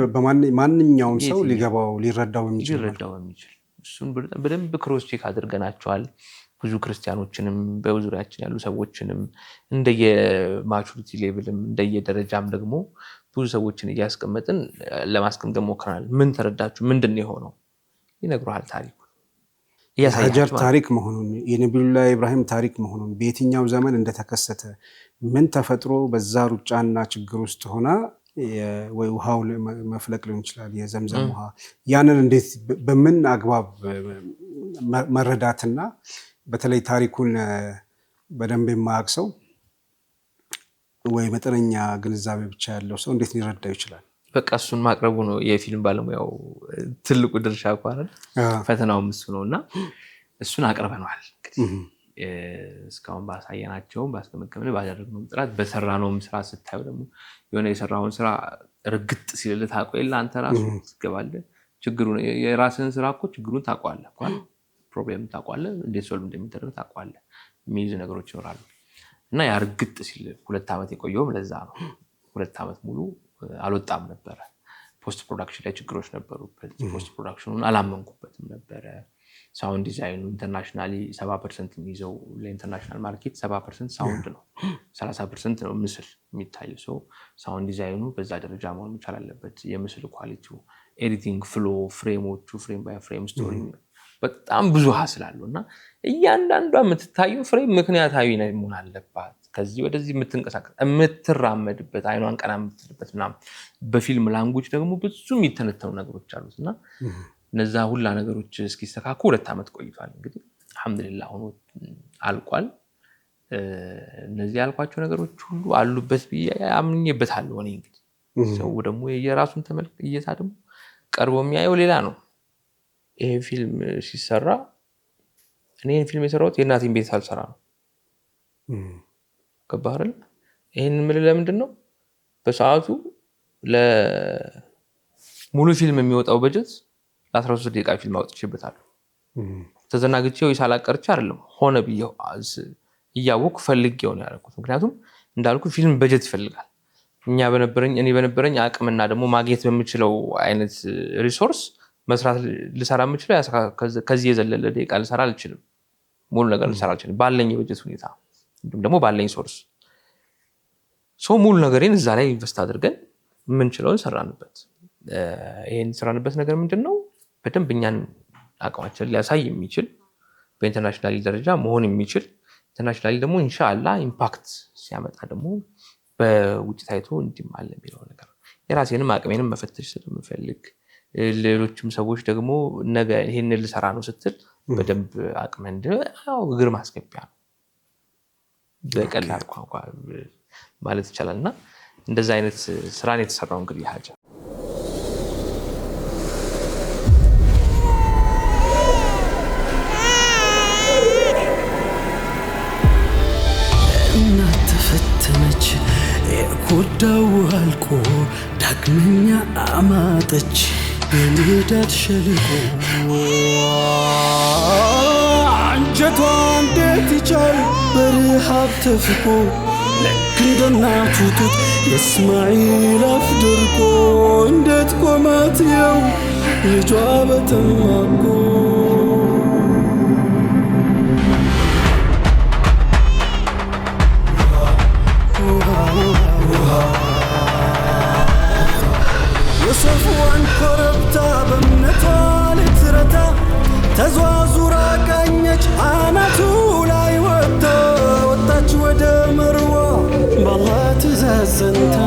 ማንኛውም ሰው ሊገባው ሊረዳው የሚችል እሱን በደንብ ክሮስ ቼክ አድርገናቸዋል። ብዙ ክርስቲያኖችንም በዙሪያችን ያሉ ሰዎችንም እንደየማቹሪቲ ሌቭልም እንደየደረጃም ደግሞ ብዙ ሰዎችን እያስቀመጥን ለማስቀመጥ ሞክረናል። ምን ተረዳችሁ? ምንድን ነው የሆነው? ይነግሩሃል። ታሪኩ የሀጀር ታሪክ መሆኑን፣ የነቢዩላህ ኢብራሂም ታሪክ መሆኑን፣ በየትኛው ዘመን እንደተከሰተ፣ ምን ተፈጥሮ በዛ ሩጫና ችግር ውስጥ ሆና ወይ ውሃው መፍለቅ ሊሆን ይችላል፣ የዘምዘም ውሃ፣ ያንን እንዴት በምን አግባብ መረዳትና በተለይ ታሪኩን በደንብ የማያውቅ ሰው ወይ መጠነኛ ግንዛቤ ብቻ ያለው ሰው እንዴት ሊረዳው ይችላል? በቃ እሱን ማቅረቡ ነው የፊልም ባለሙያው ትልቁ ድርሻ እንኳን ፈተናውም እሱ ነው እና እሱን አቅርበነዋል። እንግዲህ እስካሁን ባሳየናቸውም ባስገመገምን ባደረግነውም ጥራት በሰራነውም ስራ ስታዩ ደግሞ የሆነ የሰራውን ስራ ርግጥ ሲልልህ ታውቀው የለ አንተ ራሱ ትገባለህ። ችግሩን የራስህን ስራ እኮ ችግሩን ታውቀዋለህ እኮ ፕሮብሌም ታውቀዋለህ፣ እንዴት ሶልቭ እንደሚደረግ ታውቀዋለህ። የሚይዙ ነገሮች ይኖራሉ እና ያ ርግጥ ሲል 2 ዓመት የቆየውም ለዛ ነው። 2 ዓመት ሙሉ አልወጣም ነበረ። ፖስት ፕሮዳክሽን ላይ ችግሮች ነበሩበት። ፖስት ፕሮዳክሽኑን አላመንኩበትም ነበረ። ሳውንድ ዲዛይኑ ኢንተርናሽናሊ 70% የሚይዘው ለኢንተርናሽናል ማርኬት 70% ሳውንድ ነው 30% ነው ምስል የሚታየው ሶ ሳውንድ ዲዛይኑ በዛ ደረጃ መሆን መቻል አለበት የምስል ኳሊቲው ኤዲቲንግ ፍሎ ፍሬሞቹ ፍሬም ባይ ፍሬም ስቶሪ በጣም ብዙ ሀስላለውና እያንዳንዷ የምትታየው ፍሬም ምክንያታዊ ነው መሆን አለባት ከዚህ ወደዚህ የምትንቀሳቀስ የምትራመድበት አይኗን ቀና የምትልበትና በፊልም ላንጉጅ ደግሞ ብዙ የሚተነተኑ ነገሮች አሉትና እነዛ ሁላ ነገሮች እስኪስተካኩ 2 አመት ቆይቷል እንግዲህ አልহামዱሊላህ ሆኖ አልቋል እነዚህ ያልኳቸው ነገሮች ሁሉ አሉበት አምኜበታለሁ እኔ እንግዲህ ሰው ደግሞ የራሱን ተመልክ እየታ ደግሞ ቀርቦ የሚያየው ሌላ ነው ይሄ ፊልም ሲሰራ እኔ ፊልም የሰራሁት የእናቴን ቤት ሳልሰራ ነው ከባህር ይሄን ምን ለምንድነው በሰዓቱ ለሙሉ ፊልም የሚወጣው በጀት ለ13 ደቂቃ ፊልም አውጥቼበታለሁ ተዘናግቼው ይሳላቀርቻ አይደለም ሆነ ብዬው እያወኩ ፈልጌው ነው ያደረኩት ምክንያቱም እንዳልኩ ፊልም በጀት ይፈልጋል እኔ በነበረኝ አቅምና ደግሞ ማግኘት በሚችለው አይነት ሪሶርስ መስራት ልሰራ የምችለው ከዚህ የዘለለ ደቂቃ ልሰራ አልችልም ሙሉ ነገር ልሰራ አልችልም ባለኝ በጀት ሁኔታ ደግሞ ባለኝ ሶርስ ሙሉ ነገሬን እዛ ላይ ኢንቨስት አድርገን ምንችለውን ሰራንበት ይሄን ሰራንበት ነገር ምንድነው በደንብ እኛን አቋማችን ሊያሳይ የሚችል በኢንተርናሽናል ደረጃ መሆን የሚችል ኢንተርናሽናል ደግሞ ኢንሻአላህ ኢምፓክት ሲያመጣ ደግሞ በውጭ ታይቶ እንዲማለ የሚለው ነገር የራሴንም አቅሜንም መፈተሽ ስለምፈልግ ሌሎችም ሰዎች ደግሞ ነገ ይሄን ልሰራ ነው ስትል በደንብ አቅም እንደው እግር ማስገቢያ ነው በቀላል ቋንቋ ማለት ይቻላልና እንደዛ አይነት ስራ ነው የተሰራው እንግዲህ ሀጀር ተፈተነች የጎዳው አልቆ ዳግመኛ አማጠች በሜዳት ሸልቆ አንጀቷ እንዴት ይቻል በረሃብ ተፍቆ ልክ እንደ እናቱ ጡት የእስማኤል አፍ ደርቆ እንዴት ቆማት የው ልጇ በተማቆ የሰፍዋን ኮረብታ በእምነቷ ልትረታ ተዟዙራ ቃኘች አናቱ ላይ ወጣች ወደ መርዋ በአላህ ትእዛዝ ጸንታ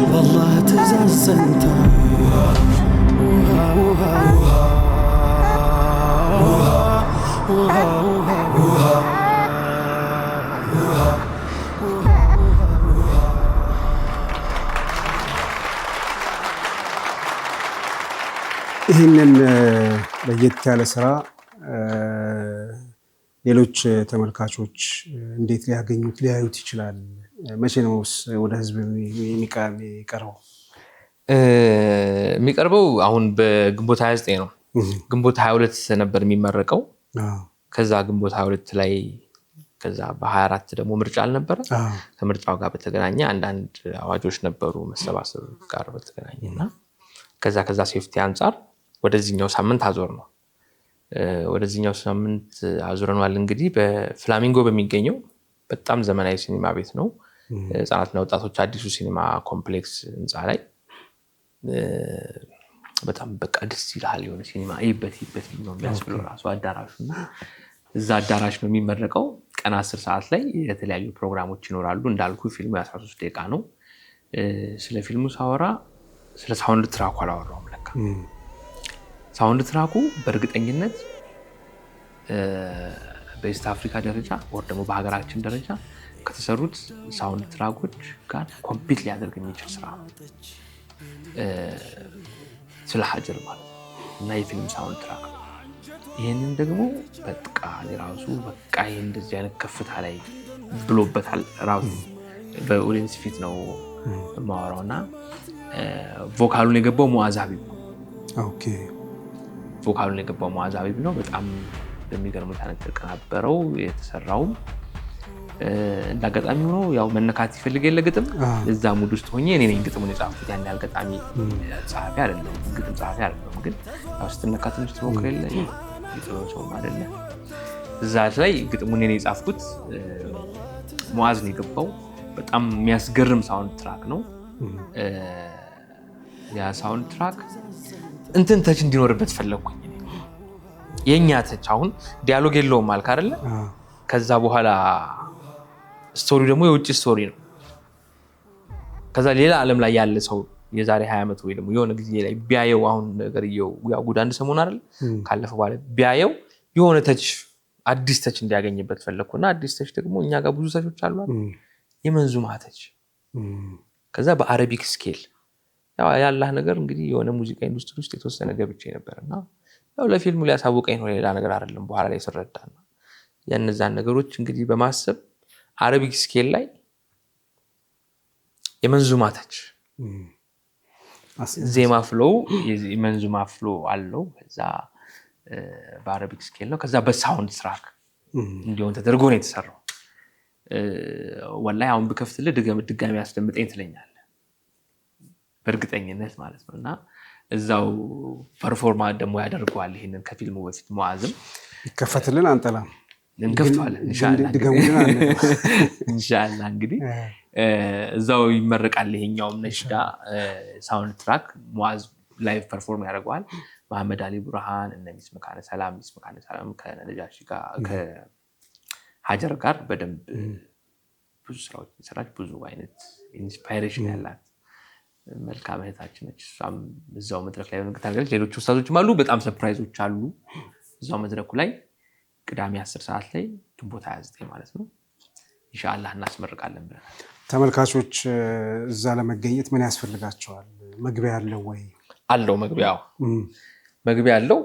በአላህ ትእዛዝ ጸንታ ይህንን ለየት ያለ ስራ ሌሎች ተመልካቾች እንዴት ሊያዩት ይችላል? መቼ ነውስ ወደ ህዝብ የሚቀርበው? የሚቀርበው አሁን በግንቦት 29 ነው። ግንቦት 22 ነበር የሚመረቀው። ከዛ ግንቦት 22 ላይ ከዛ በ24 ደግሞ ምርጫ አልነበረ። ከምርጫው ጋር በተገናኘ አንዳንድ አዋጆች ነበሩ መሰባሰብ ጋር በተገናኘና ከዛ ሴፍቲ አንፃር ወደዚህኛው ሳምንት አዞር ነው። ወደዚህኛው ሳምንት አዞረናል። እንግዲህ በፍላሚንጎ በሚገኘው በጣም ዘመናዊ ሲኒማ ቤት ነው። ህፃናትና ወጣቶች አዲሱ ሲኒማ ኮምፕሌክስ ህንፃ ላይ በጣም በቃ ደስ ይላል የሆነ ሲኒማ ይበት ነው የሚያስብለው ራሱ አዳራሹና እዛ አዳራሽ ነው የሚመረቀው። ቀን 10 ሰዓት ላይ የተለያዩ ፕሮግራሞች ይኖራሉ። እንዳልኩ ፊልሙ 13 ደቂቃ ነው። ስለ ፊልሙ ሳወራ ስለ ሳውንድ ትራኩ አላወራውም ለካ። ሳውንድ ትራኩ በእርግጠኝነት በኢስት አፍሪካ ደረጃ ወር ደግሞ በሀገራችን ደረጃ ከተሰሩት ሳውንድ ትራኮች ጋር ኮምፒት ሊያደርግ የሚችል ስራ ነው። ስለ ሀጀር ማለት እና የፊልም ሳውንድ ትራክ ይህንን ደግሞ በቃ ራሱ በቃ ይህ እንደዚህ አይነት ከፍታ ላይ ብሎበታል። ራሱ በኦዲየንስ ፊት ነው የማወራውና ቮካሉን የገባው ሙአዝ ሀቢብ ነው። ኦኬ ቮካሉን የገባው ሙአዝ ሀቢብ ነው። በጣም በሚገርም ሁኔታ ተቀናበረው የተሰራው እንዳጋጣሚ ሆኖ ያው መነካት ይፈልግ የለ ግጥም እዛ ሙድ ውስጥ ሆኜ እኔ ነኝ ግጥሙን የጻፍኩት። ያን ያህል ገጣሚ ጸሐፊ አይደለም፣ ግጥም ጸሐፊ አይደለም። ግን ያው ስትነካ ትንሽ ትሞክር የለ ግጥም ሰውም አይደለ። እዛ ላይ ግጥሙን እኔ የጻፍኩት ሙዓዝ ነው የገባው። በጣም የሚያስገርም ሳውንድ ትራክ ነው። ያ ሳውንድ ትራክ እንትን ተች እንዲኖርበት ፈለግኩኝ። የኛ ተች አሁን ዲያሎግ የለውም አልክ አይደለ? ከዛ በኋላ ስቶሪ ደግሞ የውጭ ስቶሪ ነው። ከዛ ሌላ ዓለም ላይ ያለ ሰው የዛሬ 20 ዓመት ወይ ደግሞ የሆነ ጊዜ ላይ ቢያየው አሁን ነገርየው ያው ጉድ አንድ ሰሞን አይደል ካለፈ በኋላ ቢያየው የሆነ ተች አዲስ ተች እንዲያገኝበት ፈለግኩና አዲስ ተች ደግሞ እኛ ጋር ብዙ ተቾች አሉ አይደል? የመንዙማ ተች። ከዛ በአረቢክ ስኬል ያው ያላህ ነገር እንግዲህ የሆነ ሙዚቃ ኢንዱስትሪ ውስጥ የተወሰነ ገብቼ ነበርና ያው ለፊልሙ ሊያሳውቀኝ ነው ሌላ ነገር አይደለም። በኋላ ላይ ስረዳና የነዛን ነገሮች እንግዲህ በማሰብ አረቢክ ስኬል ላይ የመንዙማ ተች ዜማ ፍሎው የመንዙማ ፍሎ አለው። ከዛ በአረቢክ ስኬል ነው። ከዛ በሳውንድ ትራክ እንዲሆን ተደርጎ ነው የተሰራው። ወላሂ አሁን ብከፍትልህ ድጋሚ ያስደምጠኝ ትለኛለህ በእርግጠኝነት ማለት ነው። እና እዛው ፐርፎርማ ደግሞ ያደርገዋል። ይሄንን ከፊልሙ በፊት ሙዓዝም ይከፈትልን አንጠላም እንከፍተዋለን ኢንሻአላህ እንግዲህ እዛው ይመረቃል። ይሄኛውም ነሽዳ ሳውንድ ትራክ ሙዓዝ ላይቭ ፐርፎርም ያደርገዋል። መሐመድ አሊ ቡርሃን እነ ሚስ መካነ ሰላም ከነጃሺ ጋር ከሀጀር ጋር በደንብ ብዙ ስራዎች ሰራች። ብዙ አይነት ኢንስፓይሬሽን ያላት መልካም እህታችን ነች። እሷም እዛው መድረክ ላይ ታደርጋለች። ሌሎች ኡስታዞችም አሉ። በጣም ሰርፕራይዞች አሉ እዛው መድረኩ ላይ። ቅዳሜ 10 ሰዓት ላይ ግንቦት 29 ማለት ነው ኢንሻአላህ እናስመርቃለን ብለናል። ተመልካቾች እዛ ለመገኘት ምን ያስፈልጋቸዋል? መግቢያ አለው ወይ? አለው። መግቢያ አለው።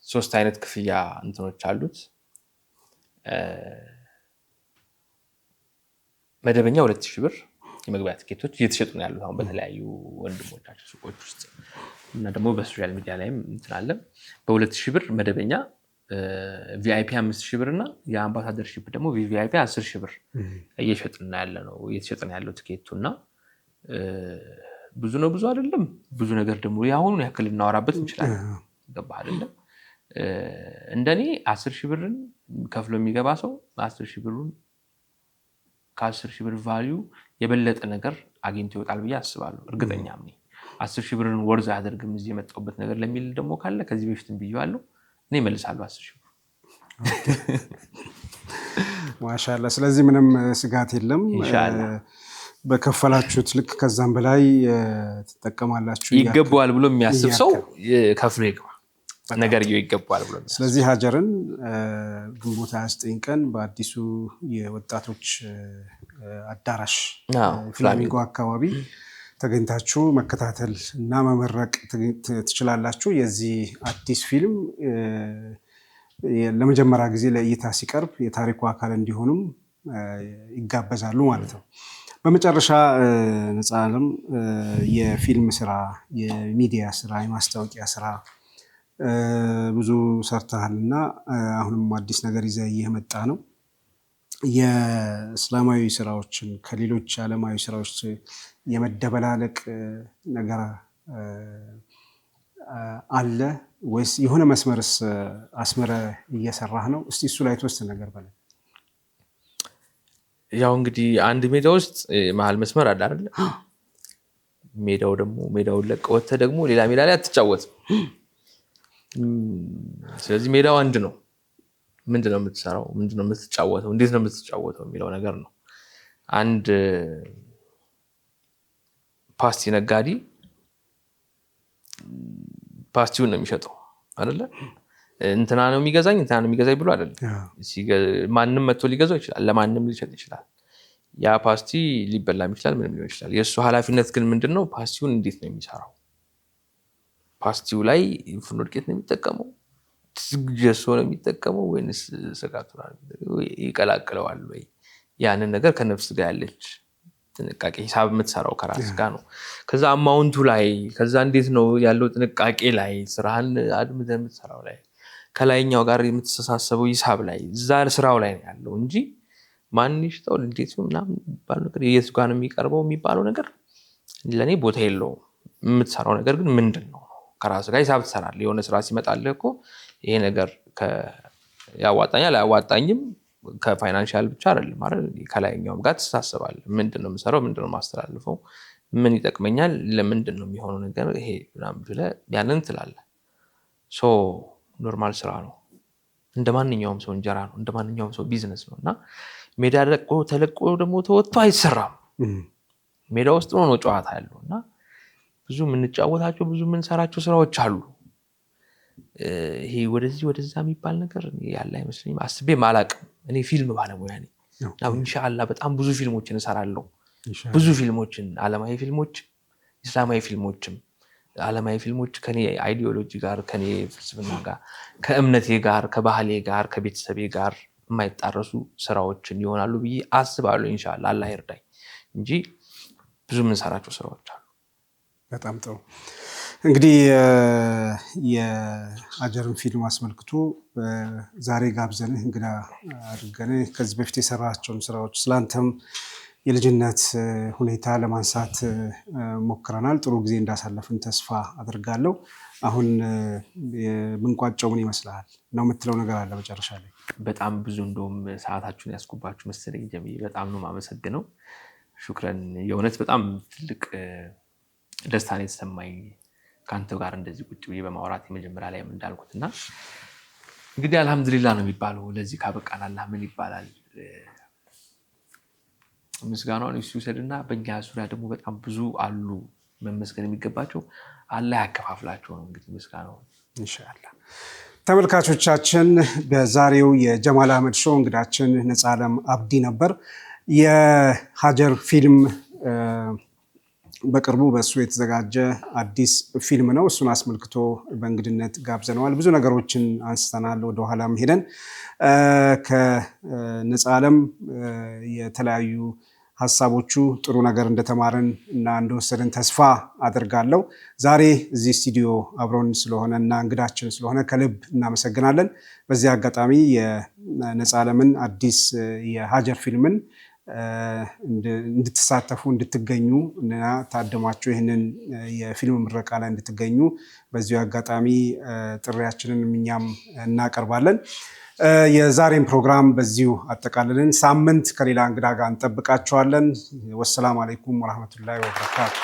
3 አይነት ክፍያ እንትኖች አሉት። መደበኛ 2000 ብር የመግቢያ ትኬቶች እየተሸጡ ነው ያሉት አሁን በተለያዩ ወንድሞቻችን ሱቆች ውስጥ እና ደግሞ በሶሻል ሚዲያ ላይም እንትን አለ። በ2000 ብር መደበኛ ቪአይፒ 5000 ብር እና የአምባሳደርሺፕ ደግሞ ቪአይፒ 10000 ብር እየሸጥን ያለው ትኬቱና ብዙ ነው ብዙ አይደለም። ብዙ ነገር ደግሞ ያሁኑን ያክል እናወራበት እንችላለን። ገባህ አይደለም? እንደኔ 10000 ብርን ከፍሎ የሚገባ ሰው 10000 ብሩን ከ10000 ብር ቫልዩ የበለጠ ነገር አግኝቶ ይወጣል ብዬ አስባለሁ። እርግጠኛም ነኝ። 10000 ብርን ወርዝ አያደርግም እዚህ የመጣሁበት ነገር ለሚል ደግሞ ካለ ከዚህ በፊትም ብዬዋለሁ እኔ እመልሳለሁ 10000 ብር። ማሻአላህ። ስለዚህ ምንም ስጋት የለም። ኢንሻአላህ በከፈላችሁት ልክ ከዛም በላይ ትጠቀማላችሁ። ይገባዋል ብሎ የሚያስብ ሰው ከፍሎ ይግባ። ነገርየው ይገባዋል ብሎ። ስለዚህ ሀጀርን ግንቦት 29 ቀን በአዲሱ የወጣቶች አዳራሽ ፍላሚንጎ አካባቢ ተገኝታችሁ መከታተል እና መመረቅ ትችላላችሁ። የዚህ አዲስ ፊልም ለመጀመሪያ ጊዜ ለእይታ ሲቀርብ የታሪኩ አካል እንዲሆኑም ይጋበዛሉ ማለት ነው። በመጨረሻ ነፃ ዓለም የፊልም ስራ፣ የሚዲያ ስራ፣ የማስታወቂያ ስራ ብዙ ሰርተሃልና አሁንም አዲስ ነገር ይዘህ እየመጣ ነው። የእስላማዊ ስራዎችን ከሌሎች ዓለማዊ ስራዎች የመደበላለቅ ነገር አለ ወይስ የሆነ መስመርስ አስመረ እየሰራህ ነው? እስቲ እሱ ላይ ተወሰነ ነገር በለን። ያው እንግዲህ አንድ ሜዳ ውስጥ መሀል መስመር አለ አይደል? ሜዳው ደግሞ ሜዳውን ለቀህ ወጥተህ ደግሞ ሌላ ሜዳ ላይ አትጫወትም። ስለዚህ ሜዳው አንድ ነው። ምንድነው የምትሰራው? ምንድነው የምትጫወተው? እንዴት ነው የምትጫወተው የሚለው ነገር ነው። አንድ ፓስቲ ነጋዴ ፓስቲውን ነው የሚሸጠው አይደለ? እንትና ነው የሚገዛኝ ብሎ አይደለም። ማንም መጥቶ ሊገዛው ይችላል፣ ለማንም ሊሸጥ ይችላል። ያ ፓስቲ ሊበላም ይችላል፣ ምንም ሊሆን ይችላል። የእሱ ኃላፊነት ግን ምንድነው? ፓስቲውን እንዴት ነው የሚሰራው? ፓስቲው ላይ ፍርኖ ዱቄት ነው የሚጠቀመው? ጀሶ ነው የሚጠቀመው ወይንስ ስጋቱራ ይቀላቅለዋል ወይ? ያንን ነገር ከነፍስ ጋር ያለች ጥንቃቄ ሂሳብ የምትሰራው ከራስ ጋር ነው። ከዛ አማውንቱ ላይ ከዛ እንዴት ነው ያለው ጥንቃቄ ላይ ስራህን አድምተህ የምትሰራው ላይ ከላይኛው ጋር የምትተሳሰበው ሂሳብ ላይ እዛ ስራው ላይ ነው ያለው እንጂ ማን ይሽጠው እንዴት ምናምን የሚባለው ነገር የት ጋር ነው የሚቀርበው የሚባለው ነገር ለኔ ቦታ የለውም። የምትሰራው ነገር ግን ምንድነው ከራስ ጋር ሂሳብ ትሰራለህ። የሆነ ስራ ሲመጣልህ እኮ ይሄ ነገር ያዋጣኛል አያዋጣኝም ከፋይናንሻል ብቻ አይደለም አይደል? ከላይኛውም ጋር ትሳሰባለህ። ምንድነው የምሰራው? ምንድነው ማስተላልፈው? ምን ይጠቅመኛል? ለምንድነው የሚሆነው ነገር ይሄ ምናምን ብለህ ያንን ትላለህ። ኖርማል ስራ ነው። እንደማንኛውም ሰው እንጀራ ነው። እንደማንኛውም ሰው ቢዝነስ ነው። እና ሜዳ ተለቆ ደግሞ ተወጥቶ አይሰራም። ሜዳ ውስጥ ነው ጨዋታ ያለው እና ብዙ የምንጫወታቸው ብዙ የምንሰራቸው ስራዎች አሉ። ይሄ ወደዚህ ወደዛ የሚባል ነገር ያለ አይመስለኝም። አስቤም አላቅም። እኔ ፊልም ባለሙያ ነኝ። ኢንሻአላህ በጣም ብዙ ፊልሞችን እሰራለሁ። ብዙ ፊልሞችን፣ ዓለማዊ ፊልሞች፣ እስላማዊ ፊልሞችም። ዓለማዊ ፊልሞች ከኔ አይዲዮሎጂ ጋር ከኔ ፍልስፍና ጋር ከእምነቴ ጋር ከባህሌ ጋር ከቤተሰቤ ጋር የማይጣረሱ ስራዎችን ይሆናሉ ብዬ አስባለሁ። ኢንሻአላህ አላህ ይርዳኝ እንጂ ብዙ የምንሰራቸው ስራዎች አሉ። በጣም ጥሩ። እንግዲህ የሀጀርን ፊልም አስመልክቶ ዛሬ ጋብዘንህ እንግዳ አድርገንህ ከዚህ በፊት የሰራቸውን ስራዎች ስላንተም የልጅነት ሁኔታ ለማንሳት ሞክረናል። ጥሩ ጊዜ እንዳሳለፍን ተስፋ አድርጋለሁ። አሁን የምንቋጨው ምን ይመስላል ነው የምትለው ነገር አለ መጨረሻ ላይ? በጣም ብዙ እንደውም ሰዓታችሁን ያስኩባችሁ መሰለኝ ጀምዬ። በጣም ነው የማመሰግነው። ሹክረን። የእውነት በጣም ትልቅ ደስታ ነው የተሰማኝ ከአንተ ጋር እንደዚህ ቁጭ ብዬ በማውራት የመጀመሪያ ላይ እንዳልኩት እና እንግዲህ አልሐምዱሊላህ ነው የሚባለው። ለዚህ ካበቃን አላህ ምን ይባላል? ምስጋናውን እሱ ይውሰድና በእኛ ዙሪያ ደግሞ በጣም ብዙ አሉ መመስገን የሚገባቸው። አላህ ያከፋፍላቸው ነው እንግዲህ ምስጋናው ኢንሻአላህ። ተመልካቾቻችን በዛሬው የጀማል አህመድ ሾው እንግዳችን ነፃለም አብዲ ነበር። የሀጀር ፊልም በቅርቡ በእሱ የተዘጋጀ አዲስ ፊልም ነው። እሱን አስመልክቶ በእንግድነት ጋብዘነዋል። ብዙ ነገሮችን አንስተናል። ወደኋላም ሄደን ከነፃለም የተለያዩ ሀሳቦቹ ጥሩ ነገር እንደተማረን እና እንደወሰደን ተስፋ አድርጋለሁ። ዛሬ እዚህ ስቱዲዮ አብሮን ስለሆነ እና እንግዳችን ስለሆነ ከልብ እናመሰግናለን። በዚህ አጋጣሚ የነፃለምን አዲስ የሀጀር ፊልምን እንድትሳተፉ እንድትገኙ እና ታደማችሁ ይህንን የፊልም ምረቃ ላይ እንድትገኙ በዚሁ አጋጣሚ ጥሪያችንን እኛም እናቀርባለን። የዛሬን ፕሮግራም በዚሁ አጠቃልልን። ሳምንት ከሌላ እንግዳ ጋር እንጠብቃችኋለን። ወሰላሙ አለይኩም ወራህመቱላሂ ወበረካቱ።